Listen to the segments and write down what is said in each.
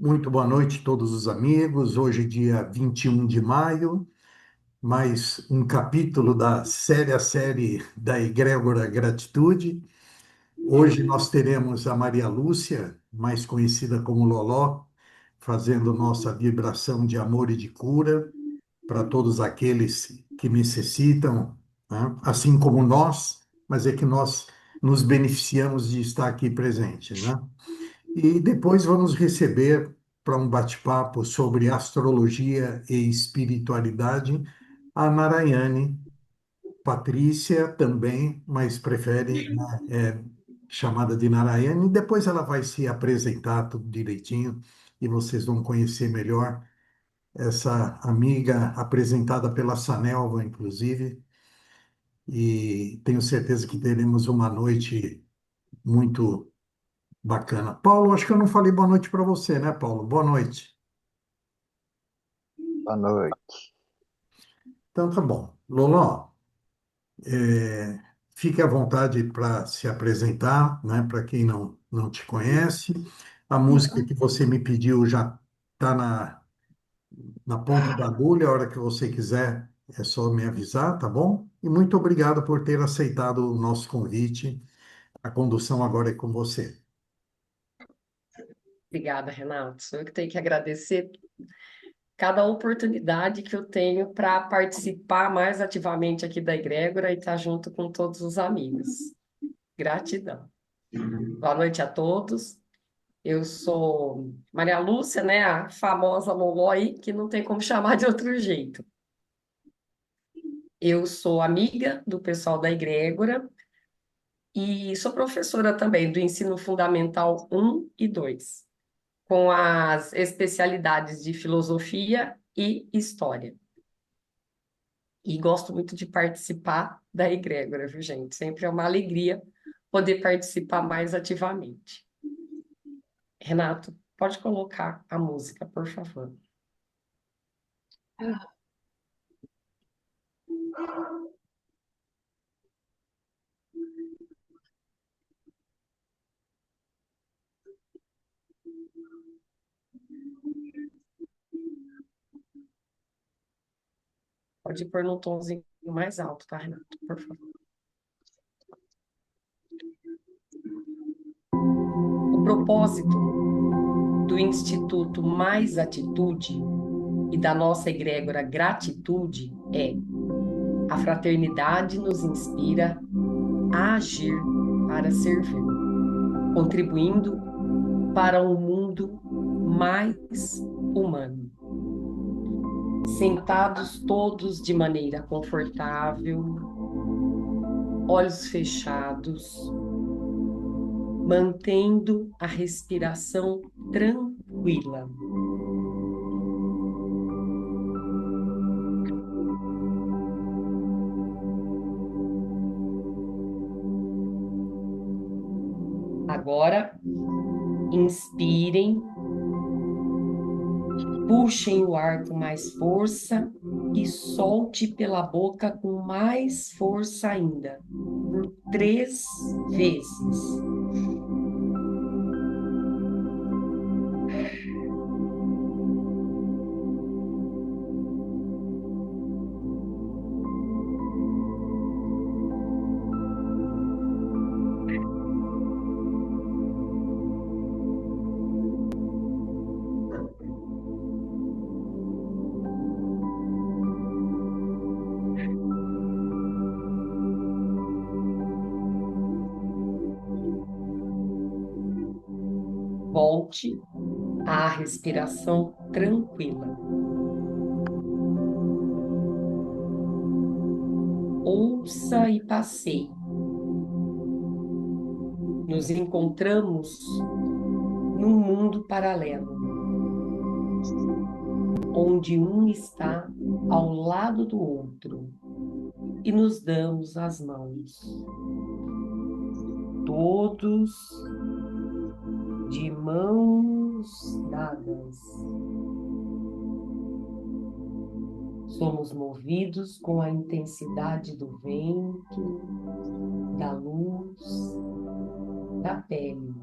Muito boa noite a todos os amigos. Hoje, dia 21 de maio, mais um capítulo da série da Egrégora Gratitude. Hoje nós teremos a Maria Lúcia, mais conhecida como Loló, fazendo nossa vibração de amor e de cura para todos aqueles que necessitam, né? Assim como nós, mas é que nós nos beneficiamos de estar aqui presente, né? E depois vamos receber para um bate-papo sobre astrologia e espiritualidade a Narayane, Patrícia também, mas prefere, né, chamada de Narayane. Depois ela vai se apresentar tudo direitinho e vocês vão conhecer melhor essa amiga apresentada pela Sanelva, inclusive. E tenho certeza que teremos uma noite muito bacana. Paulo, acho que eu não falei boa noite para você, né, Paulo? Boa noite. Boa noite. Então tá bom. Loló, fique à vontade para se apresentar, né, para quem não te conhece. A música que você me pediu já está na ponta da agulha, a hora que você quiser, é só me avisar, tá bom? E muito obrigado por ter aceitado o nosso convite. A condução agora é com você. Obrigada, Renato. Eu que tenho que agradecer cada oportunidade que eu tenho para participar mais ativamente aqui da Egrégora e estar junto com todos os amigos. Gratidão. Boa noite a todos. Eu sou Maria Lúcia, né, a famosa Loló aí, que não tem como chamar de outro jeito. Eu sou amiga do pessoal da Egrégora e sou professora também do ensino fundamental 1 e 2, com as especialidades de filosofia e história. E gosto muito de participar da egrégora, viu, gente? Sempre é uma alegria poder participar mais ativamente. Renato, pode colocar a música, por favor. Pode pôr num tomzinho mais alto, tá, Renato? Por favor. O propósito do Instituto Mais Atitude e da nossa egrégora Gratitude é: a fraternidade nos inspira a agir para servir, contribuindo para um mundo mais humano. Sentados todos de maneira confortável, olhos fechados, mantendo a respiração tranquila. Agora, inspirem, puxem o ar com mais força e solte pela boca com mais força ainda, por 3 vezes. Volte à respiração tranquila. Ouça e passeie. Nos encontramos num mundo paralelo, onde um está ao lado do outro e nos damos as mãos. Todos de mãos dadas. Somos movidos com a intensidade do vento, da luz, da pele,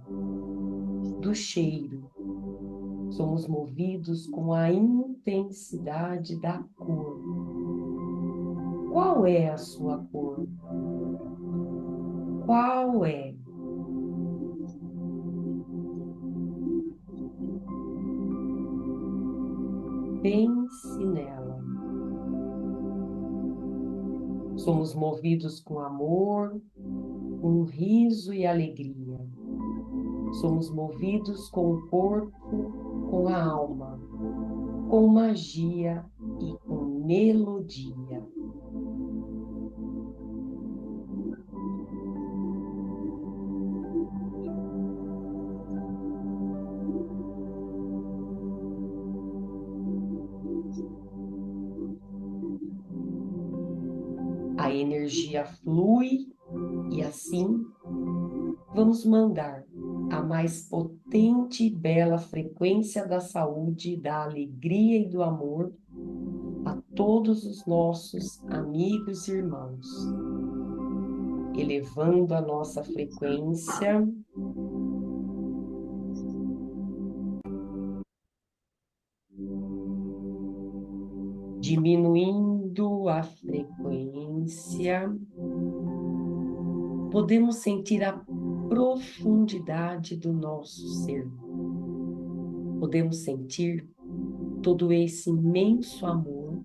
do cheiro, Somos movidos com a intensidade da cor. Qual é a sua cor? Qual é? Pense nela. Somos movidos com amor, com riso e alegria. Somos movidos com o corpo, com a alma, com magia e com melodia. A energia flui e assim vamos mandar a mais potente e bela frequência da saúde, da alegria e do amor a todos os nossos amigos e irmãos, elevando a nossa frequência, diminuindo a frequência. Podemos sentir a profundidade do nosso ser. Podemos sentir todo esse imenso amor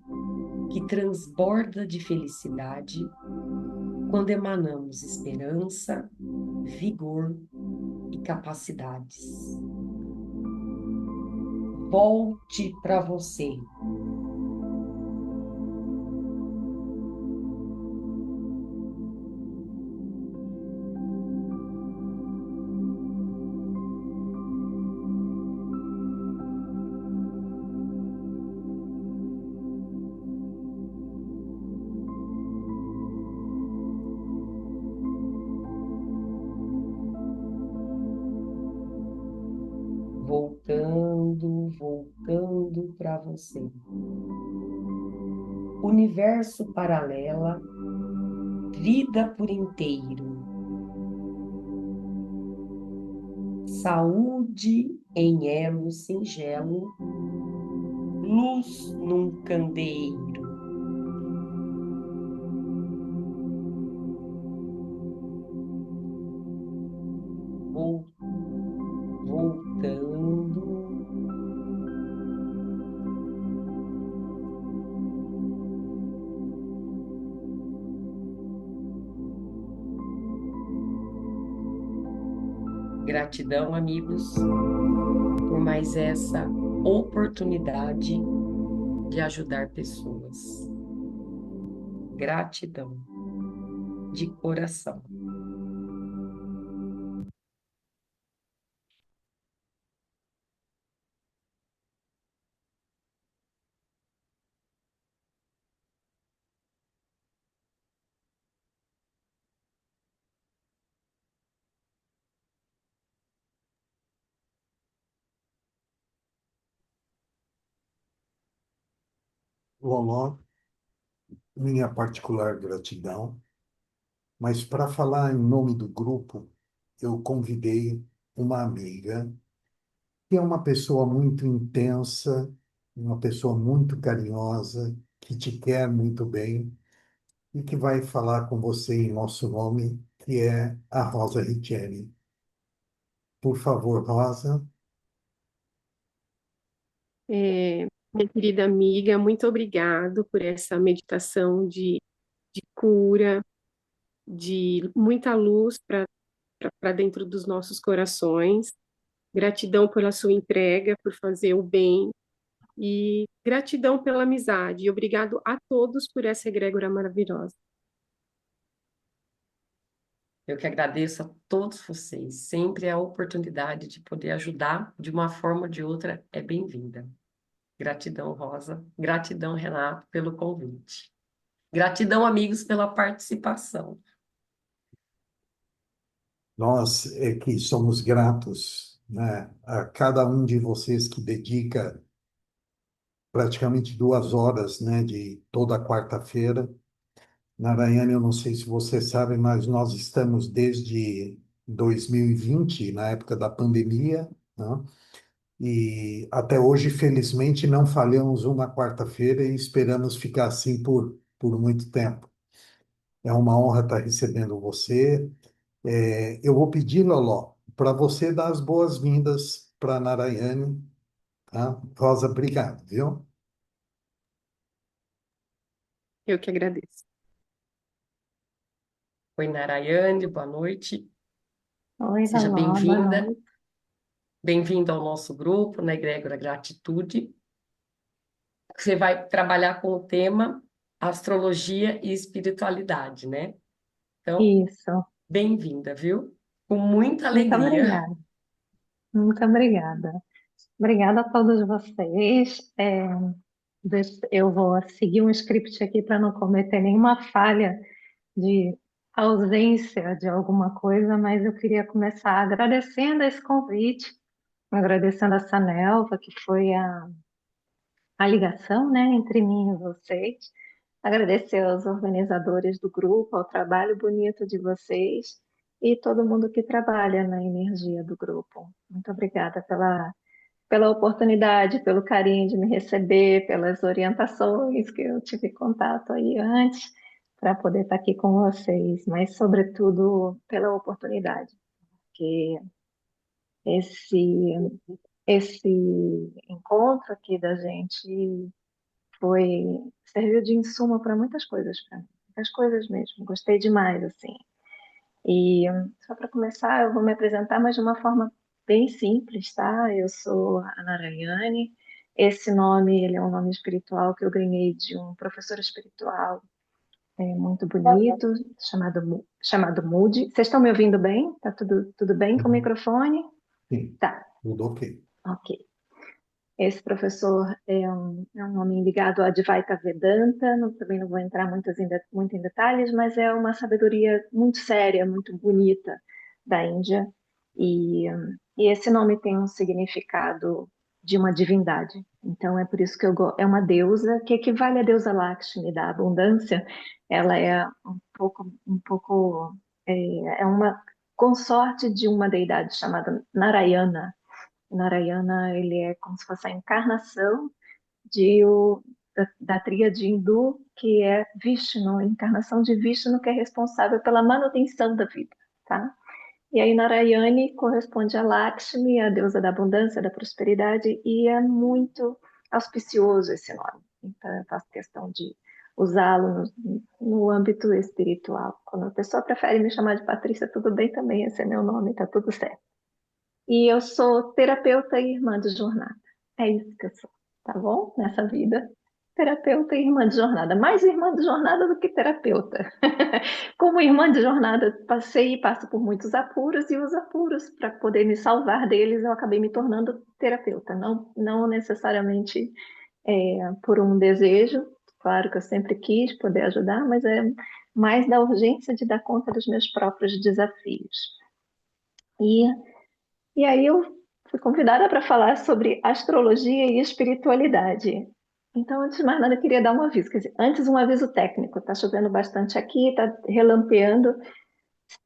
que transborda de felicidade quando emanamos esperança, vigor e capacidades. Volte para você. Voltando para você. Universo paralela, vida por inteiro. Saúde em elo singelo, luz num candeeiro. Voltando. Gratidão, amigos, por mais essa oportunidade de ajudar pessoas. Gratidão, de coração. Loló, minha particular gratidão, mas para falar em nome do grupo, eu convidei uma amiga, que é uma pessoa muito intensa, uma pessoa muito carinhosa, que te quer muito bem e que vai falar com você em nosso nome, que é a Rosa Richelli. Por favor, Rosa. Minha querida amiga, muito obrigado por essa meditação de cura, de muita luz para dentro dos nossos corações. Gratidão pela sua entrega, por fazer o bem e gratidão pela amizade. E obrigado a todos por essa egrégora maravilhosa. Eu que agradeço a todos vocês. Sempre a oportunidade de poder ajudar de uma forma ou de outra é bem-vinda. Gratidão, Rosa. Gratidão, Renato, pelo convite. Gratidão, amigos, pela participação. Nós é que somos gratos, né, a cada um de vocês que dedica praticamente 2 horas, né, de toda quarta-feira. Narayane, eu não sei se você sabe, mas nós estamos desde 2020, na época da pandemia, né, E até hoje, felizmente, não falhamos uma quarta-feira e esperamos ficar assim por muito tempo. É uma honra estar recebendo você. Eu vou pedir, Loló, para você dar as boas-vindas para Narayane, tá? Rosa, obrigado, viu? Eu que agradeço. Oi, Narayane, boa noite. Oi, Seja Loló, boa bem-vinda. noite. Bem-vindo ao nosso grupo, na Egrégora Gratitude. Você vai trabalhar com o tema astrologia e espiritualidade, né? Então, Isso, bem-vinda, viu? Com muita muito alegria. obrigada, muito obrigada. Obrigada a todos vocês. Eu vou seguir um script aqui para não cometer nenhuma falha de ausência de alguma coisa, mas eu queria começar agradecendo esse convite, agradecendo a Sanelva, que foi a ligação, né, entre mim e vocês. Agradecer aos organizadores do grupo, ao trabalho bonito de vocês e todo mundo que trabalha na energia do grupo. Muito obrigada pela oportunidade, pelo carinho de me receber, pelas orientações que eu tive contato aí antes, para poder estar aqui com vocês, mas, sobretudo, pela oportunidade, que esse, esse encontro aqui da gente foi serviu de insumo para muitas coisas para mim, muitas coisas mesmo. Gostei demais assim. E só para começar, eu vou me apresentar, mas de uma forma bem simples, tá? Eu sou a Narayane. Esse nome, ele é um nome espiritual que eu ganhei de um professor espiritual muito bonito, chamado Moody. Vocês estão me ouvindo bem? Tá tudo bem com o Uhum. microfone? Sim, Tá, tudo ok. ok. Esse professor é um homem ligado a Advaita Vedanta, também não vou entrar muito em detalhes, mas é uma sabedoria muito séria, muito bonita da Índia. E esse nome tem um significado de uma divindade. Então é por isso que é uma deusa que equivale à deusa Lakshmi da abundância. Ela é é uma consorte de uma deidade chamada Narayana. Narayana, ele é como se fosse a encarnação da tríade hindu, que é Vishnu, a encarnação de Vishnu, que é responsável pela manutenção da vida, tá? E aí Narayani corresponde a Lakshmi, a deusa da abundância, da prosperidade, e é muito auspicioso esse nome. Então eu faço questão de usá-lo no âmbito espiritual. Quando a pessoa prefere me chamar de Patrícia, tudo bem também, esse é meu nome, tá tudo certo. E eu sou terapeuta e irmã de jornada. É isso que eu sou, tá bom? Nessa vida. Terapeuta e irmã de jornada. Mais irmã de jornada do que terapeuta. Como irmã de jornada, passei e passo por muitos apuros, e os apuros, para poder me salvar deles, eu acabei me tornando terapeuta. Não necessariamente por um desejo, claro que eu sempre quis poder ajudar, mas é mais da urgência de dar conta dos meus próprios desafios. E e aí eu fui convidada para falar sobre astrologia e espiritualidade. Então, antes de mais nada, eu queria dar um aviso. Quer dizer, antes um aviso técnico. Está chovendo bastante aqui, está relampeando.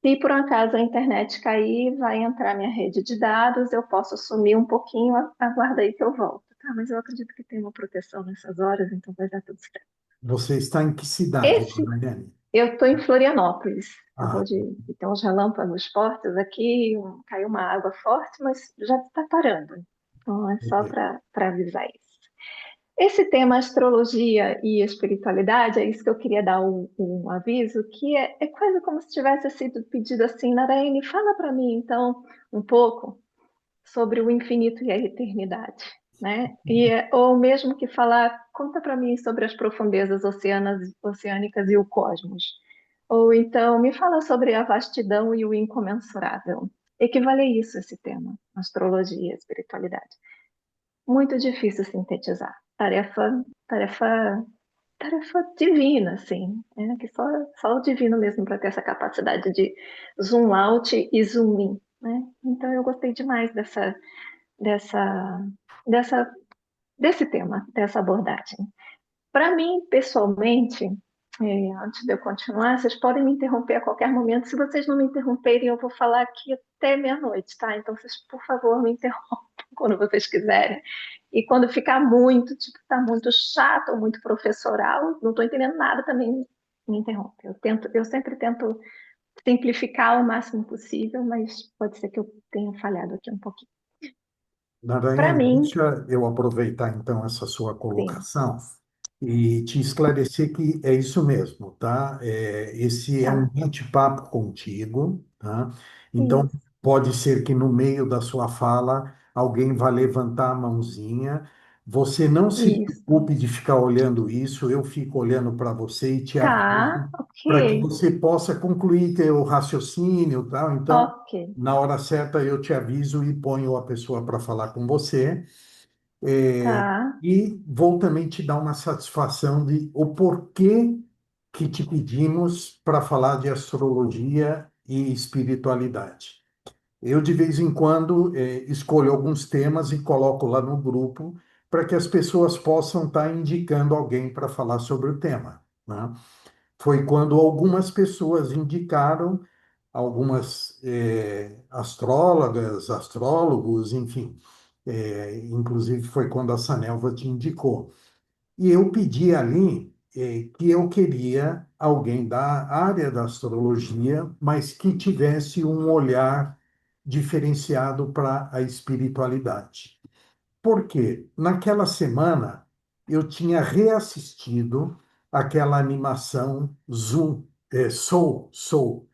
Se por um acaso a internet cair, vai entrar minha rede de dados, eu posso sumir um pouquinho, aguarda aí que eu volto. Tá, mas eu acredito que tem uma proteção nessas horas, então vai dar tudo certo. Você está em que cidade, Esse Mariane? eu estou em Florianópolis. Acabou Ah, de ter uns relâmpagos fortes aqui, caiu uma água forte, mas já está parando. Então é só ok. para avisar isso. Esse tema astrologia e espiritualidade, é isso que eu queria dar um aviso, que é quase como se tivesse sido pedido assim, Narayane, fala para mim então um pouco sobre o infinito e a eternidade, né? Ou mesmo que falar, conta para mim sobre as profundezas oceânicas e o cosmos. Ou então, me fala sobre a vastidão e o incomensurável. Equivale a isso esse tema, astrologia, espiritualidade. Muito difícil sintetizar. Tarefa divina, assim, né? Que só o divino mesmo para ter essa capacidade de zoom out e zoom in, né? Então eu gostei demais dessa, dessa, desse tema, dessa abordagem. Para mim, pessoalmente, antes de eu continuar, vocês podem me interromper a qualquer momento. Se vocês não me interromperem, eu vou falar aqui até meia-noite, tá? Então, vocês, por favor, me interrompam. quando vocês quiserem. E quando ficar muito, tipo, tá muito chato ou muito professoral, não estou entendendo nada, também me interrompe. Eu sempre tento simplificar o máximo possível, mas pode ser que eu tenha falhado aqui um pouquinho. Para Narayane, mim, deixa eu aproveitar então essa sua sim, colocação e te esclarecer que é isso mesmo, tá? Esse é um tá. bate-papo contigo, tá? Então, Isso, pode ser que no meio da sua fala alguém vá levantar a mãozinha. Você não se isso. preocupe de ficar olhando isso, eu fico olhando para você e te Tá, aviso ok, para que você possa concluir teu raciocínio, tá? Então, ok, na hora certa eu te aviso e ponho a pessoa para falar com você. É, tá. e vou também te dar uma satisfação de o porquê que te pedimos para falar de astrologia e espiritualidade. Eu, de vez em quando, escolho alguns temas e coloco lá no grupo para que as pessoas possam estar indicando alguém para falar sobre o tema, né? Foi quando algumas pessoas indicaram, algumas astrólogas, astrólogos, enfim, inclusive foi quando a Sanelva te indicou. E eu pedi ali que eu queria alguém da área da astrologia, mas que tivesse um olhar diferenciado para a espiritualidade. Por quê? Naquela semana eu tinha reassistido aquela animação Zoom, Soul,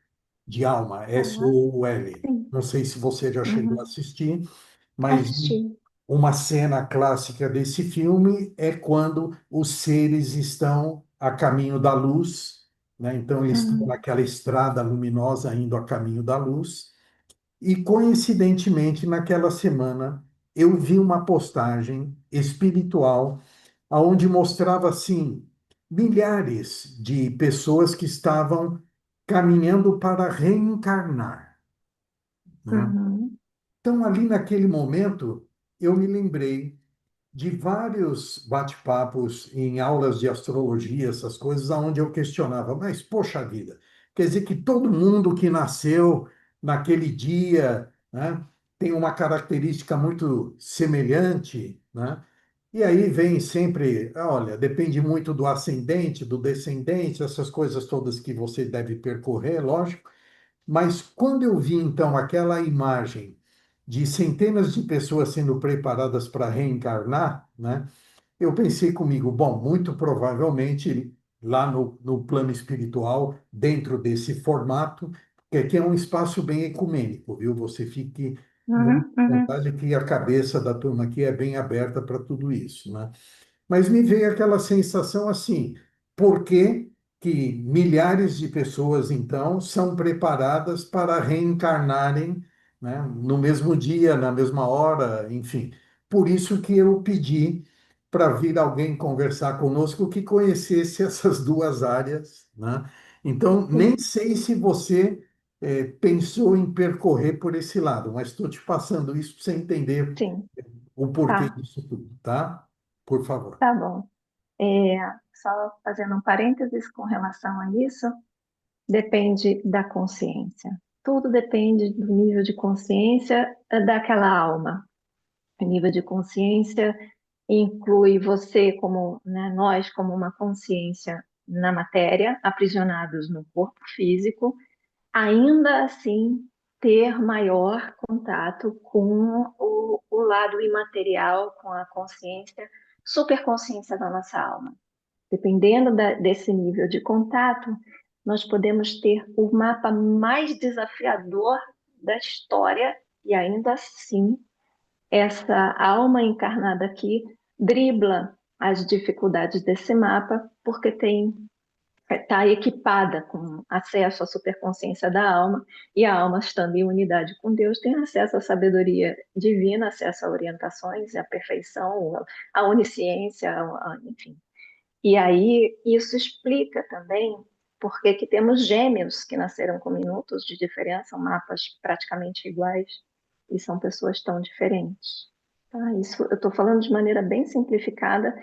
de alma, Tá, Soul. sim. Não sei se você já chegou a Uhum. assistir, mas Assisti. uma cena clássica desse filme é quando os seres estão a caminho da luz, né? Então eles estão Uhum. naquela estrada luminosa indo a caminho da luz. E coincidentemente, naquela semana, eu vi uma postagem espiritual onde mostrava assim milhares de pessoas que estavam caminhando para reencarnar, né? Uhum. Então, ali naquele momento, eu me lembrei de vários bate-papos em aulas de astrologia, essas coisas, onde eu questionava, mas poxa vida, quer dizer que todo mundo que nasceu naquele dia, né, tem uma característica muito semelhante, né? E aí vem sempre, olha, depende muito do ascendente, do descendente, essas coisas todas que você deve percorrer, lógico. Mas quando eu vi então aquela imagem de centenas de pessoas sendo preparadas para reencarnar, né? Eu pensei comigo, bom, muito provavelmente lá no plano espiritual, dentro desse formato, que aqui é um espaço bem ecumênico, viu? Você fique muito Uhum. à Uhum. vontade que a cabeça da turma aqui é bem aberta para tudo isso, né? Mas me veio aquela sensação assim, por que que milhares de pessoas, então, são preparadas para reencarnarem, né, no mesmo dia, na mesma hora, enfim. Por isso que eu pedi para vir alguém conversar conosco que conhecesse essas duas áreas, né? Então, nem Sim, sei se você pensou em percorrer por esse lado, mas estou te passando isso para você entender sim. o porquê Tá, disso tudo, tá? Por favor. tá bom. É, só fazendo um parênteses com relação a isso, depende da consciência. Tudo depende do nível de consciência daquela alma. O nível de consciência inclui você como, né, nós como uma consciência na matéria, aprisionados no corpo físico, ainda assim ter maior contato com o lado imaterial, com a consciência, superconsciência da nossa alma. Dependendo desse nível de contato, nós podemos ter o mapa mais desafiador da história e ainda assim essa alma encarnada aqui dribla as dificuldades desse mapa porque está equipada com acesso à superconsciência da alma, e a alma, estando em unidade com Deus, tem acesso à sabedoria divina, acesso a orientações, à perfeição, à onisciência, enfim. E aí isso explica também por que que temos gêmeos que nasceram com minutos de diferença, mapas praticamente iguais, e são pessoas tão diferentes. Tá? Isso eu estou falando de maneira bem simplificada,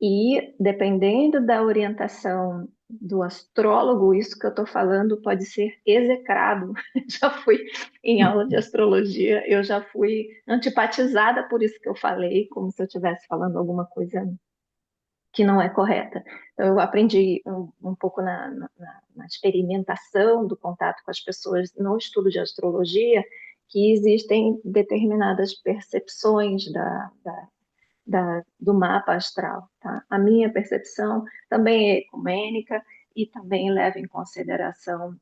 e dependendo da orientação do astrólogo, isso que eu estou falando pode ser execrado. Já fui em aula de astrologia, eu já fui antipatizada por isso que eu falei, como se eu estivesse falando alguma coisa que não é correta. Então, eu aprendi um pouco na experimentação do contato com as pessoas no estudo de astrologia, que existem determinadas percepções do mapa astral. Tá? A minha percepção também é ecumênica e também leva em consideração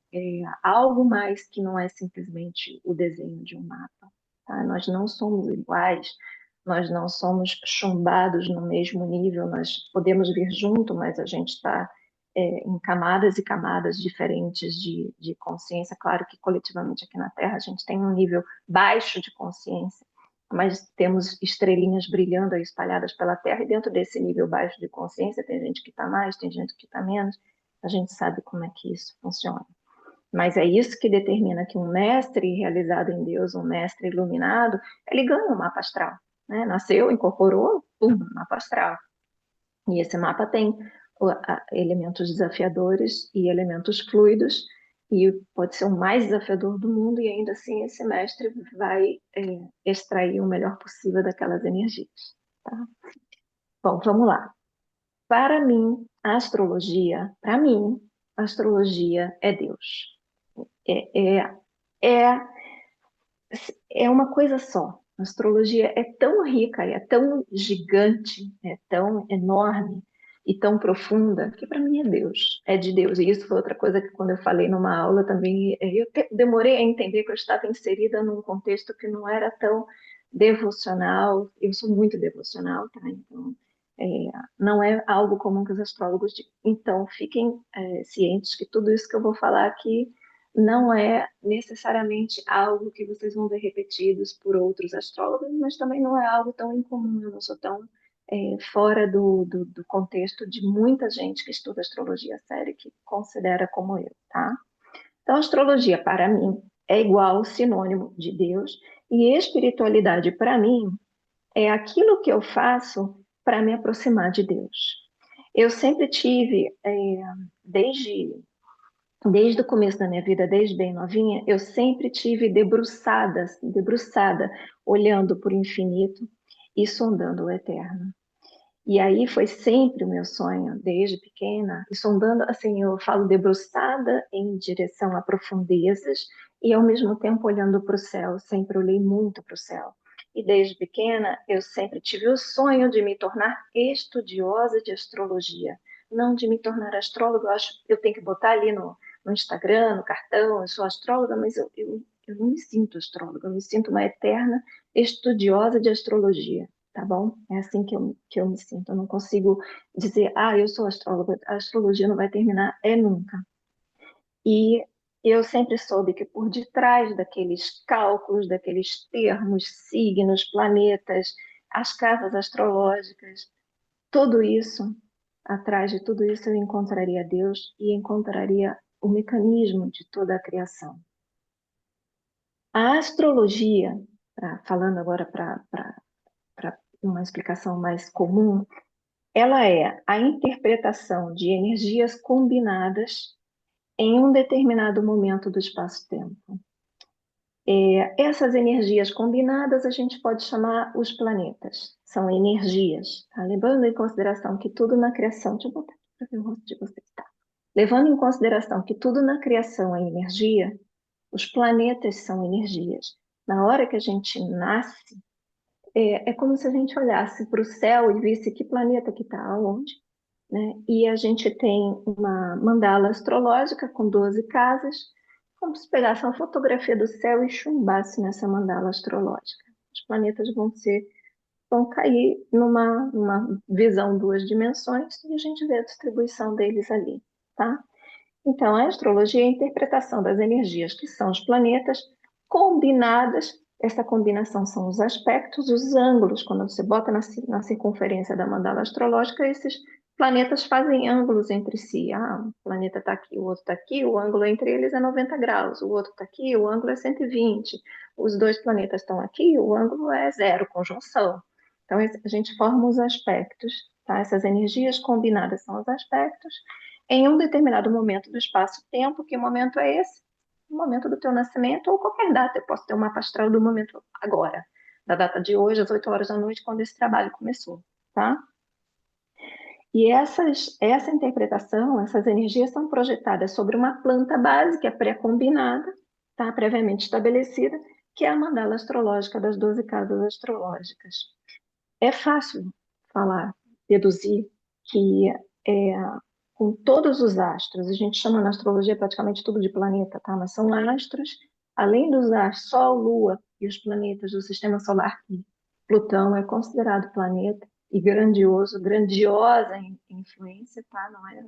algo mais que não é simplesmente o desenho de um mapa. Tá? Nós não somos iguais, nós não somos chumbados no mesmo nível, nós podemos vir junto, mas a gente está em camadas e camadas diferentes de consciência. Claro que coletivamente aqui na Terra a gente tem um nível baixo de consciência, mas temos estrelinhas brilhando aí espalhadas pela Terra, e dentro desse nível baixo de consciência tem gente que está mais, tem gente que está menos, a gente sabe como é que isso funciona. Mas é isso que determina que um mestre realizado em Deus, um mestre iluminado, ele ganha um mapa astral, né? Nasceu, incorporou, pum, mapa astral. E esse mapa tem elementos desafiadores e elementos fluidos, e pode ser o mais desafiador do mundo, e ainda assim esse mestre vai extrair o melhor possível daquelas energias. Tá? Bom, vamos lá. Para mim, a astrologia é Deus. É, é, é, é uma coisa só. A astrologia é tão rica, é tão gigante, é tão enorme e tão profunda que para mim é Deus, é de Deus. E isso foi outra coisa que quando eu falei numa aula também, demorei a entender que eu estava inserida num contexto que não era tão devocional. Eu sou muito devocional, tá? Então, é, não é algo comum que os astrólogos digam. Então, fiquem cientes que tudo isso que eu vou falar aqui não é necessariamente algo que vocês vão ver repetidos por outros astrólogos, mas também não é algo tão incomum. Eu não sou tão fora do contexto de muita gente que estuda astrologia séria, que considera como eu, tá? Então, astrologia, para mim, é igual sinônimo de Deus, e espiritualidade, para mim, é aquilo que eu faço para me aproximar de Deus. Eu sempre tive, desde o começo da minha vida, desde bem novinha, eu sempre tive debruçada, olhando para o infinito e sondando o eterno. E aí foi sempre o meu sonho, desde pequena, e sondando, assim, eu falo debruçada em direção a profundezas e ao mesmo tempo olhando para o céu, sempre olhei muito para o céu. E desde pequena eu sempre tive o sonho de me tornar estudiosa de astrologia, não de me tornar astróloga. Eu acho que eu tenho que botar ali no Instagram, no cartão, eu sou astróloga, mas eu não me sinto astróloga, eu me sinto uma eterna estudiosa de astrologia. Tá bom? É assim que eu me sinto. Eu não consigo dizer, eu sou astróloga. A astrologia não vai terminar, nunca. E eu sempre soube que por detrás daqueles cálculos, daqueles termos, signos, planetas, as casas astrológicas, tudo isso, atrás de tudo isso eu encontraria Deus e encontraria o mecanismo de toda a criação. A astrologia, falando agora para uma explicação mais comum, ela é a interpretação de energias combinadas em um determinado momento do espaço-tempo. Essas energias combinadas a gente pode chamar os planetas, são energias, tá? Levando em consideração que tudo na criação, deixa eu botar aqui para ver o rosto de vocês, tá? Levando em consideração que tudo na criação é energia, os planetas são energias. Na hora que a gente nasce, é como se a gente olhasse para o céu e visse que planeta que está aonde, né? E a gente tem uma mandala astrológica com 12 casas, como se pegasse uma fotografia do céu e chumbasse nessa mandala astrológica. Os planetas vão cair numa visão duas dimensões e a gente vê a distribuição deles ali, tá? Então, a astrologia é a interpretação das energias que são os planetas combinadas. Essa combinação são os aspectos, os ângulos. Quando você bota na circunferência da mandala astrológica, esses planetas fazem ângulos entre si. Um planeta está aqui, o outro está aqui, o ângulo entre eles é 90 graus, o outro está aqui, o ângulo é 120. Os dois planetas estão aqui, o ângulo é 0, conjunção. Então, a gente forma os aspectos, tá? Essas energias combinadas são os aspectos, em um determinado momento do espaço-tempo. Que momento é esse? O momento do teu nascimento ou qualquer data. Eu posso ter um mapa astral do momento agora, da data de hoje, às 8 horas da noite, quando esse trabalho começou, tá? E essa interpretação, essas energias são projetadas sobre uma planta básica pré-combinada, tá? Previamente estabelecida, que é a mandala astrológica das 12 casas astrológicas. É fácil falar, deduzir que é, com todos os astros, a gente chama na astrologia praticamente tudo de planeta, tá? Mas são astros, além dos astros, Sol, Lua e os planetas do sistema solar, que Plutão é considerado planeta e grandioso, grandiosa influência, tá? Não é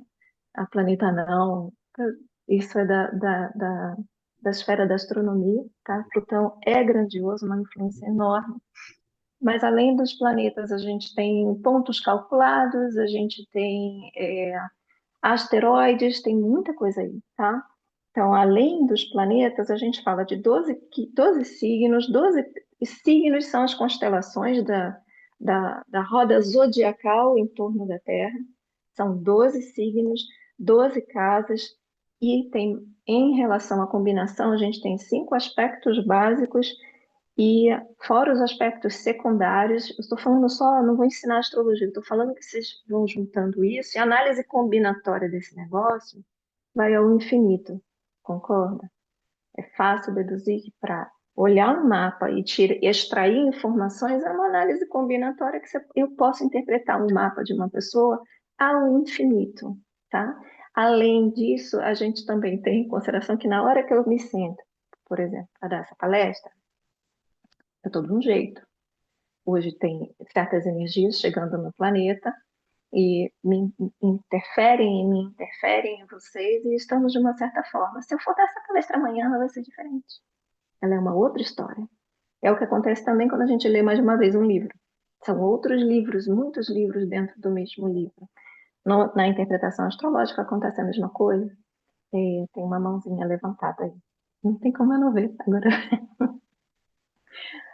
a planeta não, isso é da esfera da astronomia, tá? Plutão é grandioso, uma influência enorme. Mas além dos planetas, a gente tem pontos calculados, a gente tem asteroides, tem muita coisa aí, tá? Então, além dos planetas, a gente fala de 12 signos. 12 signos são as constelações da roda zodiacal em torno da Terra. São 12 signos, 12 casas, e tem, em relação à combinação, a gente tem 5 aspectos básicos e fora os aspectos secundários. Eu estou falando só, não vou ensinar astrologia, estou falando que vocês vão juntando isso, e a análise combinatória desse negócio vai ao infinito, concorda? É fácil deduzir que para olhar um mapa e extrair informações é uma análise combinatória que eu posso interpretar um mapa de uma pessoa ao infinito, tá? Além disso, a gente também tem em consideração que na hora que eu me sento, por exemplo, para dar essa palestra, eu estou de um jeito. Hoje tem certas energias chegando no planeta e me interferem em mim, interferem em vocês, e estamos de uma certa forma. Se eu for dar essa palestra amanhã, ela vai ser diferente. Ela é uma outra história. É o que acontece também quando a gente lê mais de uma vez um livro. São outros livros, muitos livros dentro do mesmo livro. Na interpretação astrológica acontece a mesma coisa. Tem uma mãozinha levantada aí. Não tem como eu não ver agora.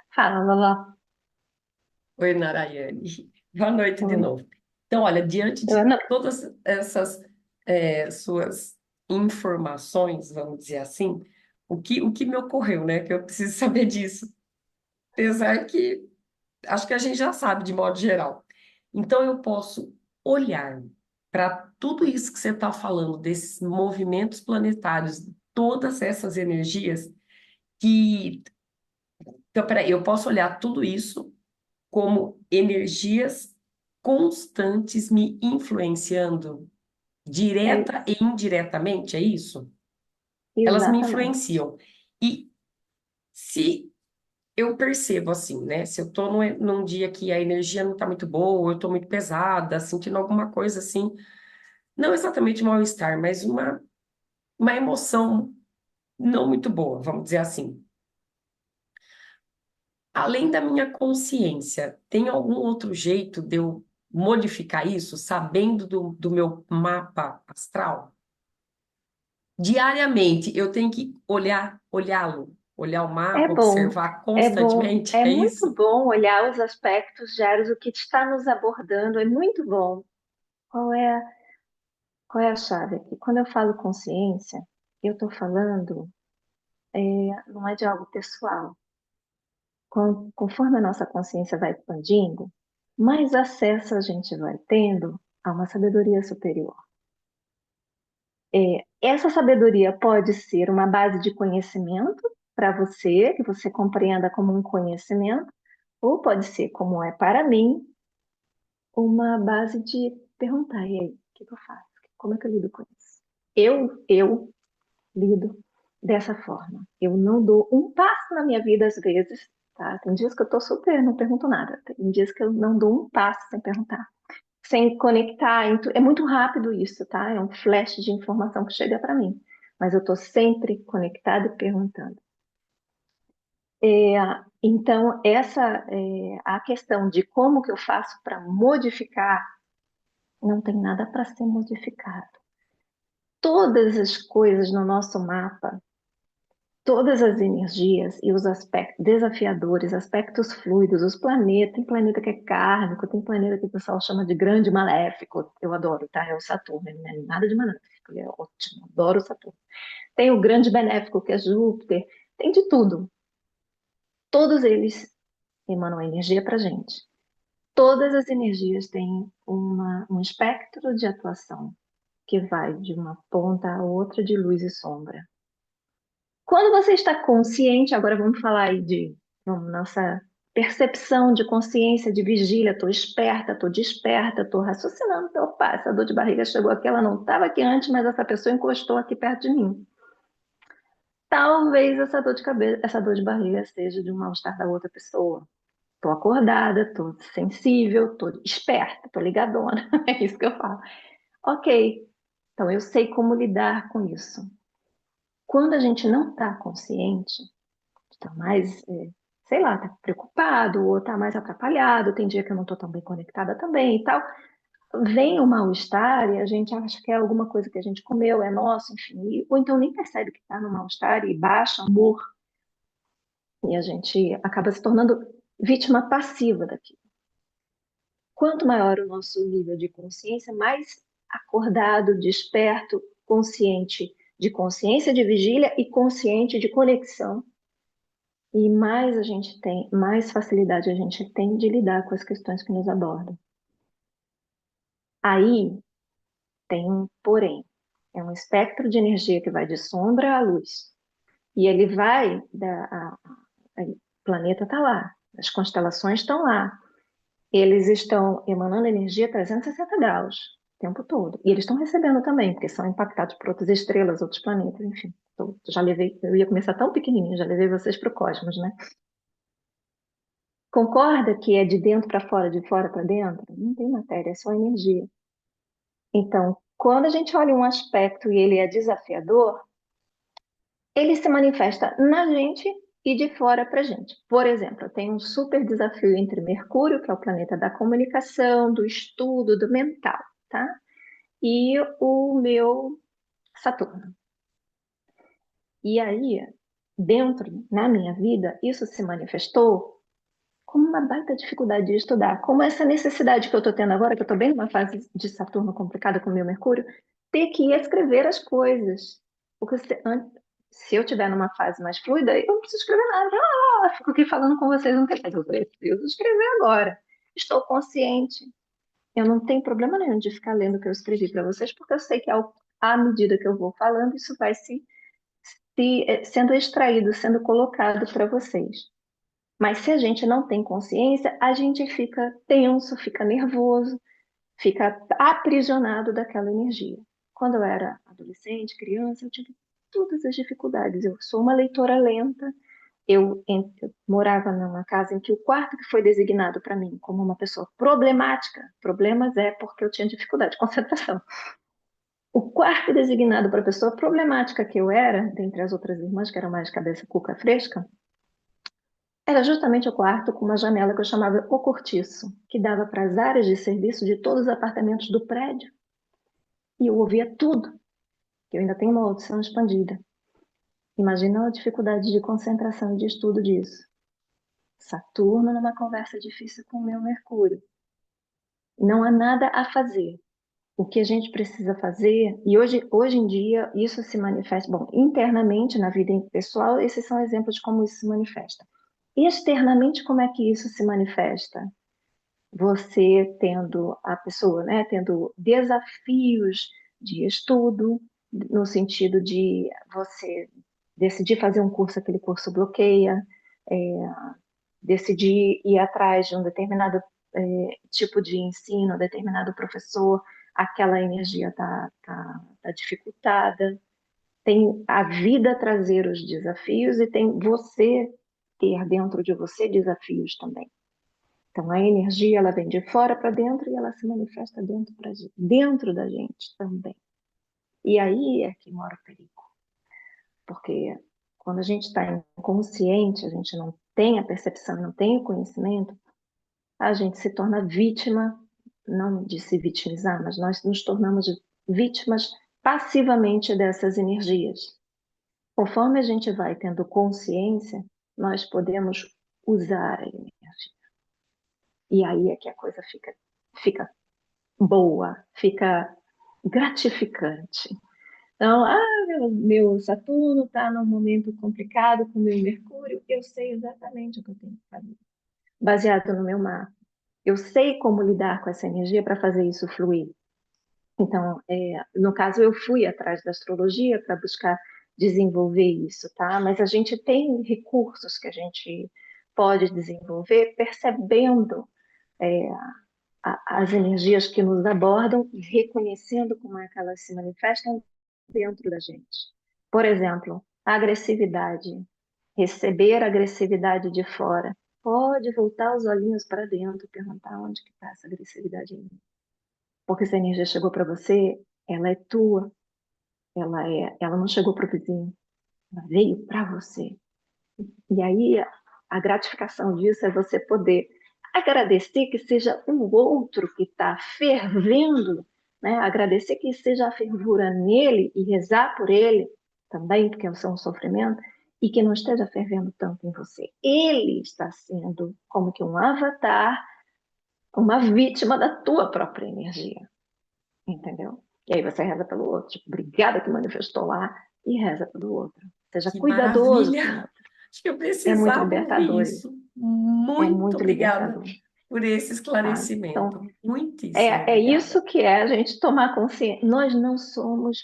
Fala, Lala. Oi, Narayane. Boa noite de novo. Então, olha, diante de Não, todas essas suas informações, vamos dizer assim, o que me ocorreu, né? Que eu preciso saber disso. Apesar que acho que a gente já sabe de modo geral. Então, eu posso olhar para tudo isso que você está falando, desses movimentos planetários, todas essas energias que. Então, peraí, eu posso olhar tudo isso como energias constantes me influenciando, é direta e indiretamente, é isso? Elas me exatamente. influenciam. E se eu percebo assim, né? Se eu tô num dia que a energia não tá muito boa, eu tô muito pesada, sentindo alguma coisa assim, não exatamente mal-estar, mas uma emoção não muito boa, vamos dizer assim. Além da minha consciência, tem algum outro jeito de eu modificar isso, sabendo do meu mapa astral? Diariamente, eu tenho que olhar o É mapa, bom, observar é bom, constantemente, é é muito isso? bom olhar os aspectos diários, o que está nos abordando, é muito bom. Qual é, qual é a chave aqui? Quando eu falo consciência, eu estou falando, não é de algo pessoal. Conforme a nossa consciência vai expandindo, mais acesso a gente vai tendo a uma sabedoria superior. Essa sabedoria pode ser uma base de conhecimento para você, que você compreenda como um conhecimento, ou pode ser, como é para mim, uma base de perguntar, e aí, o que eu faço? Como é que eu lido com isso? Eu lido dessa forma. Eu não dou um passo na minha vida às vezes, tá? Tem dias que eu tô super, não pergunto nada. Tem dias que eu não dou um passo sem perguntar. Sem conectar, é muito rápido isso, tá? É um flash de informação que chega para mim. Mas eu tô sempre conectada e perguntando. Então, a questão de como que eu faço para modificar, não tem nada para ser modificado. Todas as coisas no nosso mapa todas as energias e os aspectos desafiadores, aspectos fluidos, os planetas, tem planeta que é kármico, tem planeta que o pessoal chama de grande maléfico, eu adoro, tá? É o Saturno, não é nada de maléfico, ele é ótimo, adoro o Saturno. Tem o grande benéfico, que é Júpiter, tem de tudo. Todos eles emanam energia pra gente. Todas as energias têm um espectro de atuação que vai de uma ponta a outra de luz e sombra. Quando você está consciente, agora vamos falar aí de nossa percepção de consciência, de vigília, estou esperta, estou desperta, estou raciocinando, opa, essa dor de barriga chegou aqui, ela não estava aqui antes, mas essa pessoa encostou aqui perto de mim. Talvez essa dor de cabeça, essa dor de barriga seja de um mal-estar da outra pessoa. Estou acordada, estou sensível, estou esperta, estou ligadona, é isso que eu falo. Ok, então eu sei como lidar com isso. Quando a gente não está consciente, está mais, sei lá, está preocupado ou está mais atrapalhado, tem dia que eu não estou tão bem conectada também e tal, vem o mal-estar e a gente acha que é alguma coisa que a gente comeu, é nosso, enfim, ou então nem percebe que está no mal-estar e baixa o humor e a gente acaba se tornando vítima passiva daquilo. Quanto maior o nosso nível de consciência, mais acordado, desperto, consciente de consciência de vigília e consciente de conexão, e mais a gente tem, mais facilidade a gente tem de lidar com as questões que nos abordam. Aí tem um porém. É um espectro de energia que vai de sombra à luz. E ele vai, o planeta está lá, as constelações estão lá. Eles estão emanando energia 360 graus o tempo todo. E eles estão recebendo também, porque são impactados por outras estrelas, outros planetas, enfim. Já levei, eu ia começar tão pequenininho, já levei vocês para o cosmos, né? Concorda que é de dentro para fora, de fora para dentro? Não tem matéria, é só energia. Então, quando a gente olha um aspecto e ele é desafiador, ele se manifesta na gente e de fora para a gente. Por exemplo, tem um super desafio entre Mercúrio, que é o planeta da comunicação, do estudo, do mental, tá? E o meu Saturno. E aí, dentro, na minha vida, isso se manifestou como uma baita dificuldade de estudar, como essa necessidade que eu estou tendo agora, que eu estou bem numa fase de Saturno complicada com o meu Mercúrio, ter que escrever as coisas. Porque se eu estiver numa fase mais fluida, eu não preciso escrever nada. Fico aqui falando com vocês um tempo, mas eu preciso escrever agora. Estou consciente. Eu não tenho problema nenhum de ficar lendo o que eu escrevi para vocês, porque eu sei que à medida que eu vou falando, isso vai sendo extraído, sendo colocado para vocês. Mas se a gente não tem consciência, a gente fica tenso, fica nervoso, fica aprisionado daquela energia. Quando eu era adolescente, criança, eu tive todas as dificuldades. Eu sou uma leitora lenta. Eu morava numa casa em que o quarto que foi designado para mim como uma pessoa problemática, problemas é porque eu tinha dificuldade de concentração. O quarto designado para a pessoa problemática que eu era, dentre as outras irmãs, que eram mais cabeça cuca fresca, era justamente o quarto com uma janela que eu chamava o cortiço, que dava para as áreas de serviço de todos os apartamentos do prédio. E eu ouvia tudo, que eu ainda tenho uma audição expandida. Imagina a dificuldade de concentração e de estudo disso. Saturno numa conversa difícil com o meu Mercúrio. Não há nada a fazer. O que a gente precisa fazer, e hoje em dia isso se manifesta, bom, internamente na vida pessoal, esses são exemplos de como isso se manifesta. Externamente, como é que isso se manifesta? Você tendo a pessoa, né, tendo desafios de estudo, no sentido de você decidir fazer um curso, aquele curso bloqueia, decidir ir atrás de um determinado tipo de ensino, determinado professor, aquela energia tá dificultada. Tem a vida trazer os desafios e tem você ter dentro de você desafios também. Então, a energia ela vem de fora para dentro e ela se manifesta dentro da gente também. E aí é que mora o perigo. Porque quando a gente está inconsciente, a gente não tem a percepção, não tem o conhecimento, a gente se torna vítima, não de se vitimizar, mas nós nos tornamos vítimas passivamente dessas energias. Conforme a gente vai tendo consciência, nós podemos usar a energia. E aí é que a coisa fica boa, fica gratificante. Então, meu Saturno está num momento complicado com meu Mercúrio, eu sei exatamente o que eu tenho que fazer, baseado no meu mapa. Eu sei como lidar com essa energia para fazer isso fluir. Então, no caso, eu fui atrás da astrologia para buscar desenvolver isso, tá? Mas a gente tem recursos que a gente pode desenvolver percebendo é, as energias que nos abordam e reconhecendo como é que elas se manifestam dentro da gente. Por exemplo, a agressividade. Receber a agressividade de fora. Pode voltar os olhinhos para dentro e perguntar onde que está essa agressividade em mim. Porque se a energia chegou para você, ela é tua. Ela não chegou para o vizinho. Ela veio para você. E aí a gratificação disso é você poder agradecer que seja o outro que está fervendo, né? Agradecer que seja a fervura nele e rezar por ele também, porque é o seu sofrimento, e que não esteja fervendo tanto em você. Ele está sendo como que um avatar, uma vítima da tua própria energia, entendeu? E aí você reza pelo outro, tipo, obrigada que manifestou lá, e reza pelo outro. Seja Que cuidadoso com o maravilha! outro. Acho que eu É muito precisava ouvir libertador isso. isso. É Muito muito obrigada libertador, por esse tá? Então, esclarecimento. Muitíssimo é obrigada. isso que é a gente tomar consciência. Nós não somos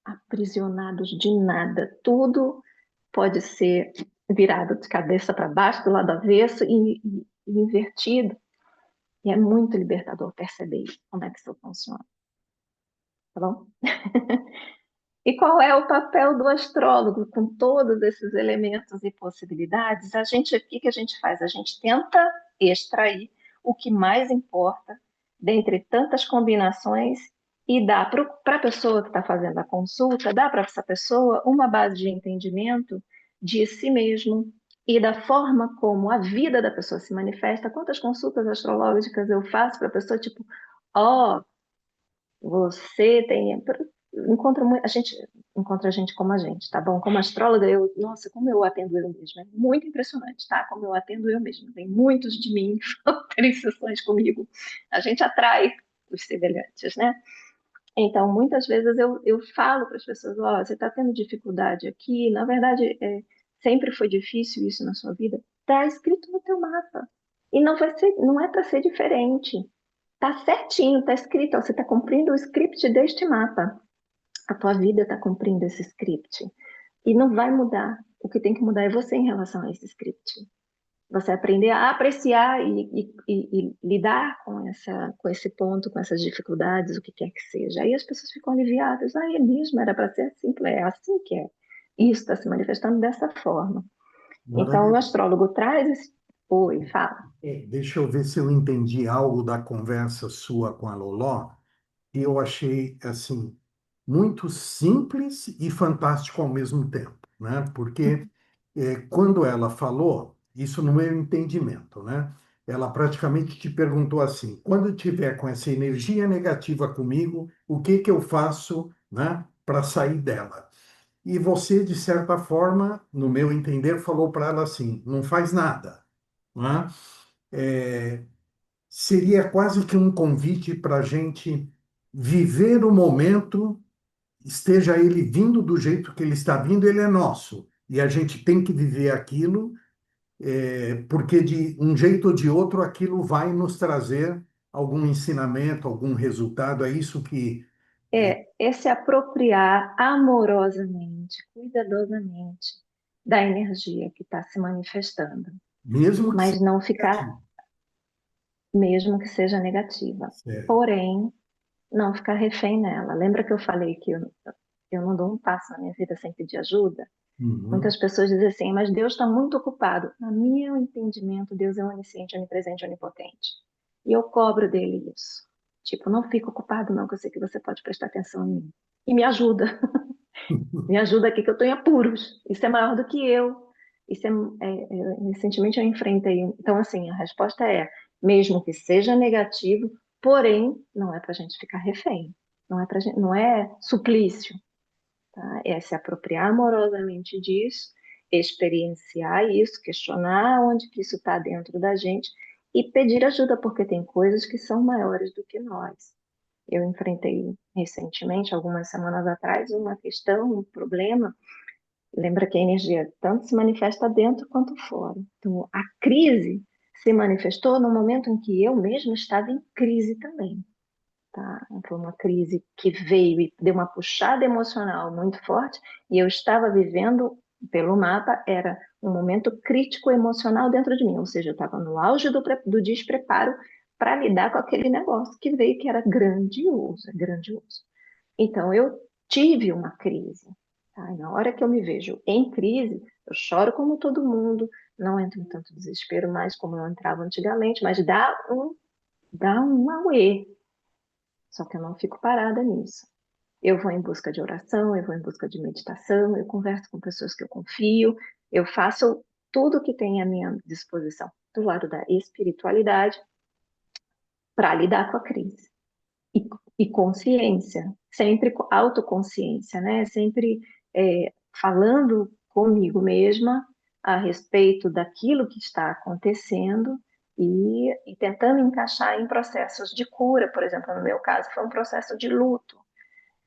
aprisionados de nada. Tudo pode ser virado de cabeça para baixo, do lado avesso e invertido. E é muito libertador perceber como é que isso funciona, tá bom? E qual é o papel do astrólogo com todos esses elementos e possibilidades? O que que a gente faz? A gente tenta extrair o que mais importa dentre tantas combinações e dá para a pessoa que está fazendo a consulta, dá para essa pessoa uma base de entendimento de si mesmo e da forma como a vida da pessoa se manifesta. Quantas consultas astrológicas eu faço para a pessoa, tipo, ó, você tem. A gente encontra gente como a gente, tá bom? Como astróloga, nossa, como eu atendo eu mesma. É muito impressionante, tá? Como eu atendo eu mesma. Tem muitos de mim que vão ter sessões comigo. A gente atrai os semelhantes, né? Então, muitas vezes eu falo para as pessoas: ó, você está tendo dificuldade aqui. Na verdade, sempre foi difícil isso na sua vida. Está escrito no teu mapa. E não é para ser diferente. Tá certinho, tá escrito, ó, você está cumprindo o script deste mapa. A tua vida está cumprindo esse script. E não vai mudar. O que tem que mudar é você em relação a esse script. Você aprender a apreciar e lidar com esse ponto, com essas dificuldades, o que quer que seja. Aí as pessoas ficam aliviadas. Ah, é mesmo, era para ser assim, é assim que é. Isso está se manifestando dessa forma. Então, o Maravilha. astrólogo traz esse. Oi, fala. Deixa eu ver se eu entendi algo da conversa sua com a Loló, e eu achei assim muito simples e fantástico ao mesmo tempo, né? Porque quando ela falou, isso no meu entendimento, né? Ela praticamente te perguntou assim: quando eu tiver com essa energia negativa comigo, o que que eu faço, né, para sair dela? E você, de certa forma, no meu entender, falou para ela assim: não faz nada, né? Seria quase que um convite para a gente viver o momento, esteja ele vindo do jeito que ele está vindo, ele é nosso. E a gente tem que viver aquilo, porque de um jeito ou de outro aquilo vai nos trazer algum ensinamento, algum resultado. É isso que, É se apropriar amorosamente, cuidadosamente da energia que está se manifestando, mesmo que mas seja não ficar, negativo. mesmo que seja negativa. Certo. Porém, não ficar refém nela. Lembra que eu falei que eu não dou um passo na minha vida sem pedir ajuda? Uhum. Muitas pessoas dizem assim, mas Deus está muito ocupado. Na meu entendimento, Deus é onisciente, onipresente, onipotente. E eu cobro dele isso. Tipo, não fica ocupado não, que eu sei que você pode prestar atenção em mim. E me ajuda. Me ajuda aqui que eu estou em apuros. Isso é maior do que eu. Recentemente eu enfrentei. Então, assim, a resposta é, mesmo que seja negativo, porém, não é para a gente ficar refém. Não é suplício, tá? É se apropriar amorosamente disso, experienciar isso, questionar onde que isso está dentro da gente e pedir ajuda, porque tem coisas que são maiores do que nós. Eu enfrentei recentemente, algumas semanas atrás, uma questão, um problema. Lembra que a energia tanto se manifesta dentro quanto fora. Então, a crise se manifestou no momento em que eu mesma estava em crise também. Tá? Foi uma crise que veio e deu uma puxada emocional muito forte, e eu estava vivendo, pelo mapa, era um momento crítico emocional dentro de mim, ou seja, eu estava no auge do despreparo para lidar com aquele negócio que veio, que era grandioso, grandioso. Então, eu tive uma crise. Tá? E na hora que eu me vejo em crise, eu choro como todo mundo, não entro em tanto desespero mais como eu entrava antigamente, mas dá um auê. Só que eu não fico parada nisso. Eu vou em busca de oração, eu vou em busca de meditação, eu converso com pessoas que eu confio, eu faço tudo que tem à minha disposição do lado da espiritualidade para lidar com a crise. E consciência, sempre autoconsciência, né? Sempre falando comigo mesma a respeito daquilo que está acontecendo e tentando encaixar em processos de cura. Por exemplo, no meu caso, foi um processo de luto.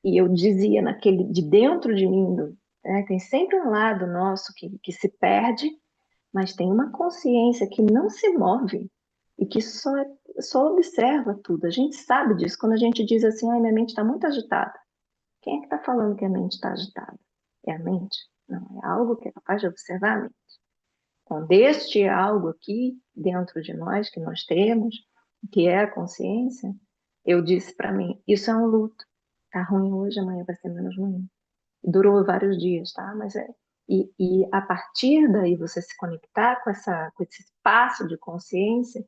E eu dizia de dentro de mim, né, tem sempre um lado nosso que se perde, mas tem uma consciência que não se move e que só observa tudo. A gente sabe disso. Quando a gente diz assim, ai, minha mente está muito agitada. Quem é que está falando que a mente está agitada? É a mente? Não, é algo que é capaz de observar a mente. Então, deste algo aqui dentro de nós, que nós temos, que é a consciência, eu disse para mim, isso é um luto. Tá ruim hoje, amanhã vai ser menos ruim. Durou vários dias, tá? Mas e a partir daí você se conectar com esse espaço de consciência,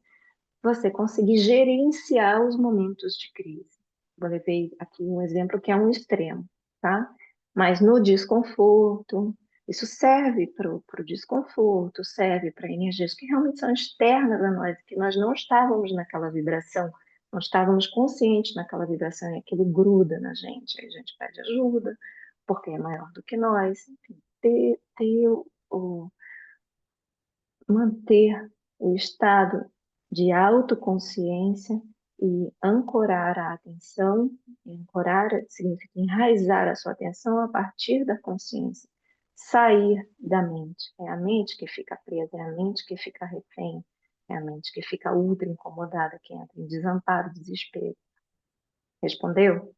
você conseguir gerenciar os momentos de crise. Eu levei aqui um exemplo que é um extremo, tá? Mas no desconforto, isso serve para o desconforto, serve para energias que realmente são externas a nós, que nós não estávamos naquela vibração, não estávamos conscientes naquela vibração e aquilo gruda na gente, aí a gente pede ajuda, porque é maior do que nós, enfim, manter o estado de autoconsciência e ancorar a atenção, ancorar significa enraizar a sua atenção a partir da consciência, sair da mente. É a mente que fica presa, é a mente que fica refém, é a mente que fica ultra incomodada, que entra em desamparo, desespero. Respondeu?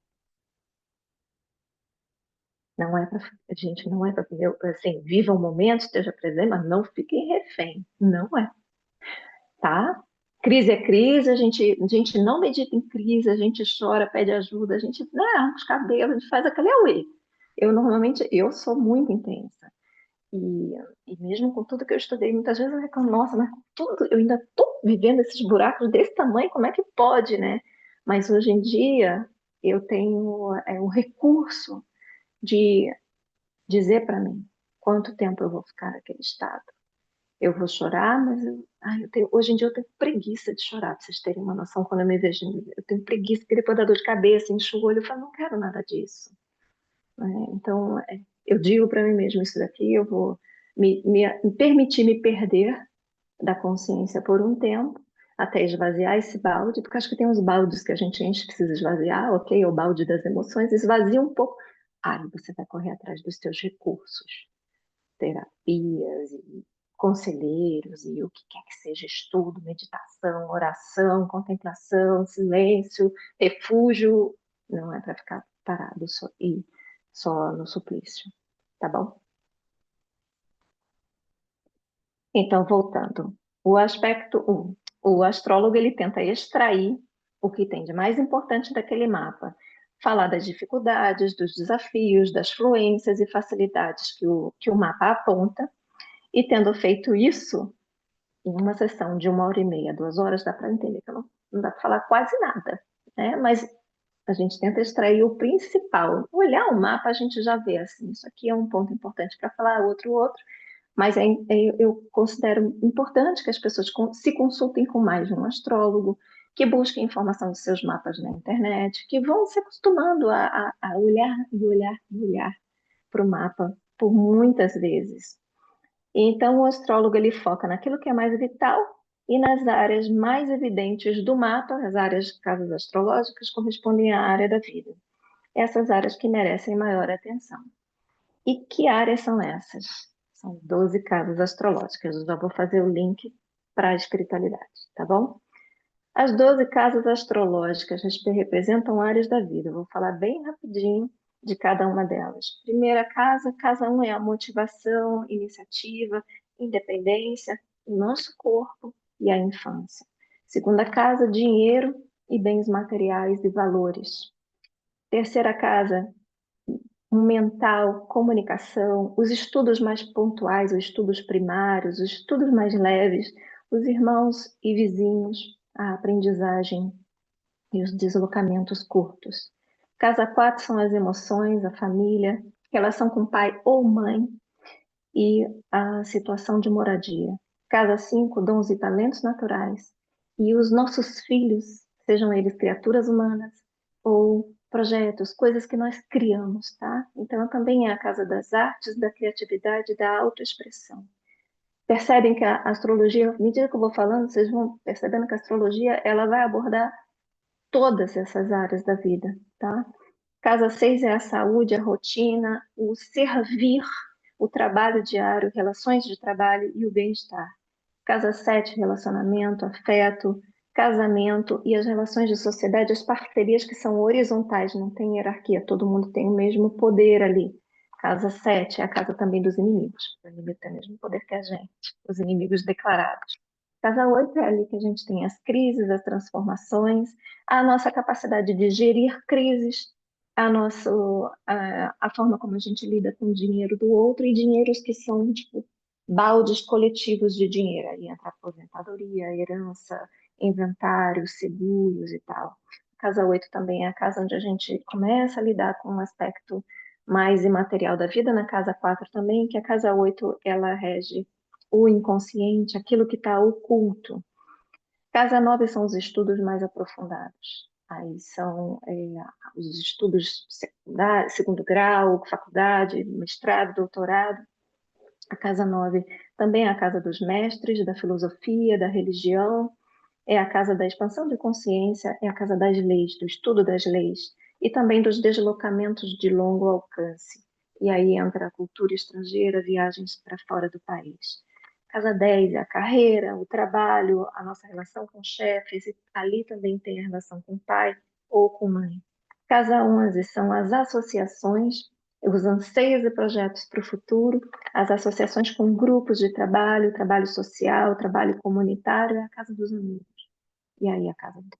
Não é para gente, não é para assim, viva o momento, esteja presente, mas não fique refém. Não é. Tá? Crise é crise, a gente não medita em crise, a gente chora, pede ajuda, a gente arranca os cabelos, a gente faz aquele auê. Eu sou muito intensa. E, e mesmo com tudo que eu estudei, muitas vezes eu reclamo, nossa, mas com tudo, eu ainda estou vivendo esses buracos desse tamanho, como é que pode, né? Mas hoje em dia eu tenho o recurso de dizer para mim quanto tempo eu vou ficar naquele estado. Eu vou chorar, mas hoje em dia eu tenho preguiça de chorar, para vocês terem uma noção, quando eu me vejo, eu tenho preguiça, porque depois da dor de cabeça, enxugo o olho, eu falo, não quero nada disso. Né? Então, eu digo para mim mesmo isso daqui, eu vou me permitir me perder da consciência por um tempo, até esvaziar esse balde, porque acho que tem uns baldes que a gente enche e precisa esvaziar, ok? O balde das emoções, esvazia um pouco, aí você vai correr atrás dos teus recursos, terapias e conselheiros e o que quer que seja, estudo, meditação, oração, contemplação, silêncio, refúgio, não é para ficar parado só no suplício, tá bom? Então, voltando, o aspecto 1, o astrólogo ele tenta extrair o que tem de mais importante daquele mapa, falar das dificuldades, dos desafios, das fluências e facilidades que o mapa aponta, e tendo feito isso, em uma sessão de 1h30, 2 horas, dá para entender que não dá para falar quase nada, né? Mas a gente tenta extrair o principal. Olhar o mapa, a gente já vê assim, isso aqui é um ponto importante para falar, outro, mas eu considero importante que as pessoas se consultem com mais de um astrólogo, que busquem informação dos seus mapas na internet, que vão se acostumando a olhar e olhar e olhar para o mapa por muitas vezes. Então, o astrólogo ele foca naquilo que é mais vital e nas áreas mais evidentes do mapa. As áreas de casas astrológicas correspondem à área da vida. Essas áreas que merecem maior atenção. E que áreas são essas? São 12 casas astrológicas. Eu já vou fazer o link para a espiritualidade, tá bom? As 12 casas astrológicas representam áreas da vida. Eu vou falar bem rapidinho de cada uma delas. Primeira casa, casa 1 é a motivação, iniciativa, independência, o nosso corpo e a infância. Segunda casa, dinheiro e bens materiais e valores. Terceira casa, mental, comunicação, os estudos mais pontuais, os estudos primários, os estudos mais leves, os irmãos e vizinhos, a aprendizagem e os deslocamentos curtos. Casa 4 são as emoções, a família, relação com pai ou mãe e a situação de moradia. Casa 5, dons e talentos naturais. E os nossos filhos, sejam eles criaturas humanas ou projetos, coisas que nós criamos, tá? Então, também é a casa das artes, da criatividade e da autoexpressão. Percebem que a astrologia, à medida que eu vou falando, vocês vão percebendo que a astrologia ela vai abordar todas essas áreas da vida, tá? Casa 6 é a saúde, a rotina, o servir, o trabalho diário, relações de trabalho e o bem-estar. Casa 7, relacionamento, afeto, casamento e as relações de sociedade, as parcerias que são horizontais, não tem hierarquia, todo mundo tem o mesmo poder ali. Casa 7 é a casa também dos inimigos. O inimigo tem o mesmo poder que a gente, os inimigos declarados. Casa 8 é ali que a gente tem as crises, as transformações, a nossa capacidade de gerir crises, a forma como a gente lida com o dinheiro do outro e dinheiros que são, tipo, baldes coletivos de dinheiro. Aí entra a aposentadoria, a herança, inventário, seguros e tal. A casa 8 também é a casa onde a gente começa a lidar com um aspecto mais imaterial da vida. Na casa 4 também, que a casa 8 ela rege o inconsciente, aquilo que está oculto. Casa 9 são os estudos mais aprofundados. Aí são os estudos secundários, segundo grau, faculdade, mestrado, doutorado. A casa 9 também é a casa dos mestres, da filosofia, da religião, é a casa da expansão de consciência, é a casa das leis, do estudo das leis e também dos deslocamentos de longo alcance. E aí entra a cultura estrangeira, viagens para fora do país. Casa 10 é a carreira, o trabalho, a nossa relação com chefes, e ali também tem a relação com pai ou com mãe. Casa 11 são as associações, os anseios e projetos para o futuro, as associações com grupos de trabalho, trabalho social, trabalho comunitário, é a casa dos amigos. E aí a casa 12.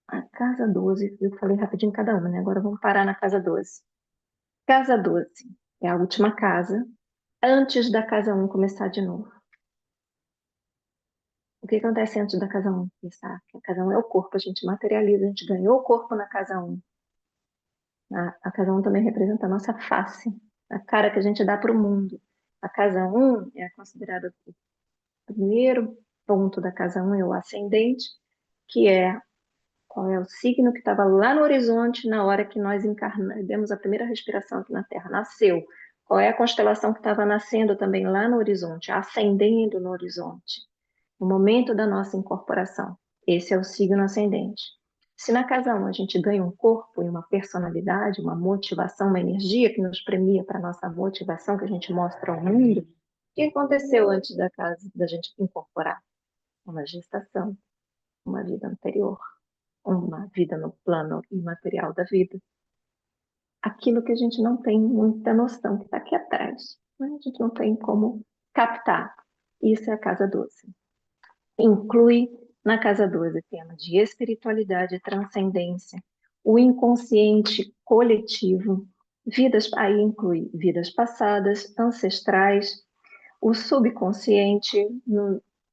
A casa 12, eu falei rapidinho cada uma, né? Agora vamos parar na casa 12. Casa 12 é a última casa, antes da casa 1 começar de novo. O que acontece antes da casa 1 começar? A casa 1 é o corpo, a gente materializa, a gente ganhou o corpo na casa 1. A casa 1 também representa a nossa face, a cara que a gente dá para o mundo. A casa 1 é considerada o primeiro ponto da casa 1, é o ascendente, que é qual é o signo que estava lá no horizonte na hora que nós demos a primeira respiração aqui na Terra, nasceu. Qual é a constelação que estava nascendo também lá no horizonte, ascendendo no horizonte, no momento da nossa incorporação. Esse é o signo ascendente. Se na casa 1 a gente ganha um corpo e uma personalidade, uma motivação, uma energia que nos premia para a nossa motivação, que a gente mostra ao mundo, o que aconteceu antes da gente incorporar? Uma gestação, uma vida anterior, uma vida no plano imaterial da vida. Aquilo que a gente não tem muita noção, que está aqui atrás. Né? A gente não tem como captar. Isso é a casa 12. Inclui na casa 12 tema de espiritualidade e transcendência, o inconsciente coletivo, aí inclui vidas passadas, ancestrais, o subconsciente,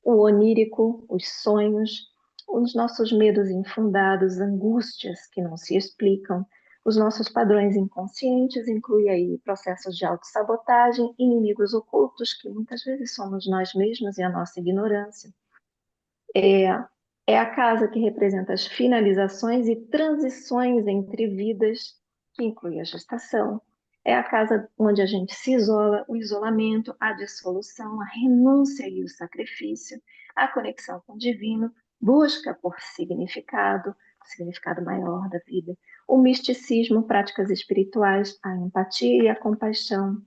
o onírico, os sonhos, os nossos medos infundados, angústias que não se explicam, os nossos padrões inconscientes, inclui aí processos de autossabotagem, inimigos ocultos, que muitas vezes somos nós mesmos e a nossa ignorância. É a casa que representa as finalizações e transições entre vidas, que inclui a gestação, É a casa onde a gente se isola, o isolamento, a dissolução, a renúncia e o sacrifício, a conexão com o divino, busca por significado maior da vida, o misticismo, práticas espirituais, a empatia e a compaixão.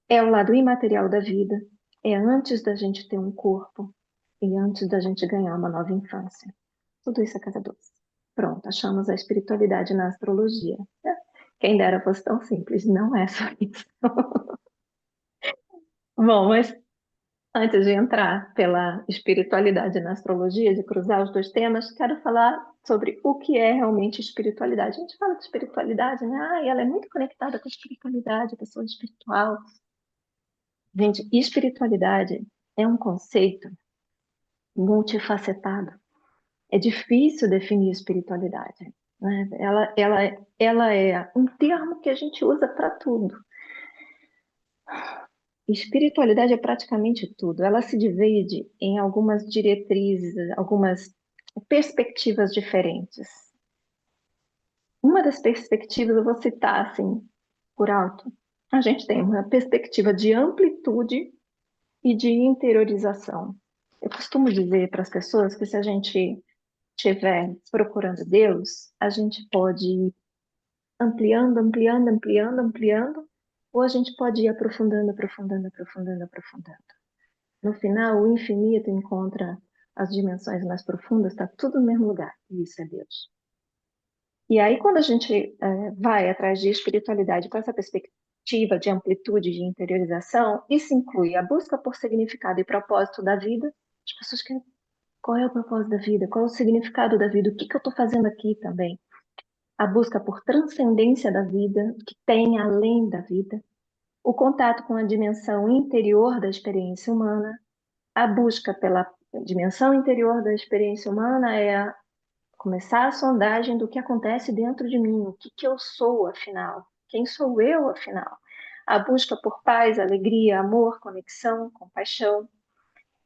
É o lado imaterial da vida, é antes da gente ter um corpo e antes da gente ganhar uma nova infância. Tudo isso é casa 12. Pronto, achamos a espiritualidade na astrologia. Quem dera fosse tão simples, não é só isso. Bom, mas antes de entrar pela espiritualidade na astrologia, de cruzar os dois temas, quero falar sobre o que é realmente espiritualidade. A gente fala de espiritualidade, né? Ah, ela é muito conectada com a espiritualidade, a pessoa espiritual. Gente, espiritualidade é um conceito multifacetado. É difícil definir espiritualidade, né? Ela é um termo que a gente usa para tudo. Espiritualidade é praticamente tudo. Ela se divide em algumas diretrizes, algumas perspectivas diferentes. Uma das perspectivas, eu vou citar assim, por alto. A gente tem uma perspectiva de amplitude e de interiorização. Eu costumo dizer para as pessoas que se a gente estiver procurando Deus, a gente pode ir ampliando, ampliando, ampliando, ampliando, ou a gente pode ir aprofundando, aprofundando, aprofundando, aprofundando. No final, o infinito encontra as dimensões mais profundas, está tudo no mesmo lugar, e isso é Deus. E aí, quando a gente vai atrás de espiritualidade com essa perspectiva de amplitude, de interiorização, isso inclui a busca por significado e propósito da vida. As pessoas querem qual é o propósito da vida, qual é o significado da vida, o que eu estou fazendo aqui também. A busca por transcendência da vida, que tem além da vida. O contato com a dimensão interior da experiência humana. A busca pela dimensão interior da experiência humana é começar a sondagem do que acontece dentro de mim, o que eu sou, afinal, quem sou eu, afinal. A busca por paz, alegria, amor, conexão, compaixão.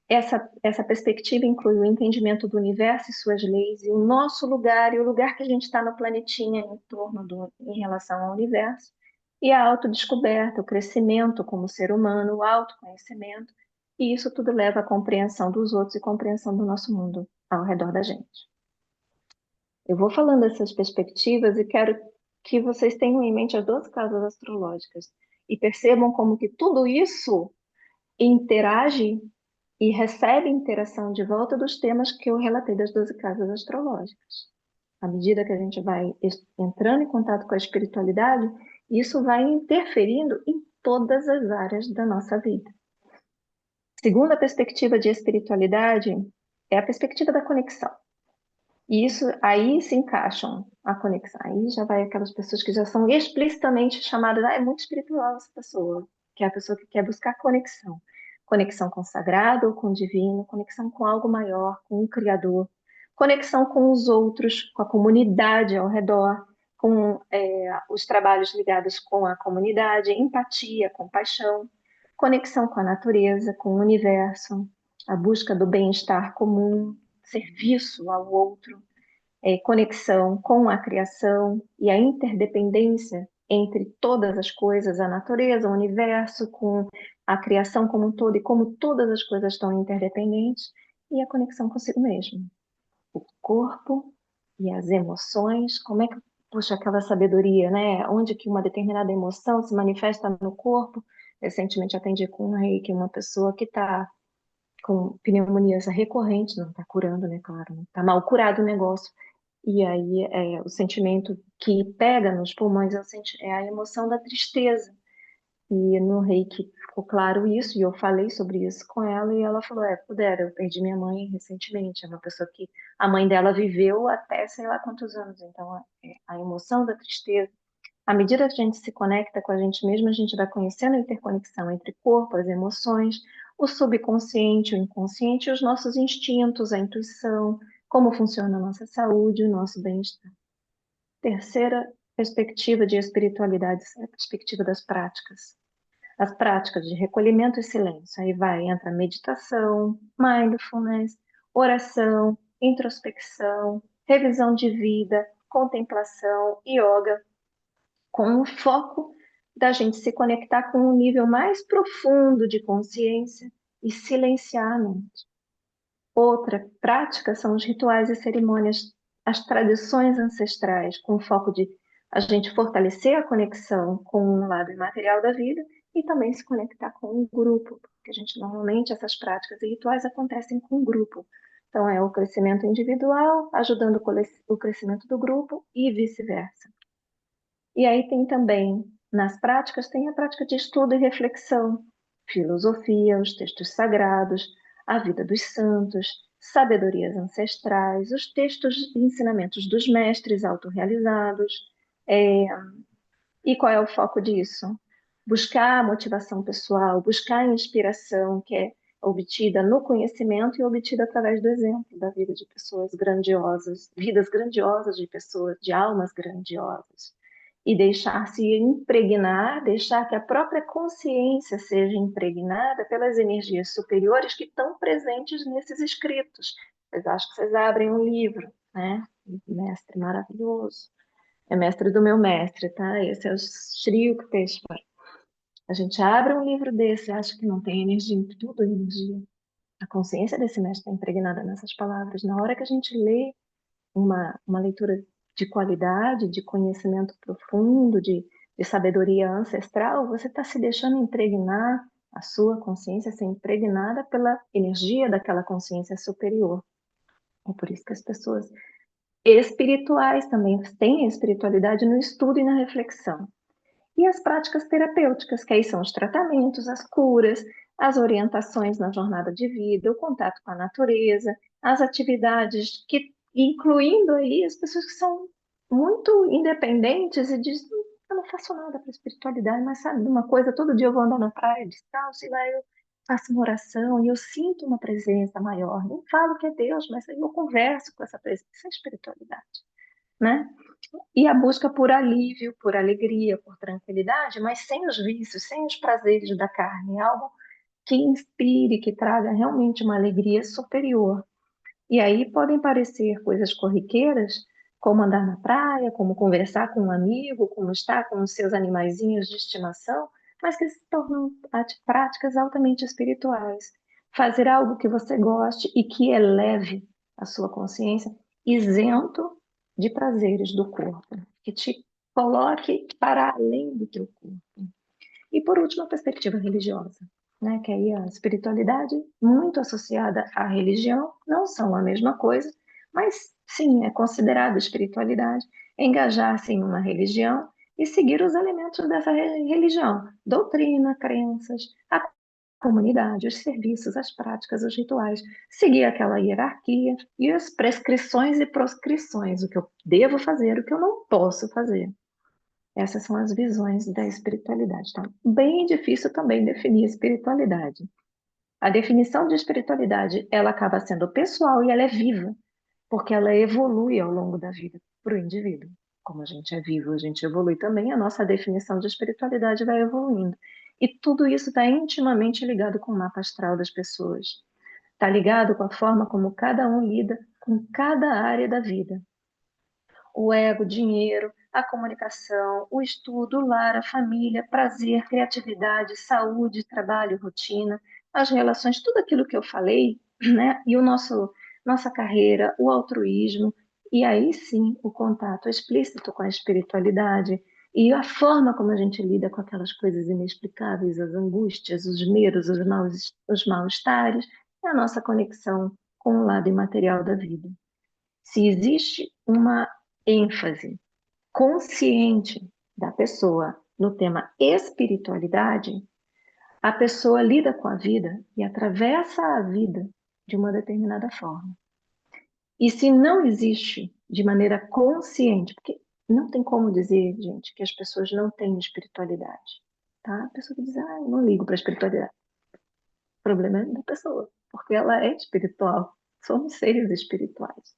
Essa perspectiva inclui o entendimento do universo e suas leis, e o nosso lugar, e o lugar que a gente está no planetinha em relação ao universo, e a autodescoberta, o crescimento como ser humano, o autoconhecimento, e isso tudo leva à compreensão dos outros e compreensão do nosso mundo ao redor da gente. Eu vou falando dessas perspectivas e quero que vocês tenham em mente as 12 casas astrológicas e percebam como que tudo isso interage e recebe interação de volta dos temas que eu relatei das 12 casas astrológicas. À medida que a gente vai entrando em contato com a espiritualidade, isso vai interferindo em todas as áreas da nossa vida. Segunda perspectiva de espiritualidade é a perspectiva da conexão. E isso aí se encaixam a conexão. Aí já vai aquelas pessoas que já são explicitamente chamadas, é muito espiritual essa pessoa, que é a pessoa que quer buscar conexão. Conexão com o sagrado ou com o divino, conexão com algo maior, com o Criador, conexão com os outros, com a comunidade ao redor, com os trabalhos ligados com a comunidade, empatia, compaixão, conexão com a natureza, com o universo, a busca do bem-estar comum, serviço ao outro, conexão com a criação e a interdependência entre todas as coisas, a natureza, o universo, com a criação como um todo e como todas as coisas estão interdependentes, e a conexão consigo mesmo. O corpo e as emoções, como é que, puxa, aquela sabedoria, né? Onde que uma determinada emoção se manifesta no corpo. Recentemente atendi com um reiki, uma pessoa que está com pneumonias recorrentes, não está curando, né? Claro, não está mal curado o negócio. E aí o sentimento que pega nos pulmões é a emoção da tristeza. E no reiki ficou claro isso, e eu falei sobre isso com ela, e ela falou, eu perdi minha mãe recentemente, é uma pessoa que a mãe dela viveu até sei lá quantos anos, então a emoção da tristeza. À medida que a gente se conecta com a gente mesmo, a gente vai conhecendo a interconexão entre corpo, as emoções, o subconsciente, o inconsciente, os nossos instintos, a intuição, como funciona a nossa saúde, o nosso bem-estar. Terceira perspectiva de espiritualidade é a perspectiva das práticas. As práticas de recolhimento e silêncio. Aí entra meditação, mindfulness, oração, introspecção, revisão de vida, contemplação, yoga, com um foco da gente se conectar com um nível mais profundo de consciência e silenciar a mente. Outra prática são os rituais e cerimônias, as tradições ancestrais, com o foco de a gente fortalecer a conexão com o lado imaterial da vida e também se conectar com o grupo, porque a gente normalmente essas práticas e rituais acontecem com o grupo. Então é o crescimento individual ajudando o crescimento do grupo e vice-versa. E aí tem também, nas práticas, tem a prática de estudo e reflexão, filosofia, os textos sagrados, a vida dos santos, sabedorias ancestrais, os textos e ensinamentos dos mestres autorrealizados. E qual é o foco disso? Buscar a motivação pessoal, buscar a inspiração que é obtida no conhecimento e obtida através do exemplo da vida de pessoas grandiosas, vidas grandiosas de pessoas, de almas grandiosas. E deixar-se impregnar, deixar que a própria consciência seja impregnada pelas energias superiores que estão presentes nesses escritos. Vocês acham que vocês abrem um livro, né? Mestre maravilhoso. É mestre do meu mestre, tá? Esse é o Sri Yukteswar. A gente abre um livro desse, acha que não tem energia, tudo é energia. A consciência desse mestre está impregnada nessas palavras. Na hora que a gente lê uma leitura de qualidade, de conhecimento profundo, de sabedoria ancestral, você está se deixando impregnar, a sua consciência ser impregnada pela energia daquela consciência superior. É por isso que as pessoas espirituais também têm a espiritualidade no estudo e na reflexão. E as práticas terapêuticas, que aí são os tratamentos, as curas, as orientações na jornada de vida, o contato com a natureza, as atividades que, incluindo aí as pessoas que são muito independentes e dizem, eu não faço nada para a espiritualidade, mas sabe de uma coisa, todo dia eu vou andar na praia descalço e lá eu faço uma oração e eu sinto uma presença maior. Nem falo que é Deus, mas aí eu converso com essa presença, isso é espiritualidade, né? E a busca por alívio, por alegria, por tranquilidade, mas sem os vícios, sem os prazeres da carne, algo que inspire, que traga realmente uma alegria superior. E aí podem parecer coisas corriqueiras, como andar na praia, como conversar com um amigo, como estar com os seus animaizinhos de estimação, mas que se tornam práticas altamente espirituais. Fazer algo que você goste e que eleve a sua consciência, isento de prazeres do corpo, que te coloque para além do teu corpo. E por último, a perspectiva religiosa, né? Que aí a espiritualidade, muito associada à religião, não são a mesma coisa, mas sim, é considerada espiritualidade engajar-se em uma religião e seguir os elementos dessa religião, doutrina, crenças, a comunidade, os serviços, as práticas, os rituais, seguir aquela hierarquia e as prescrições e proscrições, o que eu devo fazer, o que eu não posso fazer. Essas são as visões da espiritualidade, tá? Bem difícil também definir espiritualidade. A definição de espiritualidade, ela acaba sendo pessoal e ela é viva, porque ela evolui ao longo da vida para o indivíduo. Como a gente é vivo, a gente evolui também, a nossa definição de espiritualidade vai evoluindo. E tudo isso está intimamente ligado com o mapa astral das pessoas. Está ligado com a forma como cada um lida com cada área da vida. O ego, o dinheiro, a comunicação, o estudo, o lar, a família, prazer, criatividade, saúde, trabalho, rotina, as relações, tudo aquilo que eu falei, né? E nossa carreira, o altruísmo, e aí sim o contato explícito com a espiritualidade e a forma como a gente lida com aquelas coisas inexplicáveis, as angústias, os medos, os mal-estares, é a nossa conexão com o lado imaterial da vida. Se existe uma ênfase consciente da pessoa no tema espiritualidade, a pessoa lida com a vida e atravessa a vida de uma determinada forma. E se não existe de maneira consciente, porque não tem como dizer, gente, que as pessoas não têm espiritualidade, tá? A pessoa que diz, eu não ligo para a espiritualidade. O problema é da pessoa, porque ela é espiritual, somos seres espirituais.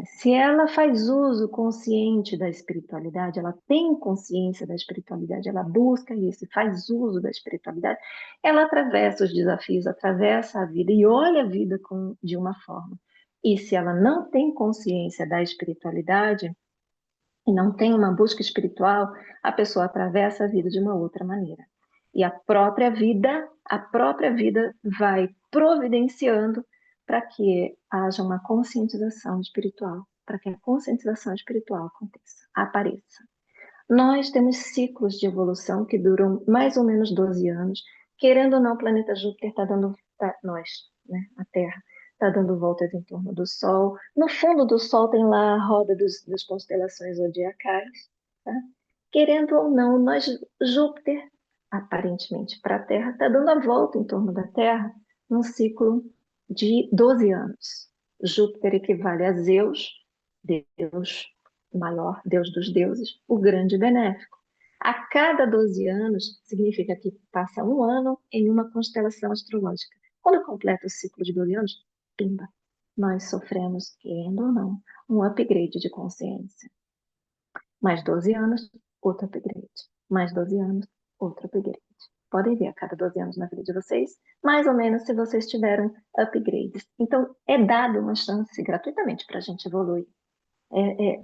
Se ela faz uso consciente da espiritualidade, ela tem consciência da espiritualidade, ela busca isso e faz uso da espiritualidade, ela atravessa os desafios, atravessa a vida e olha a vida de uma forma. E se ela não tem consciência da espiritualidade, e não tem uma busca espiritual, a pessoa atravessa a vida de uma outra maneira. E a própria vida vai providenciando para que haja uma conscientização espiritual, para que a conscientização espiritual aconteça, apareça. Nós temos ciclos de evolução que duram mais ou menos 12 anos. Querendo ou não, o planeta Júpiter está dando, nós, né, a Terra, está dando voltas em torno do Sol. No fundo do Sol tem lá a roda das constelações zodiacais. Tá? Querendo ou não, Júpiter, aparentemente para a Terra, está dando a volta em torno da Terra num ciclo de 12 anos. Júpiter equivale a Zeus, Deus maior, Deus dos deuses, o grande benéfico. A cada 12 anos, significa que passa um ano em uma constelação astrológica. Quando completa o ciclo de 12 anos, pimba, nós sofremos, querendo ou não, um upgrade de consciência. Mais 12 anos, outro upgrade. Mais 12 anos, outro upgrade. Podem ver a cada 12 anos na vida de vocês, mais ou menos se vocês tiveram upgrades. Então, é dado uma chance gratuitamente para a gente evoluir.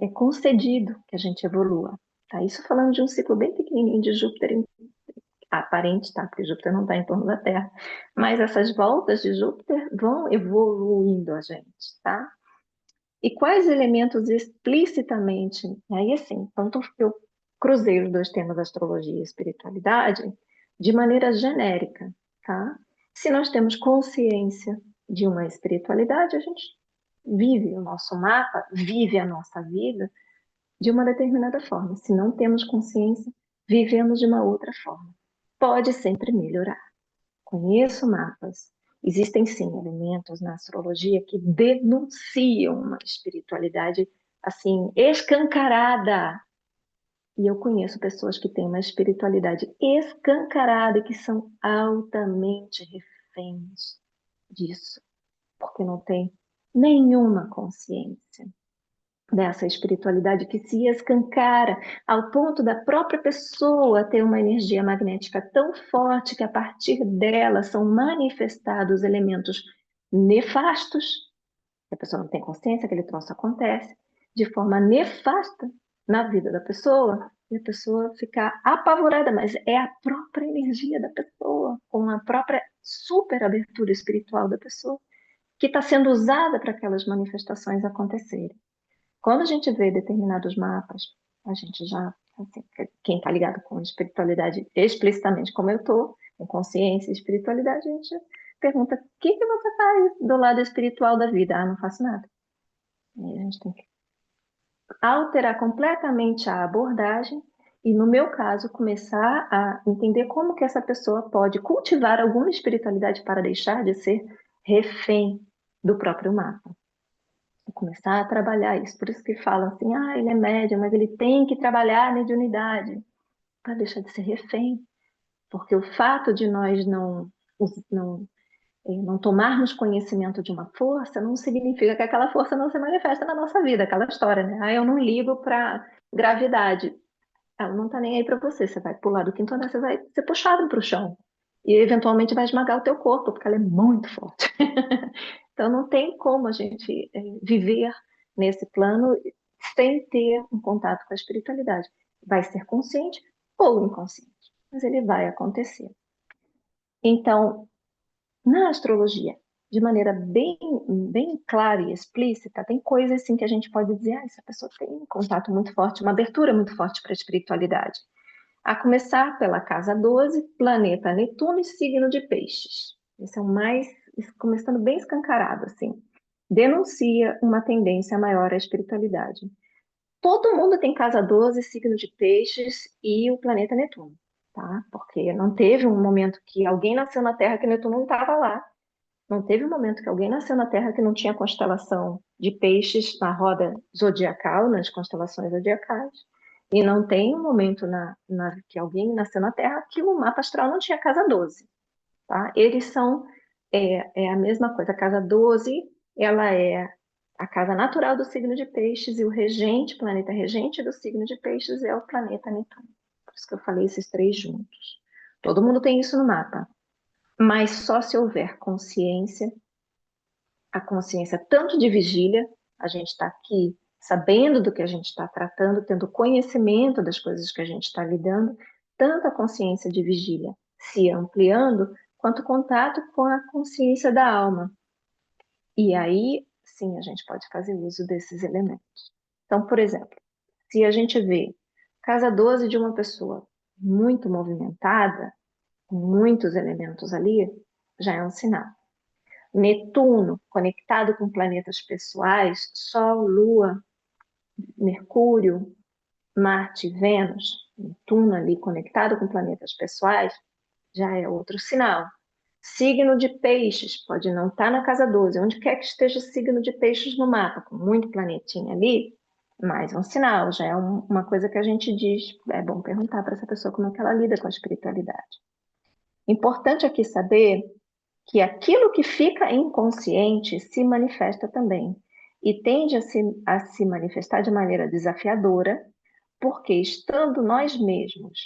É concedido que a gente evolua. Tá? Isso falando de um ciclo bem pequenininho de Júpiter, aparente, tá? Porque Júpiter não está em torno da Terra. Mas essas voltas de Júpiter vão evoluindo a gente, tá? E quais elementos explicitamente, aí assim, então eu cruzei os dois temas, astrologia e espiritualidade, de maneira genérica, tá? Se nós temos consciência de uma espiritualidade, a gente vive o nosso mapa, vive a nossa vida de uma determinada forma. Se não temos consciência, vivemos de uma outra forma. Pode sempre melhorar. Conheço mapas. Existem sim elementos na astrologia que denunciam uma espiritualidade assim escancarada. E eu conheço pessoas que têm uma espiritualidade escancarada e que são altamente reféns disso, porque não tem nenhuma consciência dessa espiritualidade que se escancara ao ponto da própria pessoa ter uma energia magnética tão forte que a partir dela são manifestados elementos nefastos, que a pessoa não tem consciência que aquele troço acontece, de forma nefasta na vida da pessoa, e a pessoa ficar apavorada, mas é a própria energia da pessoa, com a própria super abertura espiritual da pessoa, que está sendo usada para aquelas manifestações acontecerem. Quando a gente vê determinados mapas, a gente já, assim, quem está ligado com espiritualidade explicitamente como eu estou, com consciência e espiritualidade, a gente pergunta, o que você faz do lado espiritual da vida? Ah, não faço nada. E a gente tem que alterar completamente a abordagem e, no meu caso, começar a entender como que essa pessoa pode cultivar alguma espiritualidade para deixar de ser refém do próprio mapa. Começar a trabalhar isso. Por isso que falam assim, ele é médium, mas ele tem que trabalhar a mediunidade para deixar de ser refém. Porque o fato de nós não tomarmos conhecimento de uma força não significa que aquela força não se manifesta na nossa vida, aquela história, né? Eu não ligo para gravidade. Ela não está nem aí para você. Você vai pular do quinto andar, você vai ser puxado para o chão. E eventualmente vai esmagar o teu corpo, porque ela é muito forte. Então não tem como a gente viver nesse plano sem ter um contato com a espiritualidade. Vai ser consciente ou inconsciente, mas ele vai acontecer. Então, na astrologia, de maneira bem clara e explícita, tem coisas assim que a gente pode dizer, essa pessoa tem um contato muito forte, uma abertura muito forte para a espiritualidade. A começar pela casa 12, planeta Netuno e signo de Peixes. Esse é o mais, começando bem escancarado, assim. Denuncia uma tendência maior à espiritualidade. Todo mundo tem casa 12, signo de Peixes e o planeta Netuno, tá? Porque não teve um momento que alguém nasceu na Terra que Netuno não estava lá. Não teve um momento que alguém nasceu na Terra que não tinha constelação de Peixes na roda zodiacal, nas constelações zodiacais. E não tem um momento que alguém nasceu na Terra que o mapa astral não tinha casa 12. Tá? Eles são a mesma coisa. A casa 12, ela é a casa natural do signo de Peixes e o planeta regente do signo de Peixes é o planeta Netuno. Por isso que eu falei esses três juntos. Todo mundo tem isso no mapa. Mas só se houver consciência, a consciência tanto de vigília, a gente está aqui sabendo do que a gente está tratando, tendo conhecimento das coisas que a gente está lidando, tanto a consciência de vigília se ampliando, quanto o contato com a consciência da alma. E aí, sim, a gente pode fazer uso desses elementos. Então, por exemplo, se a gente vê casa 12 de uma pessoa muito movimentada, com muitos elementos ali, já é um sinal. Netuno, conectado com planetas pessoais, Sol, Lua, Mercúrio, Marte, Vênus, Netuno ali conectado com planetas pessoais, já é outro sinal. Signo de peixes, pode não estar na casa 12, onde quer que esteja signo de peixes no mapa, com muito planetinha ali, mais um sinal, já é uma coisa que a gente diz, é bom perguntar para essa pessoa como é que ela lida com a espiritualidade. Importante aqui saber que aquilo que fica inconsciente se manifesta também, e tende a se manifestar de maneira desafiadora, porque estando nós mesmos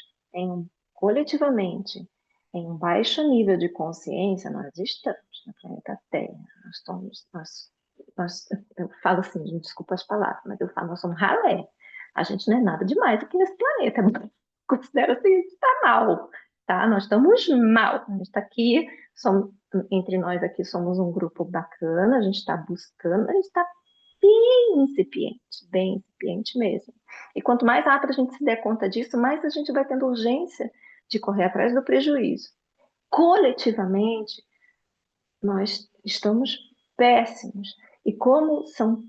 coletivamente em um baixo nível de consciência, nós estamos no planeta Terra, eu falo assim, desculpa as palavras, mas eu falo, nós somos ralé, a gente não é nada demais aqui nesse planeta, considero assim, a gente está mal, tá? Nós estamos mal, a gente está aqui, entre nós aqui somos um grupo bacana, a gente está buscando, a gente está bem incipiente mesmo. E quanto mais rápido a gente se der conta disso, mais a gente vai tendo urgência de correr atrás do prejuízo. Coletivamente, nós estamos péssimos. E como são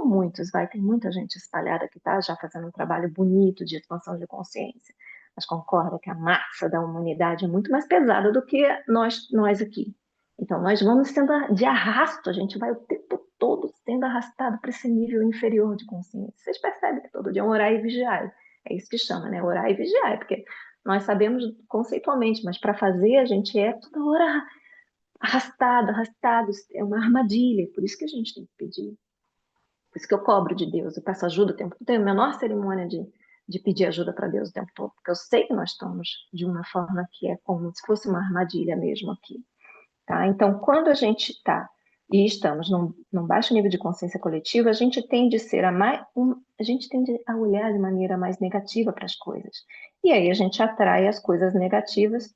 muitos, tem muita gente espalhada que está já fazendo um trabalho bonito de expansão de consciência, mas concorda que a massa da humanidade é muito mais pesada do que nós aqui. Então, nós vamos sendo de arrasto, a gente vai o tempo todo sendo arrastado para esse nível inferior de consciência. Vocês percebem que todo dia é um orar e vigiar. É isso que chama, né? Orar e vigiar, porque nós sabemos conceitualmente, mas para fazer a gente é toda hora arrastado, é uma armadilha, por isso que a gente tem que pedir. Por isso que eu cobro de Deus, eu peço ajuda o tempo todo, tenho a menor cerimônia de pedir ajuda para Deus o tempo todo, porque eu sei que nós estamos de uma forma que é como se fosse uma armadilha mesmo aqui. Tá? Então, quando a gente está e estamos num baixo nível de consciência coletiva, a gente tende a olhar de maneira mais negativa para as coisas. E aí a gente atrai as coisas negativas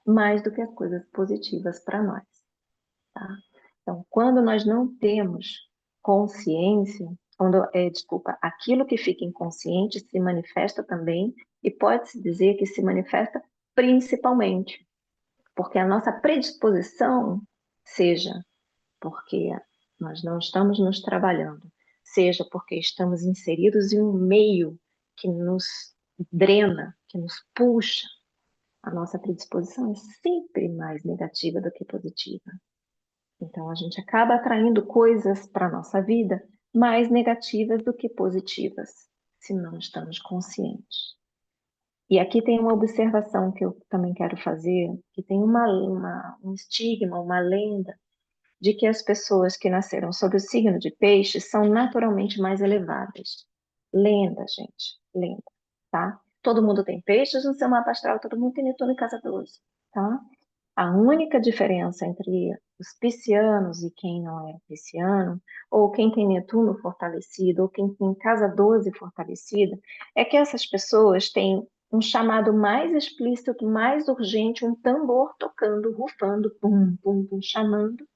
mais do que as coisas positivas para nós. Tá? Então, quando nós não temos consciência, aquilo que fica inconsciente se manifesta também, e pode-se dizer que se manifesta principalmente, porque a nossa predisposição, seja porque nós não estamos nos trabalhando, seja porque estamos inseridos em um meio que nos drena, que nos puxa, a nossa predisposição é sempre mais negativa do que positiva. Então, a gente acaba atraindo coisas para a nossa vida mais negativas do que positivas, se não estamos conscientes. E aqui tem uma observação que eu também quero fazer, que tem um estigma, uma lenda, de que as pessoas que nasceram sob o signo de peixes são naturalmente mais elevadas. Lenda, gente, lenda, tá? Todo mundo tem peixes no seu mapa astral, todo mundo tem Netuno em casa 12, tá? A única diferença entre os piscianos e quem não é pisciano, ou quem tem Netuno fortalecido, ou quem tem casa 12 fortalecida, é que essas pessoas têm um chamado mais explícito, mais urgente, um tambor tocando, rufando, pum, pum, pum, chamando,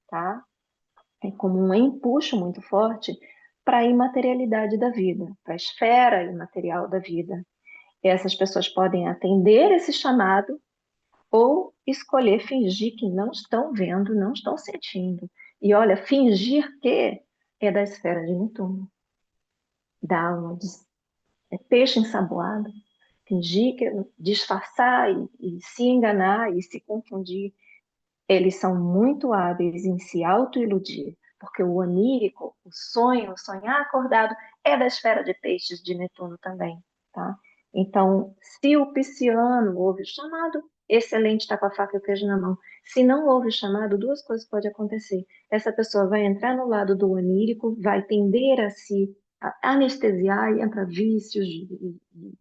tá? É como um empuxo muito forte para a imaterialidade da vida, para a esfera imaterial da vida. E essas pessoas podem atender esse chamado ou escolher fingir que não estão vendo, não estão sentindo. E olha, fingir que é da esfera de Netuno, da alma, é peixe ensaboado. Fingir que disfarçar e se enganar e se confundir. Eles são muito hábeis em se autoiludir, porque o onírico, o sonhar acordado, é da esfera de peixes de Netuno também, tá? Então, se o pisciano ouve o chamado, excelente, está com a faca e o queijo na mão. Se não ouve o chamado, duas coisas podem acontecer. Essa pessoa vai entrar no lado do onírico, vai tender a se anestesiar, e entra vícios,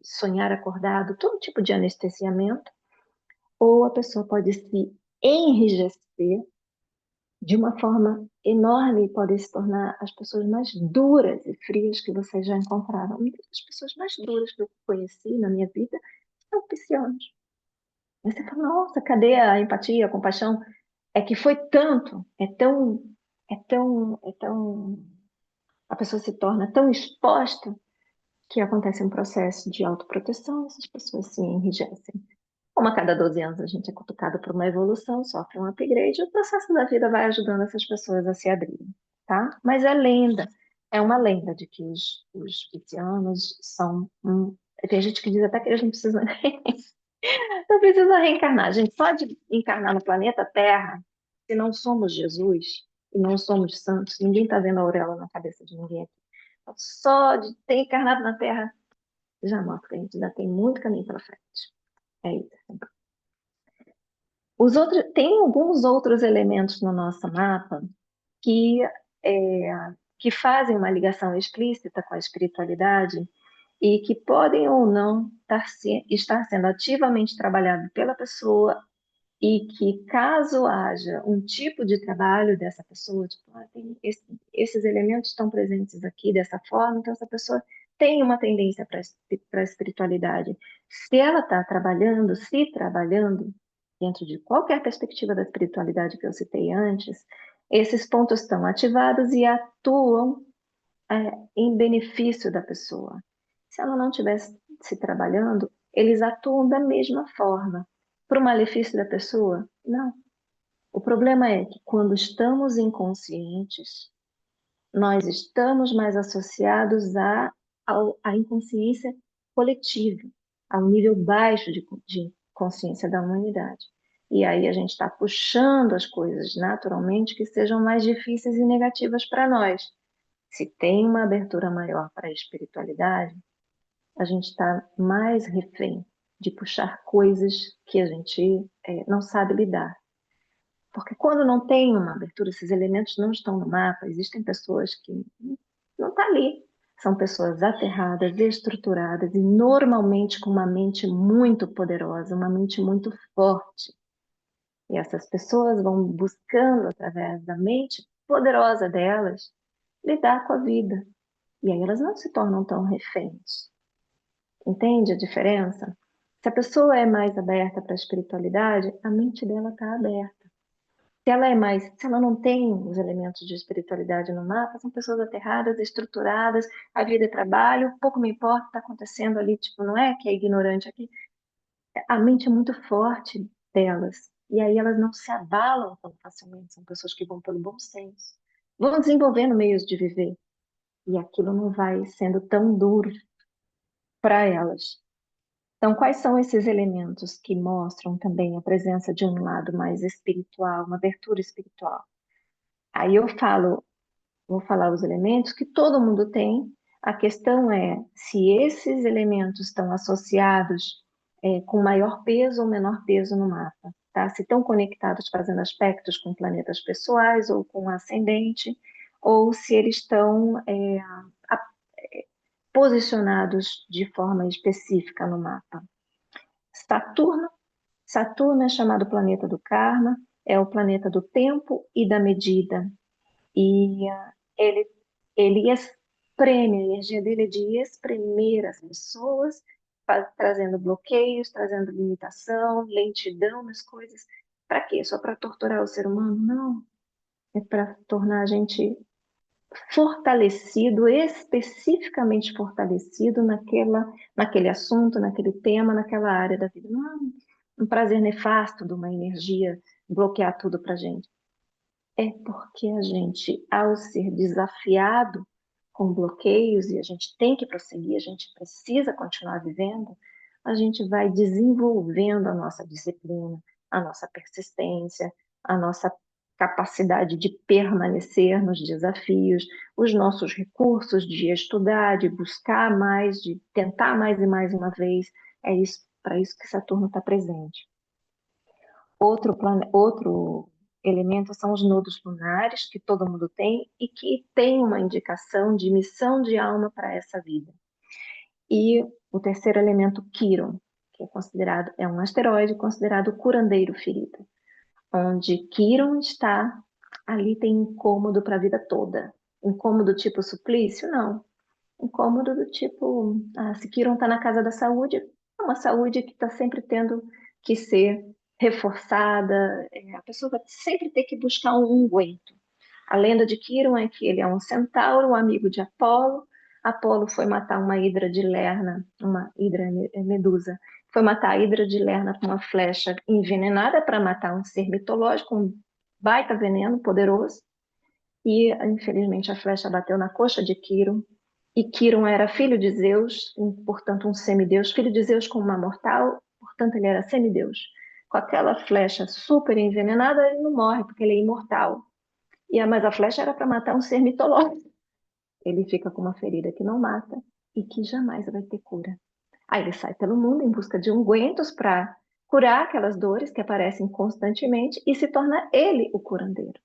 sonhar acordado, todo tipo de anestesiamento, ou a pessoa pode se enrijecer de uma forma enorme, podem se tornar as pessoas mais duras e frias que vocês já encontraram. Muitas das pessoas mais duras que eu conheci na minha vida são piscianos. Aí você fala, nossa, cadê a empatia, a compaixão? É que foi tanto, a pessoa se torna tão exposta que acontece um processo de autoproteção, essas pessoas se enrijecem. Como a cada 12 anos a gente é cutucado por uma evolução, sofre um upgrade, o processo da vida vai ajudando essas pessoas a se abrirem, tá? Mas é uma lenda de que os piscianos são tem gente que diz até que eles não precisam, não precisam reencarnar. A gente pode encarnar no planeta Terra se não somos Jesus e não somos santos. Ninguém está vendo a auréola na cabeça de ninguém aqui. Só de ter encarnado na Terra já mostra que a gente ainda tem muito caminho pela frente. É isso. Tem alguns outros elementos no nosso mapa que, que fazem uma ligação explícita com a espiritualidade e que podem ou não estar sendo ativamente trabalhado pela pessoa e que, caso haja um tipo de trabalho dessa pessoa, tipo, esses elementos estão presentes aqui dessa forma, então essa pessoa tem uma tendência para a espiritualidade. Se ela está se trabalhando, dentro de qualquer perspectiva da espiritualidade que eu citei antes, esses pontos estão ativados e atuam em benefício da pessoa. Se ela não estivesse se trabalhando, eles atuam da mesma forma. Para o malefício da pessoa? Não. O problema é que quando estamos inconscientes, nós estamos mais associados à inconsciência coletiva, ao nível baixo de consciência da humanidade. E aí a gente está puxando as coisas naturalmente que sejam mais difíceis e negativas para nós. Se tem uma abertura maior para a espiritualidade, a gente está mais refém de puxar coisas que a gente não sabe lidar. Porque quando não tem uma abertura, esses elementos não estão no mapa, existem pessoas que não estão ali. São pessoas aterradas, estruturadas e normalmente com uma mente muito poderosa, uma mente muito forte. E essas pessoas vão buscando, através da mente poderosa delas, lidar com a vida. E aí elas não se tornam tão reféns. Entende a diferença? Se a pessoa é mais aberta para a espiritualidade, a mente dela está aberta. Se ela não tem os elementos de espiritualidade no mapa, são pessoas aterradas, estruturadas, a vida é trabalho, pouco me importa o que está acontecendo ali, tipo, não é que é ignorante aqui. A mente é muito forte delas, e aí elas não se abalam tão facilmente, são pessoas que vão pelo bom senso, vão desenvolvendo meios de viver, e aquilo não vai sendo tão duro para elas. Então, quais são esses elementos que mostram também a presença de um lado mais espiritual, uma abertura espiritual? Aí vou falar os elementos que todo mundo tem. A questão é se esses elementos estão associados com maior peso ou menor peso no mapa, tá? Se estão conectados fazendo aspectos com planetas pessoais ou com ascendente, ou se eles estão posicionados de forma específica no mapa. Saturno é chamado planeta do karma, é o planeta do tempo e da medida. E ele, ele espreme, a energia dele é de espremer as pessoas, trazendo bloqueios, trazendo limitação, lentidão nas coisas. Para quê? Só para torturar o ser humano? Não. É para tornar a gente fortalecido, especificamente fortalecido naquele assunto, naquele tema, naquela área da vida. Não é um prazer nefasto de uma energia bloquear tudo para a gente. É porque a gente, ao ser desafiado com bloqueios, e a gente tem que prosseguir, a gente precisa continuar vivendo, a gente vai desenvolvendo a nossa disciplina, a nossa persistência, a nossa capacidade de permanecer nos desafios, os nossos recursos de estudar, de buscar mais, de tentar mais e mais uma vez. É isso, para isso que Saturno está presente. Outro elemento são os nodos lunares, que todo mundo tem e que tem uma indicação de missão de alma para essa vida. E o terceiro elemento, Quiron, que é um asteroide considerado curandeiro ferido, onde Quiron está ali tem incômodo para a vida toda. Incômodo tipo suplício? Não. Incômodo do tipo, se Quiron está na casa da saúde, é uma saúde que está sempre tendo que ser reforçada, a pessoa vai sempre ter que buscar um unguento. A lenda de Quiron é que ele é um centauro, um amigo de Apolo. Apolo foi matar uma hidra de Lerna, uma hidra medusa, foi matar a hidra de Lerna com uma flecha envenenada para matar um ser mitológico, um baita veneno poderoso. E, infelizmente, a flecha bateu na coxa de Quiron. E Quiron era filho de Zeus, portanto, um semideus, filho de Zeus com uma mortal, portanto, ele era semideus. Com aquela flecha super envenenada, ele não morre, porque ele é imortal. Mas a flecha era para matar um ser mitológico. Ele fica com uma ferida que não mata e que jamais vai ter cura. Aí ele sai pelo mundo em busca de ungüentos para curar aquelas dores que aparecem constantemente e se torna ele o curandeiro.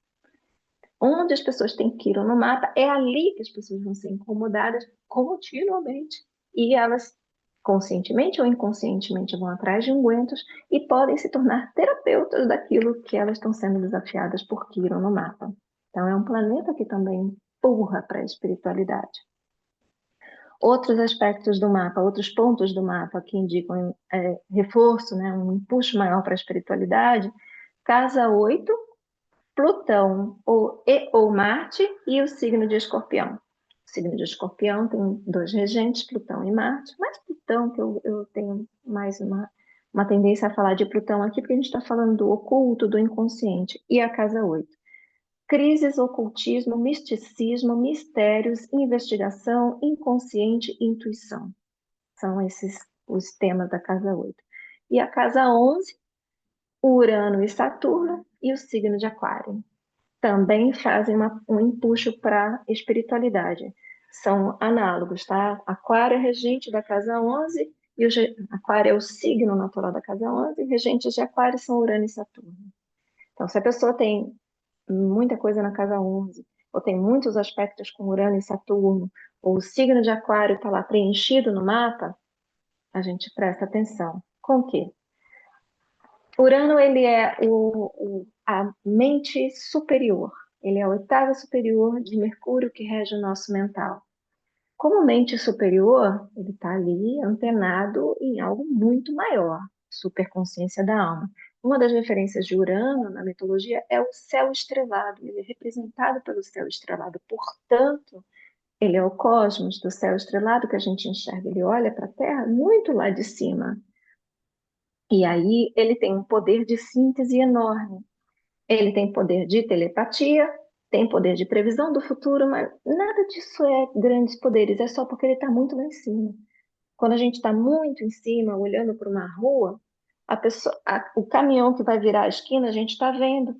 Onde as pessoas têm Quiron no mapa, é ali que as pessoas vão ser incomodadas continuamente. E elas, conscientemente ou inconscientemente, vão atrás de ungüentos e podem se tornar terapeutas daquilo que elas estão sendo desafiadas por Quiron no mapa. Então, é um planeta que também empurra para a espiritualidade. Outros aspectos do mapa, outros pontos do mapa que indicam reforço, né, um impulso maior para a espiritualidade, casa 8, Plutão ou Marte e o signo de Escorpião. O signo de Escorpião tem 2 regentes, Plutão e Marte, mas Plutão, que eu tenho mais uma tendência a falar de Plutão aqui, porque a gente está falando do oculto, do inconsciente, e a casa 8. Crises, ocultismo, misticismo, mistérios, investigação, inconsciente e intuição. São esses os temas da casa 8. E a casa 11, Urano e Saturno e o signo de Aquário. Também fazem um empuxo para a espiritualidade. São análogos, tá? Aquário é regente da casa 11, e Aquário é o signo natural da casa 11, e regentes de Aquário são Urano e Saturno. Então, se a pessoa tem muita coisa na casa 11, ou tem muitos aspectos com Urano e Saturno, ou o signo de Aquário está lá preenchido no mapa, a gente presta atenção. Com o quê? Urano, ele é a mente superior. Ele é a oitava superior de Mercúrio que rege o nosso mental. Como mente superior, ele está ali antenado em algo muito maior, superconsciência da alma. Uma das referências de Urano na mitologia é o céu estrelado. Ele é representado pelo céu estrelado. Portanto, ele é o cosmos do céu estrelado que a gente enxerga. Ele olha para a Terra muito lá de cima. E aí ele tem um poder de síntese enorme. Ele tem poder de telepatia, tem poder de previsão do futuro, mas nada disso é grandes poderes, é só porque ele está muito lá em cima. Quando a gente está muito em cima, olhando para uma rua, o caminhão que vai virar a esquina, a gente está vendo.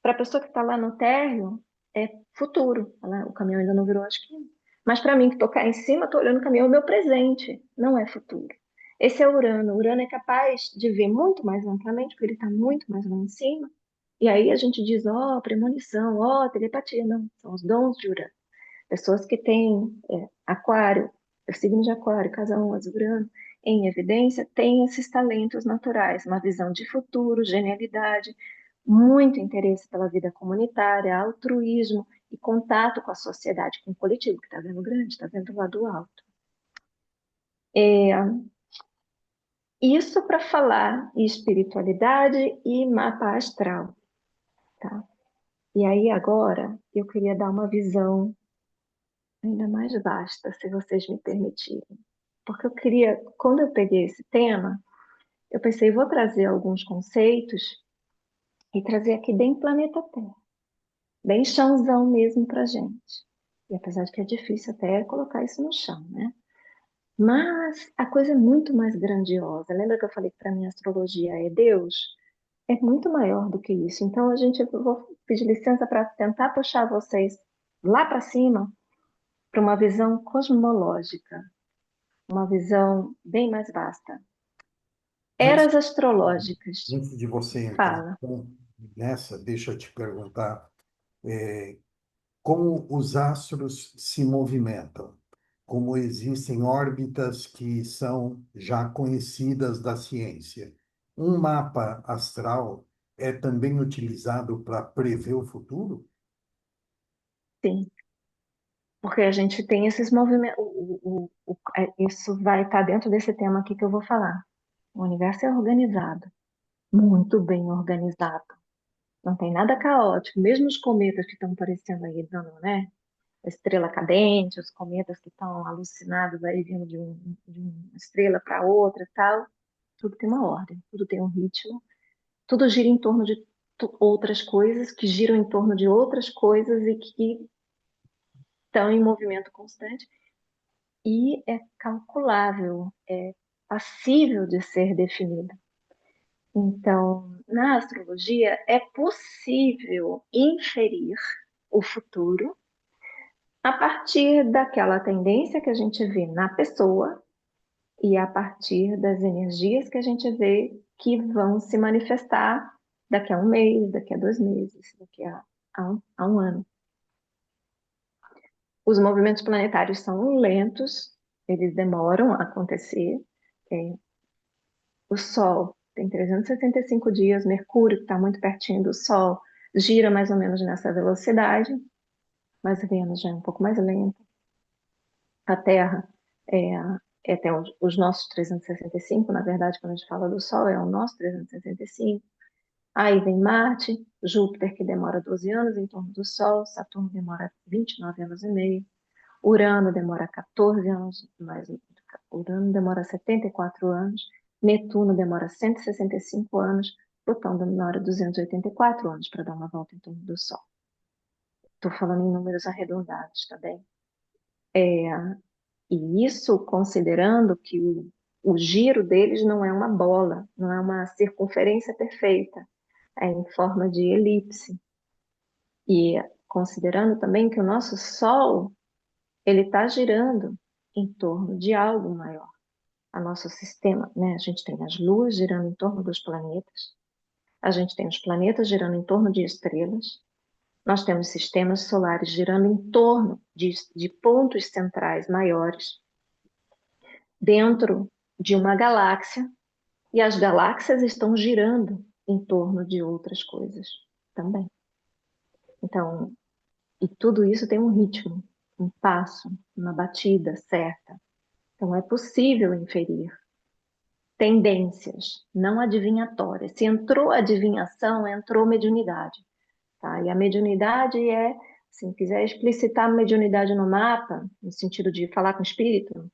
Para a pessoa que está lá no térreo, é futuro. O caminhão ainda não virou a esquina. Mas para mim, que estou cá em cima, estou olhando o caminhão, é o meu presente, não é futuro. Esse é Urano. Urano é capaz de ver muito mais amplamente, porque ele está muito mais lá em cima. E aí a gente diz, premonição, telepatia. Não, são os dons de Urano. Pessoas que têm Aquário, o signo de Aquário, casa 11, Urano, em evidência, têm esses talentos naturais, uma visão de futuro, genialidade, muito interesse pela vida comunitária, altruísmo e contato com a sociedade, com o coletivo, que está vendo grande, está vendo lá do alto. Isso para falar em espiritualidade e mapa astral. Tá? E aí agora eu queria dar uma visão ainda mais vasta, se vocês me permitirem. Porque eu queria, quando eu peguei esse tema, eu pensei, vou trazer alguns conceitos e trazer aqui bem planeta Terra, bem chãozão mesmo para gente. E apesar de que é difícil até colocar isso no chão, né? Mas a coisa é muito mais grandiosa. Lembra que eu falei que para mim a astrologia é Deus? É muito maior do que isso. Então eu vou pedir licença para tentar puxar vocês lá para cima para uma visão cosmológica, uma visão bem mais vasta. Antes, Eras astrológicas. antes de você entrar Fala. nessa, deixa eu te perguntar, como os astros se movimentam? Como existem órbitas que são já conhecidas da ciência? Um mapa astral é também utilizado para prever o futuro? Sim, porque a gente tem esses movimentos. Isso vai estar dentro desse tema aqui que eu vou falar. O universo é organizado, muito bem organizado. Não tem nada caótico. Mesmo os cometas que estão aparecendo aí, dando, né? A estrela cadente, os cometas que estão alucinados aí vindo de uma estrela para outra e tal. Tudo tem uma ordem, tudo tem um ritmo, tudo gira em torno de outras coisas, que giram em torno de outras coisas e que estão em movimento constante. E é calculável, é passível de ser definido. Então, na astrologia, é possível inferir o futuro a partir daquela tendência que a gente vê na pessoa e a partir das energias que a gente vê que vão se manifestar daqui a um mês, daqui a 2 meses, daqui a um ano. Os movimentos planetários são lentos, eles demoram a acontecer. É, o Sol tem 365 dias, Mercúrio, que está muito pertinho do Sol, gira mais ou menos nessa velocidade, mas Vênus já é um pouco mais lenta. A Terra tem os nossos 365, na verdade, quando a gente fala do Sol, é o nosso 365. Aí vem Marte, Júpiter, que demora 12 anos em torno do Sol, Saturno demora 29 anos e meio, Urano demora 14 anos, mas Urano demora 74 anos, Netuno demora 165 anos, Plutão demora 284 anos para dar uma volta em torno do Sol. Estou falando em números arredondados, tá bem? E isso considerando que o giro deles não é uma bola, não é uma circunferência perfeita, é em forma de elipse. E considerando também que o nosso Sol, ele está girando em torno de algo maior. A nosso sistema, né? A gente tem as luas girando em torno dos planetas, a gente tem os planetas girando em torno de estrelas, nós temos sistemas solares girando em torno de pontos centrais maiores dentro de uma galáxia, e as galáxias estão girando em torno de outras coisas também. Então, e tudo isso tem um ritmo, um passo, uma batida certa. Então, é possível inferir tendências não adivinhatórias. Se entrou adivinhação, entrou mediunidade. Tá? E a mediunidade é, se quiser explicitar a mediunidade no mapa, no sentido de falar com o espírito,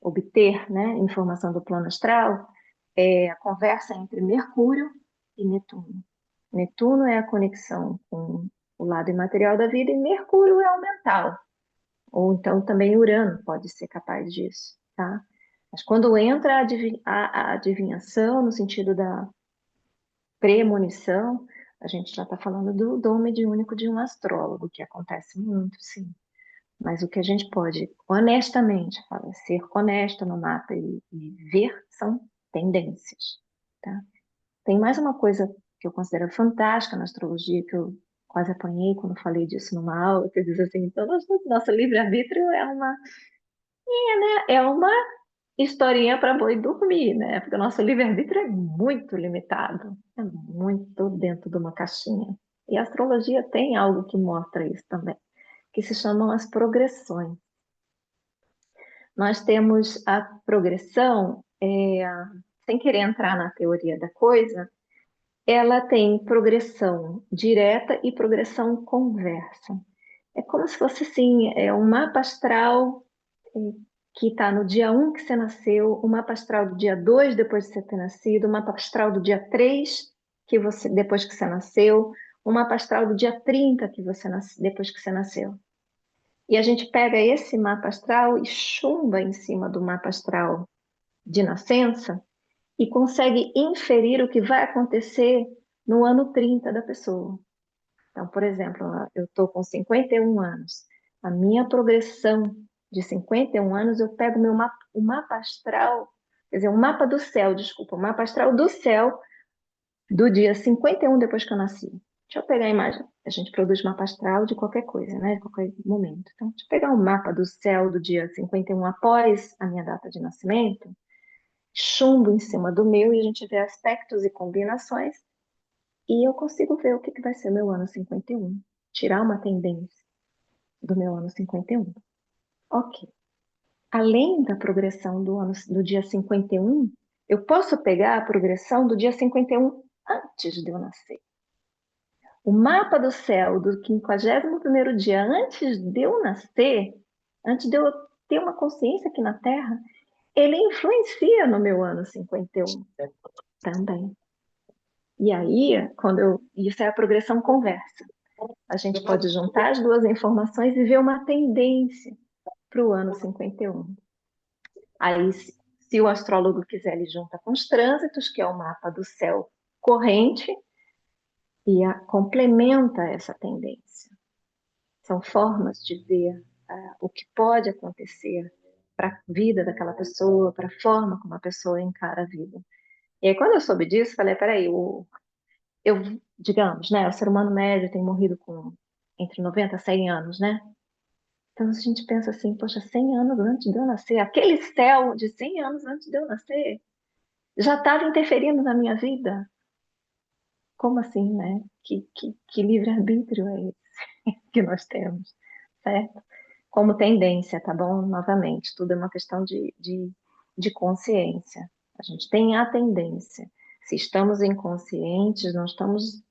obter, né, informação do plano astral, é a conversa entre Mercúrio e Netuno. Netuno é a conexão com o lado imaterial da vida e Mercúrio é o mental. Ou então também Urano pode ser capaz disso, tá? Mas quando entra a adivinhação, no sentido da premonição, a gente já está falando do dom mediúnico de um astrólogo, que acontece muito, sim. Mas o que a gente pode, honestamente, ser honesto no mapa e ver são tendências, tá? Tem mais uma coisa que eu considero fantástica na astrologia, que eu quase apanhei quando falei disso numa aula, que diz assim, então nosso livre-arbítrio é uma historinha para boi dormir, né? Porque o nosso livre-arbítrio é muito limitado, é muito dentro de uma caixinha. E a astrologia tem algo que mostra isso também, que se chamam as progressões. Nós temos a progressão, sem querer entrar na teoria da coisa, ela tem progressão direta e progressão conversa. É como se fosse assim, um mapa astral que está no dia 1 que você nasceu, o mapa astral do dia 2 depois de você ter nascido, o mapa astral do dia 3 depois que você nasceu, o mapa astral do dia 30 depois que você nasceu. E a gente pega esse mapa astral e chumba em cima do mapa astral de nascença e consegue inferir o que vai acontecer no ano 30 da pessoa. Então, por exemplo, eu estou com 51 anos. A minha progressão de 51 anos, eu pego o mapa astral, quer dizer, o mapa do céu, desculpa, o mapa astral do céu do dia 51 depois que eu nasci. Deixa eu pegar a imagem. A gente produz mapa astral de qualquer coisa, né? De qualquer momento. Então, deixa eu pegar um mapa do céu do dia 51 após a minha data de nascimento, chumbo em cima do meu e a gente vê aspectos e combinações E eu consigo ver o que vai ser o meu ano 51. Tirar uma tendência do meu ano 51. Ok. Além da progressão do dia 51, eu posso pegar a progressão do dia 51 antes de eu nascer. O mapa do céu do 51º dia antes de eu nascer, antes de eu ter uma consciência aqui na Terra, ele influencia no meu ano 51 também. E aí, isso é a progressão conversa. A gente pode juntar as duas informações e ver uma tendência para o ano 51. Aí, se o astrólogo quiser, ele junta com os trânsitos, que é o mapa do céu corrente, e complementa essa tendência. São formas de ver o que pode acontecer para a vida daquela pessoa, para a forma como a pessoa encara a vida. E aí, quando eu soube disso, falei, peraí, digamos, né, o ser humano médio tem morrido com entre 90 a 100 anos, né? Então a gente pensa assim, poxa, 100 anos antes de eu nascer, aquele céu de 100 anos antes de eu nascer já estava interferindo na minha vida? Como assim, né? Que livre-arbítrio é esse que nós temos, certo? Como tendência, tá bom? Novamente, tudo é uma questão de consciência. A gente tem a tendência. Se estamos inconscientes, não estamos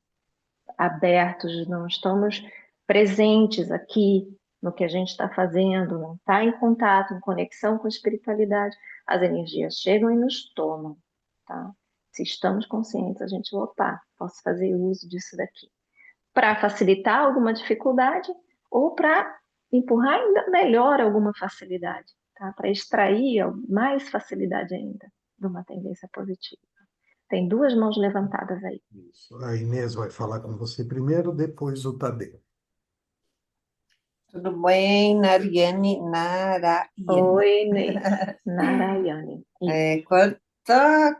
abertos, não estamos presentes aqui no que a gente está fazendo, não está em contato, em conexão com a espiritualidade, as energias chegam e nos tomam, tá? Se estamos conscientes, a gente, opa, posso fazer uso disso daqui. Para facilitar alguma dificuldade ou para empurrar ainda melhor alguma facilidade, tá? Para extrair mais facilidade ainda de uma tendência positiva. Tem duas mãos levantadas aí. Isso. A Inês vai falar com você primeiro, depois o Tadeu. Tudo bem, Narayane? Oi, Inês. Narayane.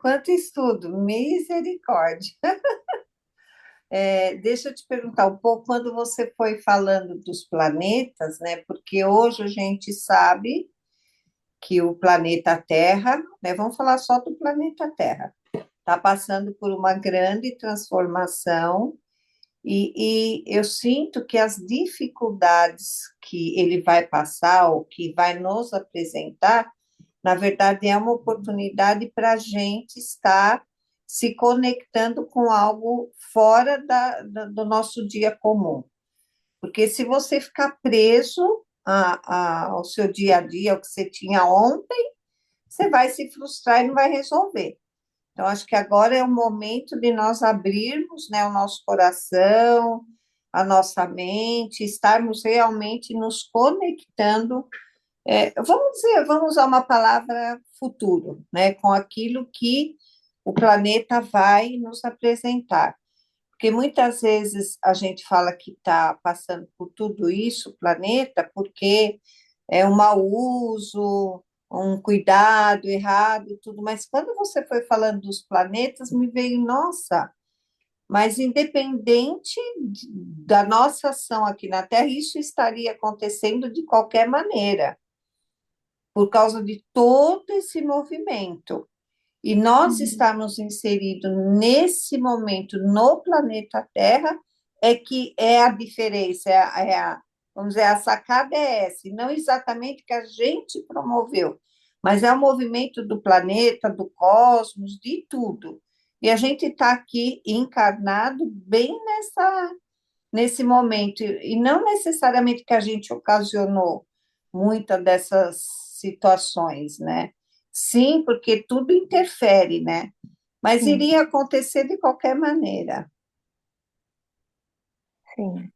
Quanto estudo, misericórdia. Deixa eu te perguntar um pouco, quando você foi falando dos planetas, né? Porque hoje a gente sabe que o planeta Terra, né? Vamos falar só do planeta Terra, está passando por uma grande transformação. E eu sinto que as dificuldades que ele vai passar, ou que vai nos apresentar, na verdade, é uma oportunidade para a gente estar se conectando com algo fora do nosso dia comum. Porque se você ficar preso ao seu dia a dia, ao que você tinha ontem, você vai se frustrar e não vai resolver. Então, acho que agora é o momento de nós abrirmos, né, o nosso coração, a nossa mente, estarmos realmente nos conectando. Vamos usar uma palavra futuro, né, com aquilo que o planeta vai nos apresentar. Porque muitas vezes a gente fala que está passando por tudo isso, o planeta, porque é um mau uso, um cuidado errado e tudo, mas quando você foi falando dos planetas, me veio, nossa, mas independente da nossa ação aqui na Terra, isso estaria acontecendo de qualquer maneira, por causa de todo esse movimento. E nós estarmos inseridos nesse momento no planeta Terra é que é a diferença, vamos dizer, a sacada é essa, e não exatamente que a gente promoveu, mas é o movimento do planeta, do cosmos, de tudo. E a gente está aqui encarnado bem nesse momento, e não necessariamente que a gente ocasionou muitas dessas situações, né? Sim, porque tudo interfere, né? Mas Sim, iria acontecer de qualquer maneira. sim.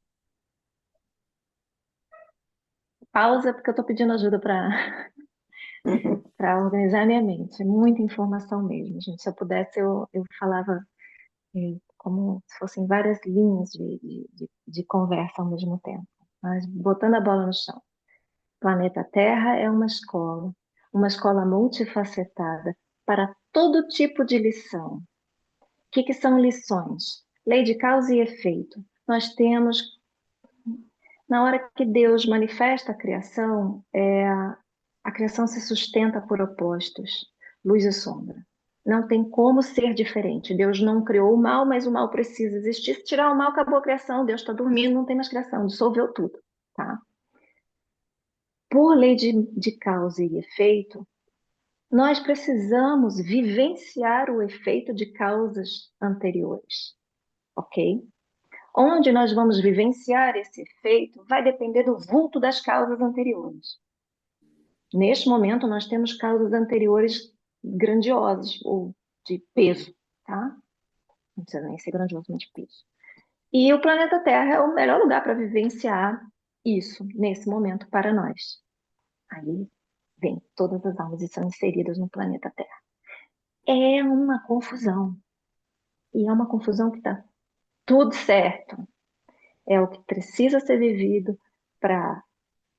Pausa, porque eu estou pedindo ajuda para organizar minha mente. É muita informação mesmo, gente. Se eu pudesse, eu falava como se fossem várias linhas de conversa ao mesmo tempo. Mas botando a bola no chão. Planeta Terra é uma escola multifacetada para todo tipo de lição. O que são lições? Lei de causa e efeito. Nós temos, na hora que Deus manifesta a criação se sustenta por opostos, luz e sombra. Não tem como ser diferente. Deus não criou o mal, mas o mal precisa existir. Se tirar o mal, acabou a criação. Deus está dormindo, não tem mais criação, dissolveu tudo, tá? Por lei de causa e efeito, nós precisamos vivenciar o efeito de causas anteriores, ok? Onde nós vamos vivenciar esse efeito vai depender do vulto das causas anteriores. Neste momento, nós temos causas anteriores grandiosas, ou de peso, tá? Não precisa nem ser grandioso, mas de peso. E o planeta Terra é o melhor lugar para vivenciar isso, nesse momento, para nós. Aí vem todas as almas e são inseridas no planeta Terra. É uma confusão. E é uma confusão que está tudo certo. É o que precisa ser vivido para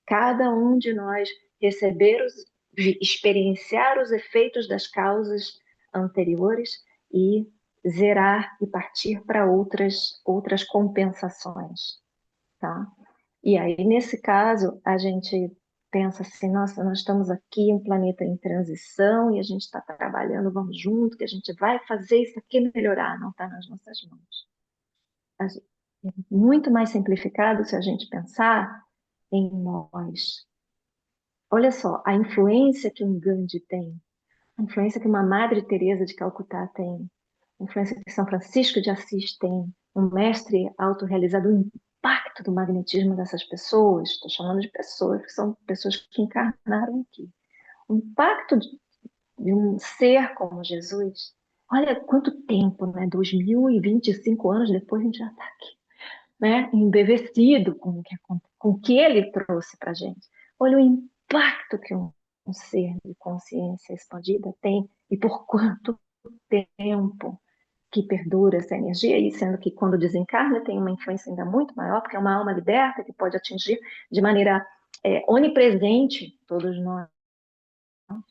cada um de nós receber, experienciar os efeitos das causas anteriores e zerar e partir para outras compensações, tá? E aí, nesse caso, a gente pensa assim, nossa, nós estamos aqui, um planeta em transição, e a gente está trabalhando, vamos junto, que a gente vai fazer isso aqui melhorar, não está nas nossas mãos. É muito mais simplificado se a gente pensar em nós. Olha só, a influência que um Gandhi tem, a influência que uma Madre Teresa de Calcutá tem, a influência que São Francisco de Assis tem, um mestre autorrealizado, o impacto do magnetismo dessas pessoas, estou chamando de pessoas, que são pessoas que encarnaram aqui. O impacto de um ser como Jesus, olha quanto tempo, né? 2025 anos depois a gente já está aqui, né? Embevecido com o que ele trouxe para a gente. Olha o impacto que um ser de consciência expandida tem e por quanto tempo que perdura essa energia, e sendo que quando desencarna tem uma influência ainda muito maior, porque é uma alma liberta que pode atingir de maneira onipresente todos nós, não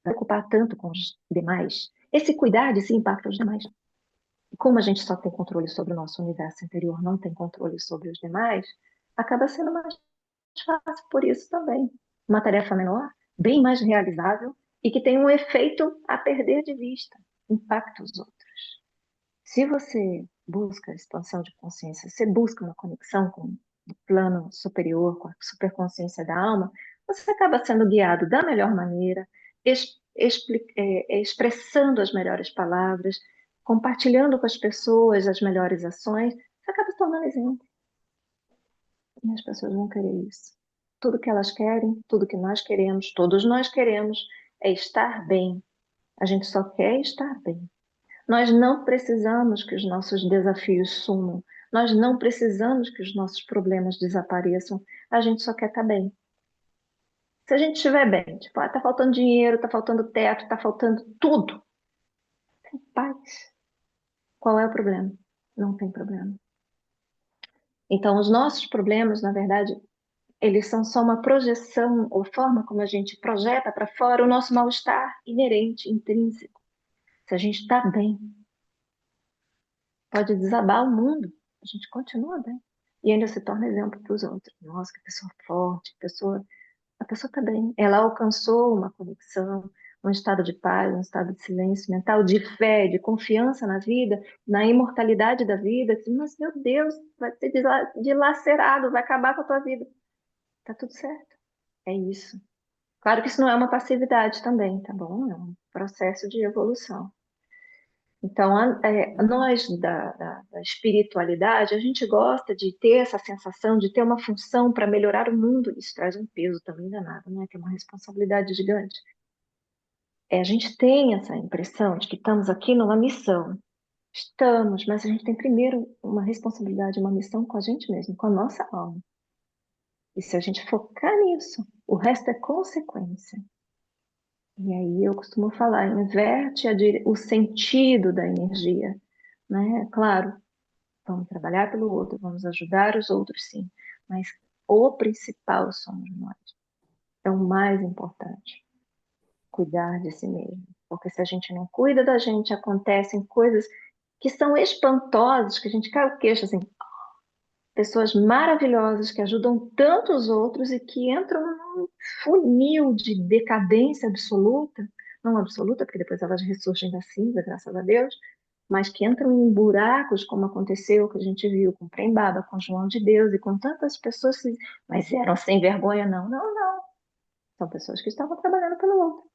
preocupar tanto com os demais, esse cuidar de se impacta os demais. Como a gente só tem controle sobre o nosso universo interior, não tem controle sobre os demais, acaba sendo mais fácil por isso também. Uma tarefa menor, bem mais realizável e que tem um efeito a perder de vista, impacta os outros. Se você busca expansão de consciência, você busca uma conexão com o plano superior, com a superconsciência da alma, você acaba sendo guiado da melhor maneira, expressando as melhores palavras, compartilhando com as pessoas as melhores ações, você acaba se tornando exemplo. E as pessoas vão querer isso. Tudo que elas querem, tudo que nós queremos, todos nós queremos, é estar bem. A gente só quer estar bem. Nós não precisamos que os nossos desafios sumam. Nós não precisamos que os nossos problemas desapareçam. A gente só quer estar bem. Se a gente estiver bem, tipo, tá faltando dinheiro, tá faltando teto, tá faltando tudo. Tem paz. Qual é o problema? Não tem problema. Então, os nossos problemas, na verdade, eles são só uma projeção ou forma como a gente projeta para fora o nosso mal-estar inerente, intrínseco. Se a gente está bem, pode desabar o mundo, a gente continua bem. E ainda se torna exemplo para os outros. Nossa, que pessoa forte, a pessoa está bem. Ela alcançou uma conexão, um estado de paz, um estado de silêncio mental, de fé, de confiança na vida, na imortalidade da vida. Mas, meu Deus, vai ser dilacerado, vai acabar com a tua vida. Tá tudo certo. É isso. Claro que isso não é uma passividade também, tá bom? É um processo de evolução. Então, nós da espiritualidade, a gente gosta de ter essa sensação de ter uma função para melhorar o mundo. Isso traz um peso também danado, né? Que é uma responsabilidade gigante. A gente tem essa impressão de que estamos aqui numa missão. Estamos, mas a gente tem primeiro uma responsabilidade, uma missão com a gente mesmo, com a nossa alma. E se a gente focar nisso, o resto é consequência. E aí eu costumo falar, inverte o sentido da energia, né? Claro, vamos trabalhar pelo outro, vamos ajudar os outros, sim, mas o principal somos nós. É o mais importante, cuidar de si mesmo. Porque se a gente não cuida da gente, acontecem coisas que são espantosas, que a gente cai o queixo assim, pessoas maravilhosas que ajudam tantos outros e que entram num funil de decadência absoluta, não absoluta, porque depois elas ressurgem da cinza, graças a Deus, mas que entram em buracos, como aconteceu, que a gente viu com Prembaba, com João de Deus e com tantas pessoas que, mas eram sem vergonha, não, não, não. São pessoas que estavam trabalhando pelo outro.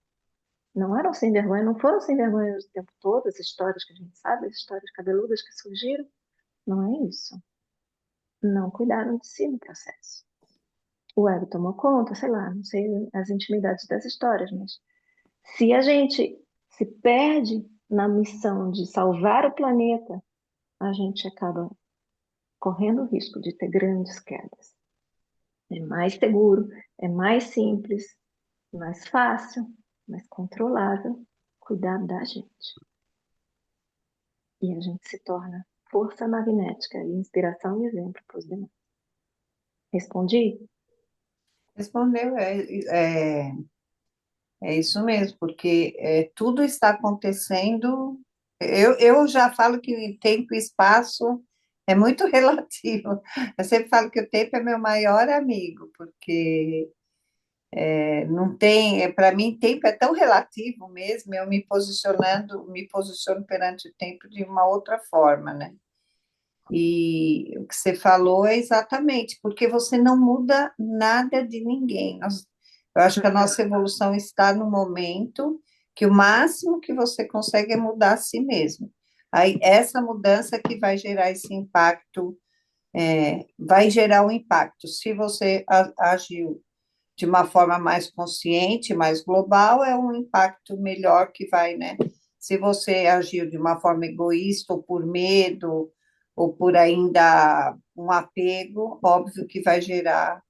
Não eram sem vergonha, não foram sem vergonha o tempo todo, as histórias que a gente sabe, as histórias cabeludas que surgiram. Não é isso. Não cuidaram de si no processo. O ego tomou conta, sei lá, não sei as intimidades das histórias, mas se a gente se perde na missão de salvar o planeta, a gente acaba correndo o risco de ter grandes quedas. É mais seguro, é mais simples, mais fácil, mais controlável cuidar da gente. E a gente se torna força magnética e inspiração e exemplo para os demais. Respondi? Respondeu, é isso mesmo, porque tudo está acontecendo. Eu já falo que tempo e espaço é muito relativo. Eu sempre falo que o tempo é meu maior amigo, porque não tem, para mim, tempo é tão relativo mesmo, eu me posiciono perante o tempo de uma outra forma, né? E o que você falou é exatamente, porque você não muda nada de ninguém. Eu acho que a nossa evolução está no momento que o máximo que você consegue é mudar a si mesmo. Aí, essa mudança que vai gerar esse impacto, vai gerar um impacto. Se você agiu de uma forma mais consciente, mais global, é um impacto melhor que vai, né? Se você agiu de uma forma egoísta ou por medo, ou por ainda um apego, óbvio que vai gerar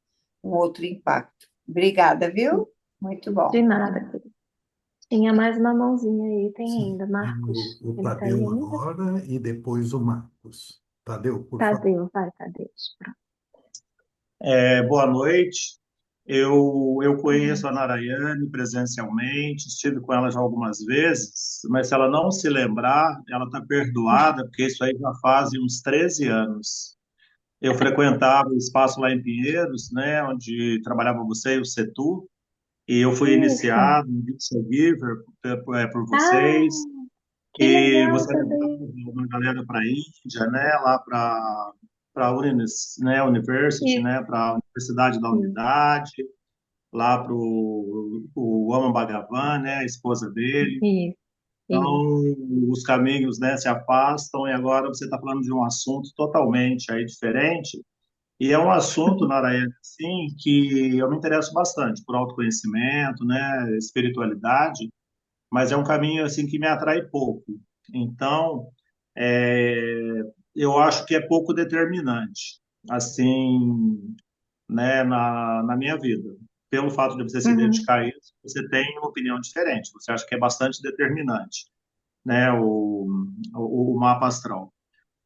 um outro impacto. Obrigada, viu? Muito De bom. nada, querido. Tinha mais uma mãozinha aí, tem Sim, ainda. tem o, Marcos, o ele tá aí Tadeu ainda? agora e depois o Marcos. Tadeu, por favor. Tadeu, vai, Tadeu. Pronto. Boa noite. Eu Hum. conheço a Narayane presencialmente, estive com ela já algumas vezes, mas se ela não se lembrar, ela está perdoada, porque isso aí já faz uns 13 anos. Eu frequentava o espaço lá em Pinheiros, né, onde trabalhava você e o Setu, e eu fui Isso. iniciado em Beat Giver por Ah, vocês, que e legal, você levava Tadeu. uma galera para a Índia, né, lá para a né, University, Isso, né, para a Universidade da Unidade, lá para o Ama Bhagavan, né, a esposa dele. isso, isso. Então, os caminhos, né, se afastam e agora você está falando de um assunto totalmente aí diferente. E é um assunto, Narayana, assim, que eu me interesso bastante por autoconhecimento, né, espiritualidade, mas é um caminho assim que me atrai pouco. Então, é, eu acho que é pouco determinante, assim, né, na minha vida. Pelo fato de você se Uhum. dedicar a isso, você tem uma opinião diferente. Você acha que é bastante determinante, né, o mapa astral.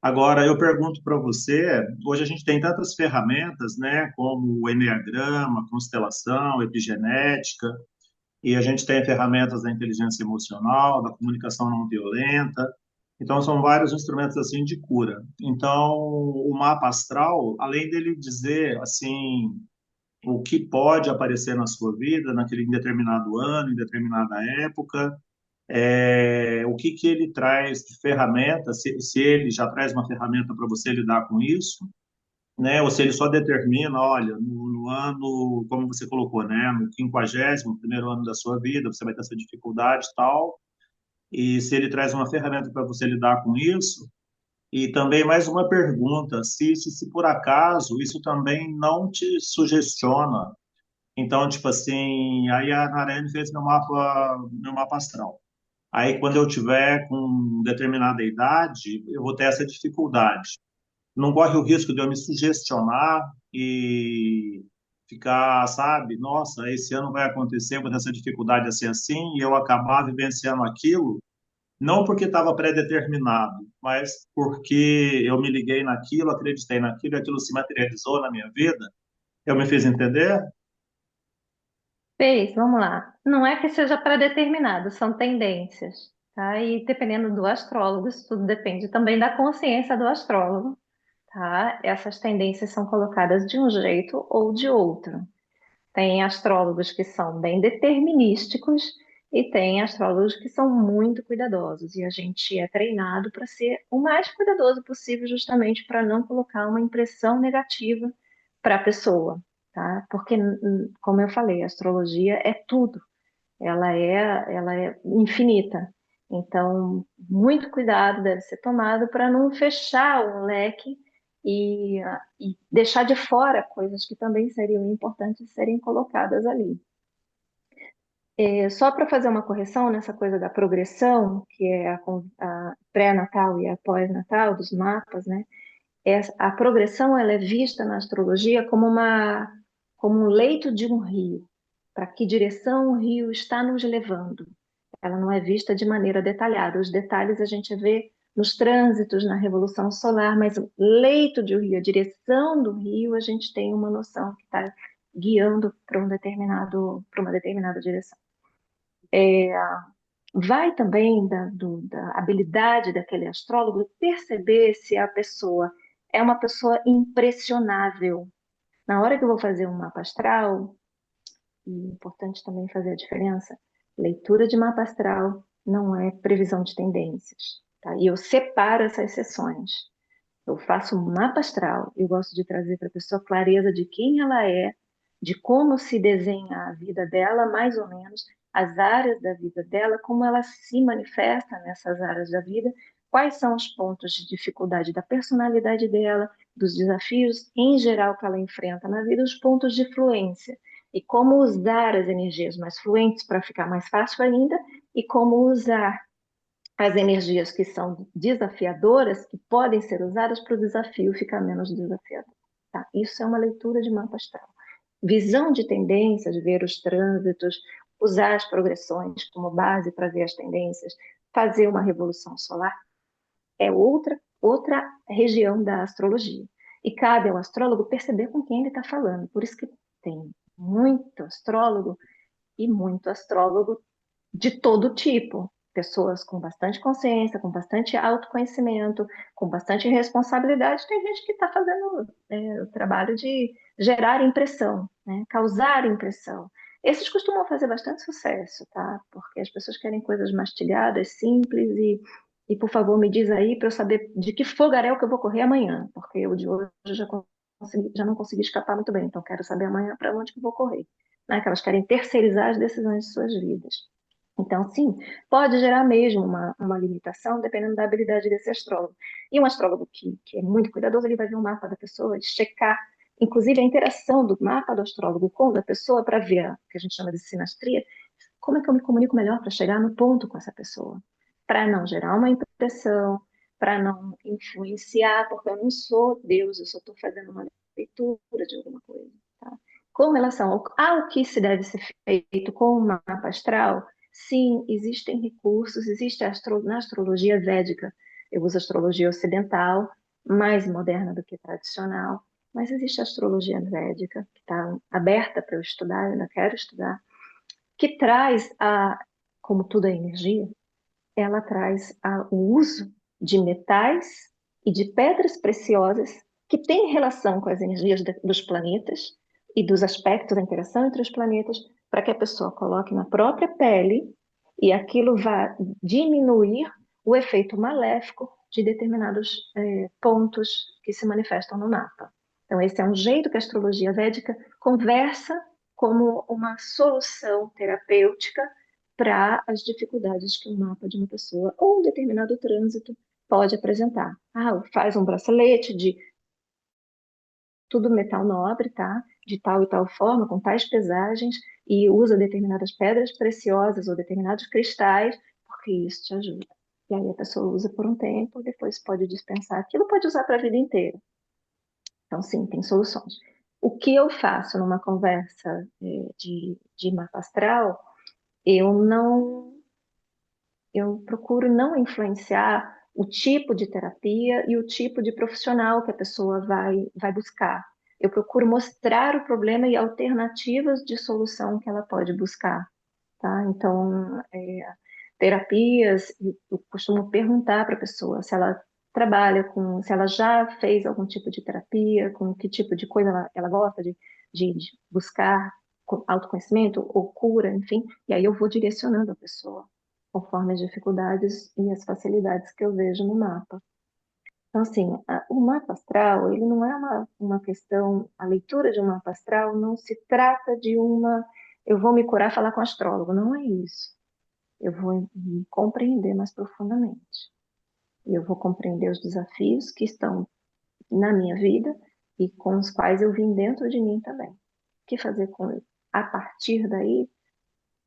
Agora, eu pergunto para você, hoje a gente tem tantas ferramentas, né, como o enneagrama, constelação, epigenética, e a gente tem ferramentas da inteligência emocional, da comunicação não violenta. Então, são vários instrumentos assim de cura. Então, o mapa astral, além dele dizer assim o que pode aparecer na sua vida naquele determinado ano, em determinada época, o que que ele traz de ferramenta, se ele já traz uma ferramenta para você lidar com isso, né? Ou se ele só determina, olha, no ano, como você colocou, né? No 51º ano da sua vida, você vai ter essa dificuldade e tal, e se ele traz uma ferramenta para você lidar com isso, e também mais uma pergunta, se por acaso isso também não te sugestiona. Então, tipo assim, aí a Narene fez meu mapa astral. Aí, quando eu tiver com determinada idade, eu vou ter essa dificuldade. Não corre o risco de eu me sugestionar e ficar, sabe, nossa, esse ano vai acontecer, eu vou ter essa dificuldade a ser assim, e eu acabar vivenciando aquilo, não porque estava pré-determinado, mas porque eu me liguei naquilo, acreditei naquilo, e aquilo se materializou na minha vida. Eu me fiz entender? Fez, vamos lá. Não é que seja pré-determinado, são tendências, tá? E dependendo do astrólogo, isso tudo depende também da consciência do astrólogo, tá? Essas tendências são colocadas de um jeito ou de outro. Tem astrólogos que são bem determinísticos E tem astrólogos que são muito cuidadosos, e a gente é treinado para ser o mais cuidadoso possível, justamente para não colocar uma impressão negativa para a pessoa, tá? Porque, como eu falei, a astrologia é tudo, ela é infinita. Então, muito cuidado deve ser tomado para não fechar o leque e deixar de fora coisas que também seriam importantes serem colocadas ali. Só para fazer uma correção nessa coisa da progressão, que é a pré-natal e a pós-natal dos mapas, né? A progressão ela é vista na astrologia como um leito de um rio. Para que direção o rio está nos levando? Ela não é vista de maneira detalhada. Os detalhes a gente vê nos trânsitos, na revolução solar, mas o leito de um rio, a direção do rio, a gente tem uma noção que está guiando para para uma determinada direção. Vai também da habilidade daquele astrólogo perceber se a pessoa é uma pessoa impressionável. Na hora que eu vou fazer um mapa astral, e é importante também fazer a diferença, leitura de mapa astral não é previsão de tendências, tá? E eu separo essas sessões. Eu faço um mapa astral, eu gosto de trazer para a pessoa clareza de quem ela é, de como se desenha a vida dela, mais ou menos, as áreas da vida dela, como ela se manifesta nessas áreas da vida, quais são os pontos de dificuldade da personalidade dela, dos desafios em geral que ela enfrenta na vida, os pontos de fluência, e como usar as energias mais fluentes para ficar mais fácil ainda, e como usar as energias que são desafiadoras, que podem ser usadas para o desafio ficar menos desafiador. Tá? Isso é uma leitura de mapa astral. Visão de tendências, ver os trânsitos, usar as progressões como base para ver as tendências, fazer uma revolução solar, é outra região da astrologia. E cabe ao astrólogo perceber com quem ele está falando. Por isso que tem muito astrólogo e muito astrólogo de todo tipo. Pessoas com bastante consciência, com bastante autoconhecimento, com bastante responsabilidade. Tem gente que está fazendo o trabalho de gerar impressão, né? Causar impressão. Esses costumam fazer bastante sucesso, tá? Porque as pessoas querem coisas mastigadas, simples por favor, me diz aí para eu saber de que fogaréu que eu vou correr amanhã, porque o de hoje eu já não consegui escapar muito bem, então quero saber amanhã para onde que eu vou correr. Né? Que elas querem terceirizar as decisões de suas vidas. Então, sim, pode gerar mesmo uma limitação, dependendo da habilidade desse astrólogo. E um astrólogo que é muito cuidadoso, ele vai ver o mapa da pessoa e checar, inclusive, a interação do mapa do astrólogo com o da pessoa para ver, o que a gente chama de sinastria, como é que eu me comunico melhor para chegar no ponto com essa pessoa? Para não gerar uma impressão, para não influenciar, porque eu não sou Deus, eu só estou fazendo uma leitura de alguma coisa. Tá? Com relação ao que se deve ser feito com o mapa astral, sim, existem recursos, existe na astrologia védica, eu uso astrologia ocidental, mais moderna do que tradicional, mas existe a astrologia védica, que está aberta para eu estudar, eu ainda quero estudar, que traz, como tudo é energia, ela traz o uso de metais e de pedras preciosas que têm relação com as energias dos planetas e dos aspectos da interação entre os planetas, para que a pessoa coloque na própria pele e aquilo vá diminuir o efeito maléfico de determinados pontos que se manifestam no mapa. Então, esse é um jeito que a astrologia védica conversa como uma solução terapêutica para as dificuldades que um mapa de uma pessoa ou um determinado trânsito pode apresentar. Faz um bracelete de tudo metal nobre, tá? De tal e tal forma, com tais pesagens, e usa determinadas pedras preciosas ou determinados cristais, porque isso te ajuda. E aí a pessoa usa por um tempo, depois pode dispensar aquilo, pode usar para a vida inteira. Então, sim, tem soluções. O que eu faço numa conversa de mapa astral, eu procuro não influenciar o tipo de terapia e o tipo de profissional que a pessoa vai buscar. Eu procuro mostrar o problema e alternativas de solução que ela pode buscar, tá? Então, terapias, eu costumo perguntar para a pessoa se ela trabalha se ela já fez algum tipo de terapia, com que tipo de coisa ela gosta de buscar autoconhecimento ou cura, enfim, e aí eu vou direcionando a pessoa conforme as dificuldades e as facilidades que eu vejo no mapa. Então, assim, o mapa astral, ele não é uma questão, a leitura de um mapa astral não se trata de eu vou me curar falar com o astrólogo, não é isso. Eu vou me compreender mais profundamente. Eu vou compreender os desafios que estão na minha vida e com os quais eu vim dentro de mim também. O que fazer com ele? A partir daí,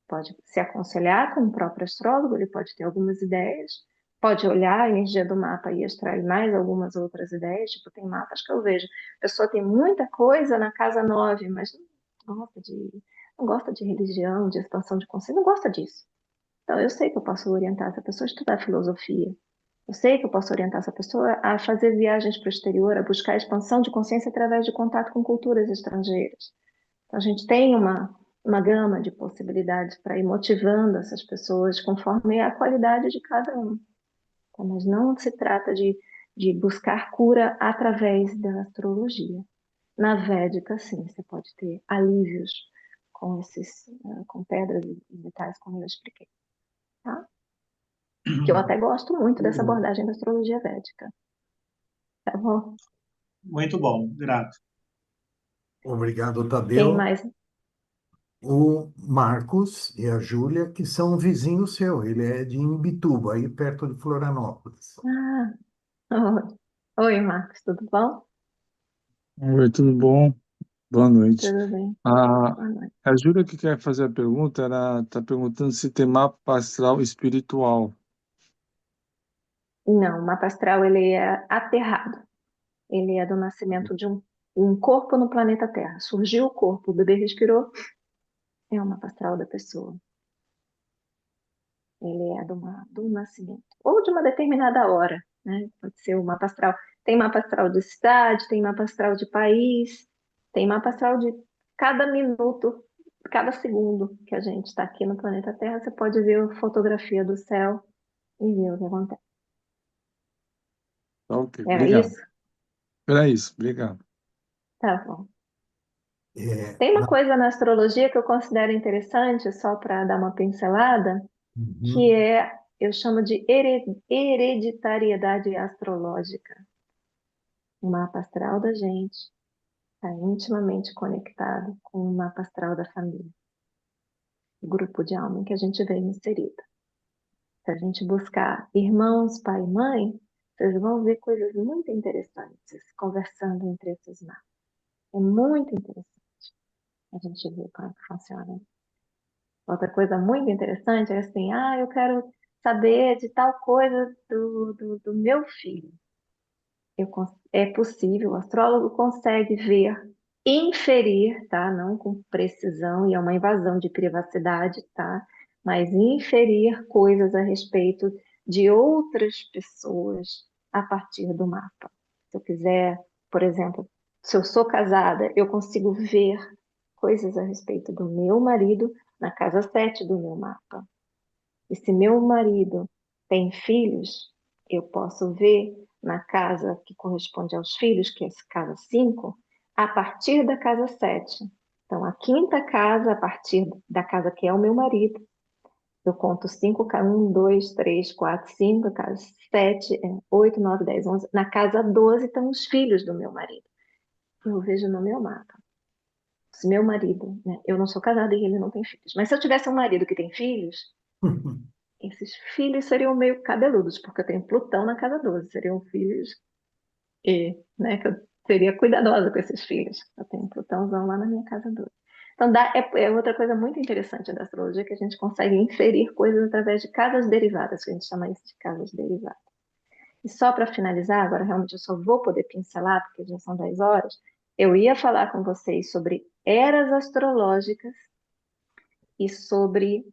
pode se aconselhar com o próprio astrólogo, ele pode ter algumas ideias, pode olhar a energia do mapa e extrair mais algumas outras ideias, tipo, tem mapas que eu vejo, a pessoa tem muita coisa na casa 9, mas não gosta de religião, de expansão de consciência, não gosta disso. Então, eu sei que eu posso orientar essa pessoa a estudar filosofia, eu sei que eu posso orientar essa pessoa a fazer viagens para o exterior, a buscar expansão de consciência através de contato com culturas estrangeiras. Então, a gente tem uma gama de possibilidades para ir motivando essas pessoas conforme a qualidade de cada um. Então, mas não se trata de buscar cura através da astrologia. Na Védica, sim, você pode ter alívios com pedras e metais, como eu expliquei. Tá? Que eu até gosto muito dessa abordagem da astrologia védica. Tá bom? Muito bom, grato. Obrigado, Quem Tadeu. mais? O Marcos e a Júlia, que são vizinhos seu. Ele é de Imbituba, aí perto de Florianópolis. Ah, oi. Oi, Marcos, tudo bom? Oi, tudo bom? Boa noite. Tudo bem? A, Boa noite. a Júlia que quer fazer a pergunta, ela está perguntando se tem mapa astral espiritual. Não, o mapa astral ele é aterrado. Ele é do nascimento de um corpo no planeta Terra. Surgiu o corpo, o bebê respirou, é o mapa astral da pessoa. Ele é do nascimento. Ou de uma determinada hora, né? Pode ser o mapa astral. Tem mapa astral de cidade, tem mapa astral de país, tem mapa astral de cada minuto, cada segundo que a gente está aqui no planeta Terra, você pode ver a fotografia do céu e ver o que acontece. Tá, ok, Era obrigado. isso? Era isso, obrigado. Tá bom. É, Tem uma coisa na astrologia que eu considero interessante, só para dar uma pincelada, que uhum. eu chamo de hereditariedade astrológica. O mapa astral da gente está intimamente conectado com o mapa astral da família, o grupo de alma em que a gente veio inserida. Se a gente buscar irmãos, pai e mãe, vocês vão ver coisas muito interessantes conversando entre esses mapas. É muito interessante a gente ver como é que funciona. Outra coisa muito interessante é assim, eu quero saber de tal coisa do meu filho. É possível, o astrólogo consegue ver, inferir, tá? Não com precisão, e é uma invasão de privacidade, tá? Mas inferir coisas a respeito de outras pessoas a partir do mapa. Se eu quiser, por exemplo, se eu sou casada, eu consigo ver coisas a respeito do meu marido na casa 7 do meu mapa. E se meu marido tem filhos, eu posso ver na casa que corresponde aos filhos, que é a casa 5, a partir da casa 7. Então, a quinta casa, a partir da casa que é o meu marido, eu conto 5, 1, 2, 3, 4, 5, casa 7, 8, 9, 10, 11. Na casa 12 estão os filhos do meu marido. Eu vejo no meu mapa. Se meu marido, né, eu não sou casada e ele não tem filhos, mas se eu tivesse um marido que tem filhos, esses filhos seriam meio cabeludos, porque eu tenho Plutão na casa 12, seriam filhos né, que eu seria cuidadosa com esses filhos. Eu tenho Plutãozão lá na minha casa 12. Então, é outra coisa muito interessante da astrologia, que a gente consegue inferir coisas através de casas derivadas, que a gente chama isso de casas derivadas. E só para finalizar, agora realmente eu só vou poder pincelar, porque já são 10 horas, eu ia falar com vocês sobre eras astrológicas e sobre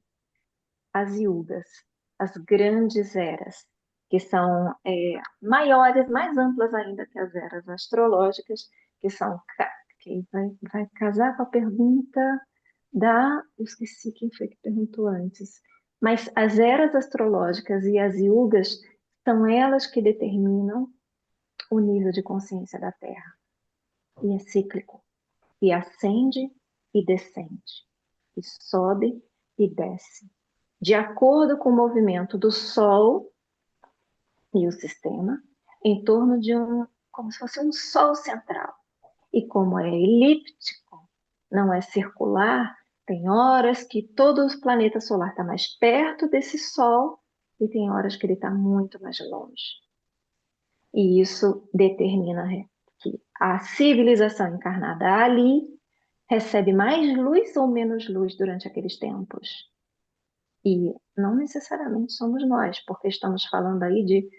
as yugas, as grandes eras, que são maiores, mais amplas ainda que as eras astrológicas, que são que vai casar com a pergunta eu esqueci quem foi que perguntou antes, mas as eras astrológicas e as yugas são elas que determinam o nível de consciência da Terra. E é cíclico. E ascende e descende, e sobe e desce, de acordo com o movimento do Sol e o sistema, em torno de como se fosse um Sol central. E como é elíptico, não é circular, tem horas que todo o planeta solar está mais perto desse Sol e tem horas que ele está muito mais longe. E isso determina que a civilização encarnada ali recebe mais luz ou menos luz durante aqueles tempos. E não necessariamente somos nós, porque estamos falando aí de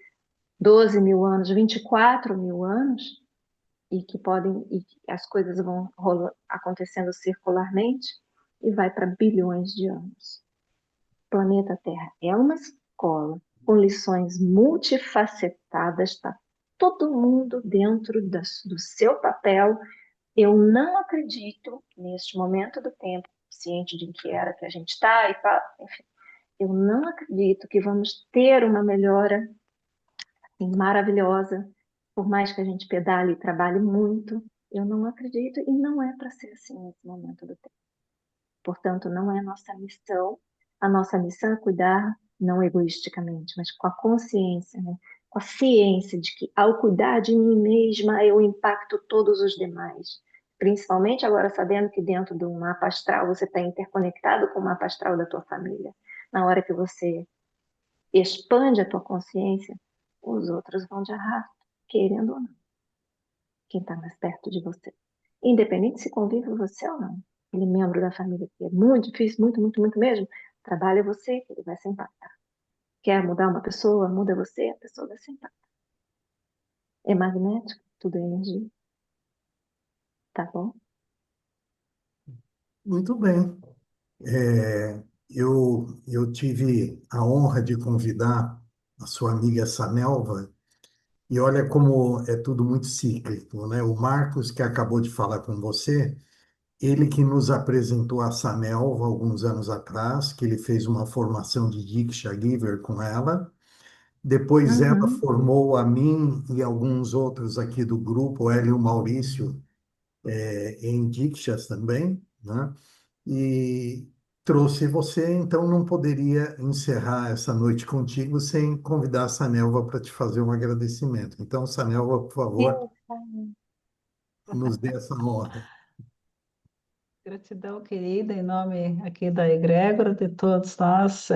12 mil anos, 24 mil anos, e que as coisas vão acontecendo circularmente e vai para bilhões de anos. O planeta Terra é uma escola com lições multifacetadas, está todo mundo dentro do seu papel. Eu não acredito, neste momento do tempo, ciente de que era que a gente está, enfim, eu não acredito que vamos ter uma melhora assim, maravilhosa, por mais que a gente pedale e trabalhe muito, eu não acredito e não é para ser assim nesse momento do tempo. Portanto, não é a nossa missão. A nossa missão é cuidar, não egoisticamente, mas com a consciência, né? Com a ciência de que ao cuidar de mim mesma, eu impacto todos os demais. Principalmente agora sabendo que dentro do mapa astral você está interconectado com o mapa astral da tua família. Na hora que você expande a tua consciência, os outros vão de arrasto, querendo ou não. Quem está mais perto de você. Independente se convive você ou não. Aquele membro da família que é muito difícil, muito, muito, muito mesmo, trabalha você, que ele vai se impactar. Quer mudar uma pessoa, muda você, a pessoa vai se impactar. É magnético, tudo é energia. Tá bom? Muito bem. Eu tive a honra de convidar a sua amiga Sanelva, e olha como é tudo muito cíclico, né? O Marcos, que acabou de falar com você, ele que nos apresentou a Sanelva alguns anos atrás, que ele fez uma formação de Diksha Giver com ela. Depois ela Uhum. formou a mim e alguns outros aqui do grupo, ela e o Maurício, em Dikshas também, né? E trouxe você, então não poderia encerrar essa noite contigo sem convidar a Sanelva para te fazer um agradecimento. Então, Sanelva, por favor, nos dê essa honra. Gratidão, querida, em nome aqui da egrégora, de todos nós,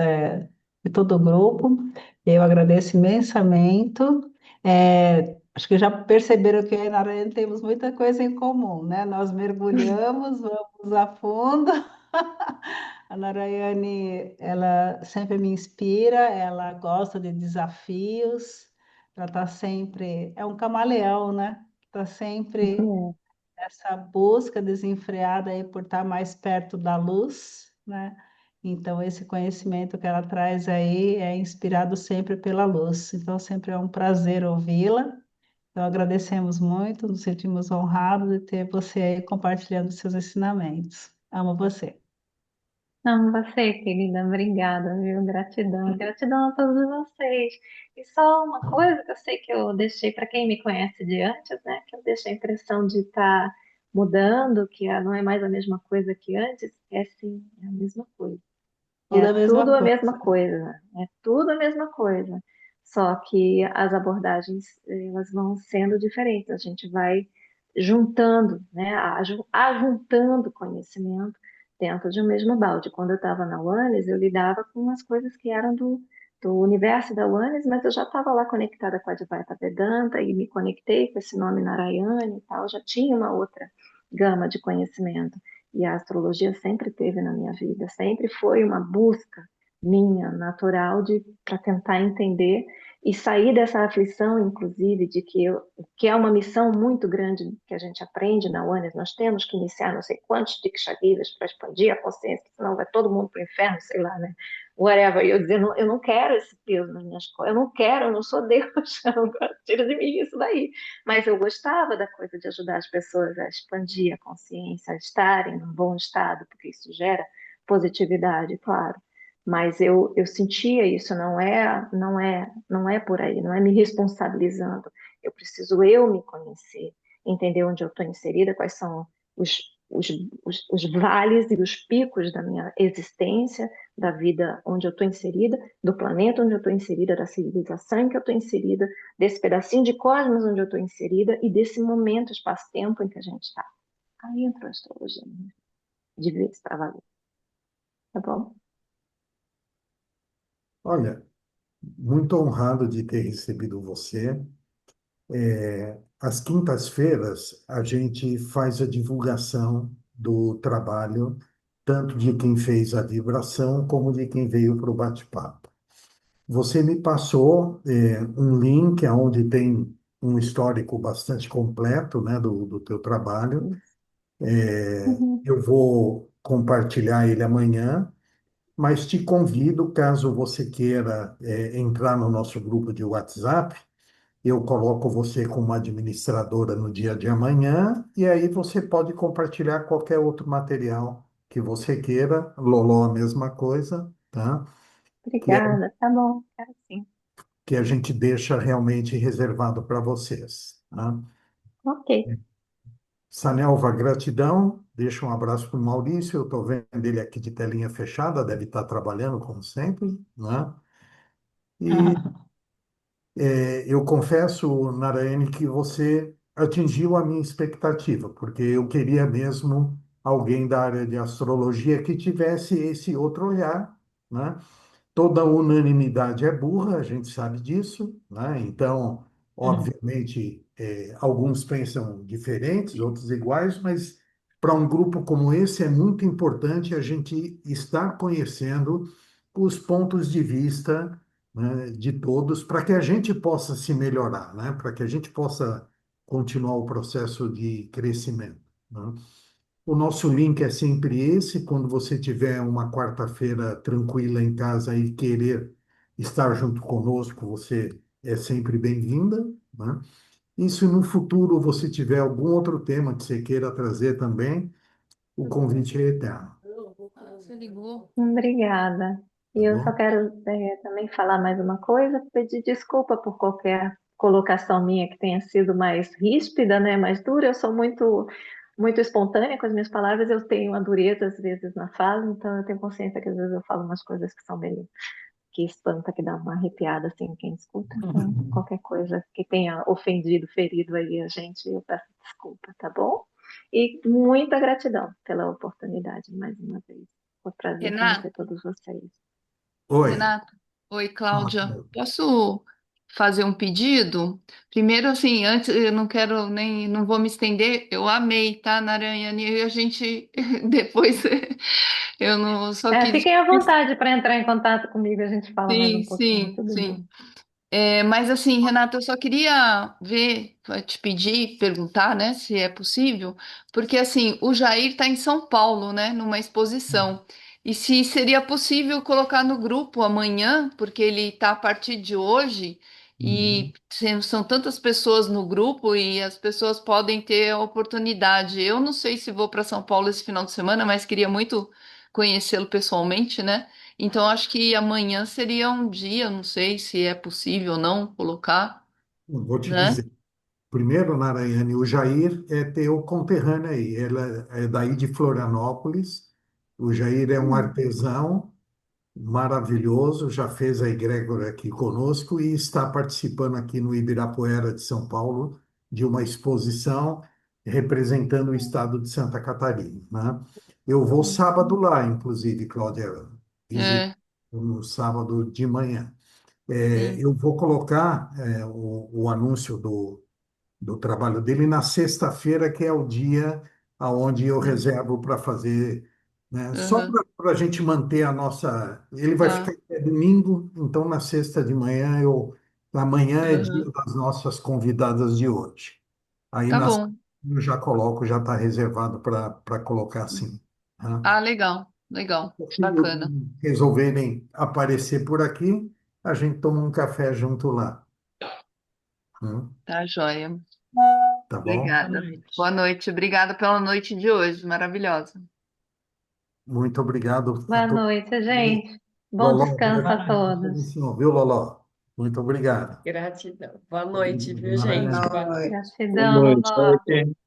de todo o grupo. Eu agradeço imensamente. Acho que já perceberam que eu e a Narayane temos muita coisa em comum, né? Nós mergulhamos, vamos a fundo. A Narayane, ela sempre me inspira, ela gosta de desafios, ela está sempre... É um camaleão, né? Está sempre essa busca desenfreada aí por estar mais perto da luz, né? Então, esse conhecimento que ela traz aí é inspirado sempre pela luz. Então, sempre é um prazer ouvi-la. Então, agradecemos muito, nos sentimos honrados de ter você aí compartilhando seus ensinamentos. Amo você. Não, você, querida, obrigada, viu? Gratidão, gratidão a todos vocês. E só uma coisa que eu sei que eu deixei para quem me conhece de antes, né? Que eu deixei a impressão de estar mudando, que não é mais a mesma coisa que antes. É sim, é a mesma coisa. Tudo É a mesma tudo a coisa. mesma coisa. É tudo a mesma coisa. Só que as abordagens, elas vão sendo diferentes. A gente vai juntando, né? Ajuntando conhecimento dentro de um mesmo balde. Quando eu estava na UANES, eu lidava com as coisas que eram do universo da UANES, mas eu já estava lá conectada com a Advaita Vedanta e me conectei com esse nome Narayana e tal, já tinha uma outra gama de conhecimento. E a astrologia sempre teve na minha vida, sempre foi uma busca minha, natural, para tentar entender e sair dessa aflição, inclusive, de que é uma missão muito grande que a gente aprende na UANES. Nós temos que iniciar não sei quantos Dikshagivas para expandir a consciência, senão vai todo mundo para o inferno, sei lá, né? Whatever. E eu dizer, eu não quero esse peso nas minhas costas, eu não quero, eu não sou Deus, tira de mim isso daí. Mas eu gostava da coisa de ajudar as pessoas a expandir a consciência, a estarem num bom estado, porque isso gera positividade, claro. Mas eu sentia isso, não é por aí, não é me responsabilizando. Eu preciso eu me conhecer, entender onde eu estou inserida, quais são os, os vales e os picos da minha existência, da vida onde eu estou inserida, do planeta onde eu estou inserida, da civilização em que eu estou inserida, desse pedacinho de cosmos onde eu estou inserida e desse momento, espaço-tempo em que a gente está. Aí entrou a astrologia, né? De vez para valer, tá bom? Olha, muito honrado de ter recebido você. Às quintas-feiras, a gente faz a divulgação do trabalho, tanto de quem fez a vibração, como de quem veio para o bate-papo. Você me passou, um link onde tem um histórico bastante completo, né, do teu trabalho. Uhum. Eu vou compartilhar ele amanhã, mas te convido, caso você queira, entrar no nosso grupo de WhatsApp, eu coloco você como administradora no dia de amanhã, e aí você pode compartilhar qualquer outro material que você queira. Loló, a mesma coisa, tá? Que, é- Obrigada, tá bom, quero sim. que a gente deixa realmente reservado para vocês, tá? Ok. Sanelva, gratidão. Deixa um abraço para o Maurício. Eu estou vendo ele aqui de telinha fechada, deve estar trabalhando, como sempre, né? E eu confesso, Narayane, que você atingiu a minha expectativa, porque eu queria mesmo alguém da área de astrologia que tivesse esse outro olhar, né? Toda unanimidade é burra, a gente sabe disso, né? Então, obviamente, alguns pensam diferentes, outros iguais, mas para um grupo como esse é muito importante a gente estar conhecendo os pontos de vista, né, de todos, para que a gente possa se melhorar, né? Para que a gente possa continuar o processo de crescimento, né? O nosso link é sempre esse. Quando você tiver uma quarta-feira tranquila em casa e querer estar junto conosco, você é sempre bem-vinda, né? E se no futuro você tiver algum outro tema que você queira trazer também, o convite é eterno, Você ligou? Obrigada. tá E eu só bom? quero também falar mais uma coisa, pedir desculpa por qualquer colocação minha que tenha sido mais ríspida, né, mais dura. Eu sou muito espontânea com as minhas palavras, eu tenho uma dureza às vezes na fala, então eu tenho consciência que às vezes eu falo umas coisas que são meio que espanta, que dá uma arrepiada assim quem escuta. Então, qualquer coisa que tenha ofendido, ferido aí a gente, eu peço desculpa, tá bom? E muita gratidão pela oportunidade, mais uma vez. Foi um prazer conhecer Renato, todos vocês. Oi. Renato, oi, Cláudia. Posso fazer um pedido? Primeiro, assim, antes, eu não quero nem, não vou me estender. Eu amei, tá, Narayane? E a gente depois, eu não só queria. Fiquem à vontade para entrar em contato comigo, a gente fala mais um Sim, pouquinho, sim, tudo sim. bem. Mas assim, Renata, eu só queria ver, te pedir, perguntar, né, se é possível, porque assim, o Jair está em São Paulo, né, numa exposição, e se seria possível colocar no grupo amanhã, porque ele está a partir de hoje, e Uhum. são tantas pessoas no grupo e as pessoas podem ter a oportunidade. Eu não sei se vou para São Paulo esse final de semana, mas queria muito conhecê-lo pessoalmente, né? Então, acho que amanhã seria um dia, não sei se é possível ou não colocar, Vou te né? dizer. Primeiro, Narayane, o Jair é teu conterrâneo aí. Ele é daí de Florianópolis. O Jair é um Hum, artesão maravilhoso, já fez a egrégora aqui conosco e está participando aqui no Ibirapuera de São Paulo de uma exposição representando o estado de Santa Catarina, né? Eu vou sábado lá, inclusive, Cláudia, visito É, no sábado de manhã. sim. Eu vou colocar, o anúncio do trabalho dele na sexta-feira, que é o dia aonde eu Hum, reservo para fazer, né? Só aham, para a gente manter a nossa. Ele vai ficar tá, até domingo, então na sexta de manhã amanhã é dia aham, das nossas convidadas de hoje. Aí tá na bom. eu já coloco, já está reservado para colocar assim, tá? Ah, legal, legal, Se bacana. resolverem aparecer por aqui, a gente toma um café junto lá, né? Tá, joia. Tá bom? Obrigada. Boa noite. Obrigada pela noite de hoje, maravilhosa. Muito obrigado a Boa todos. noite, gente. Bom Loló, descanso a todos. gratidão, viu, Loló? Muito obrigado. Gratidão. Boa noite, Obrigado, viu, gente? Maranhão. Boa noite. Boa Gratidão, noite. Loló.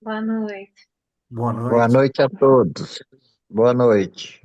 Boa noite. Boa Boa noite. noite a todos. Boa noite.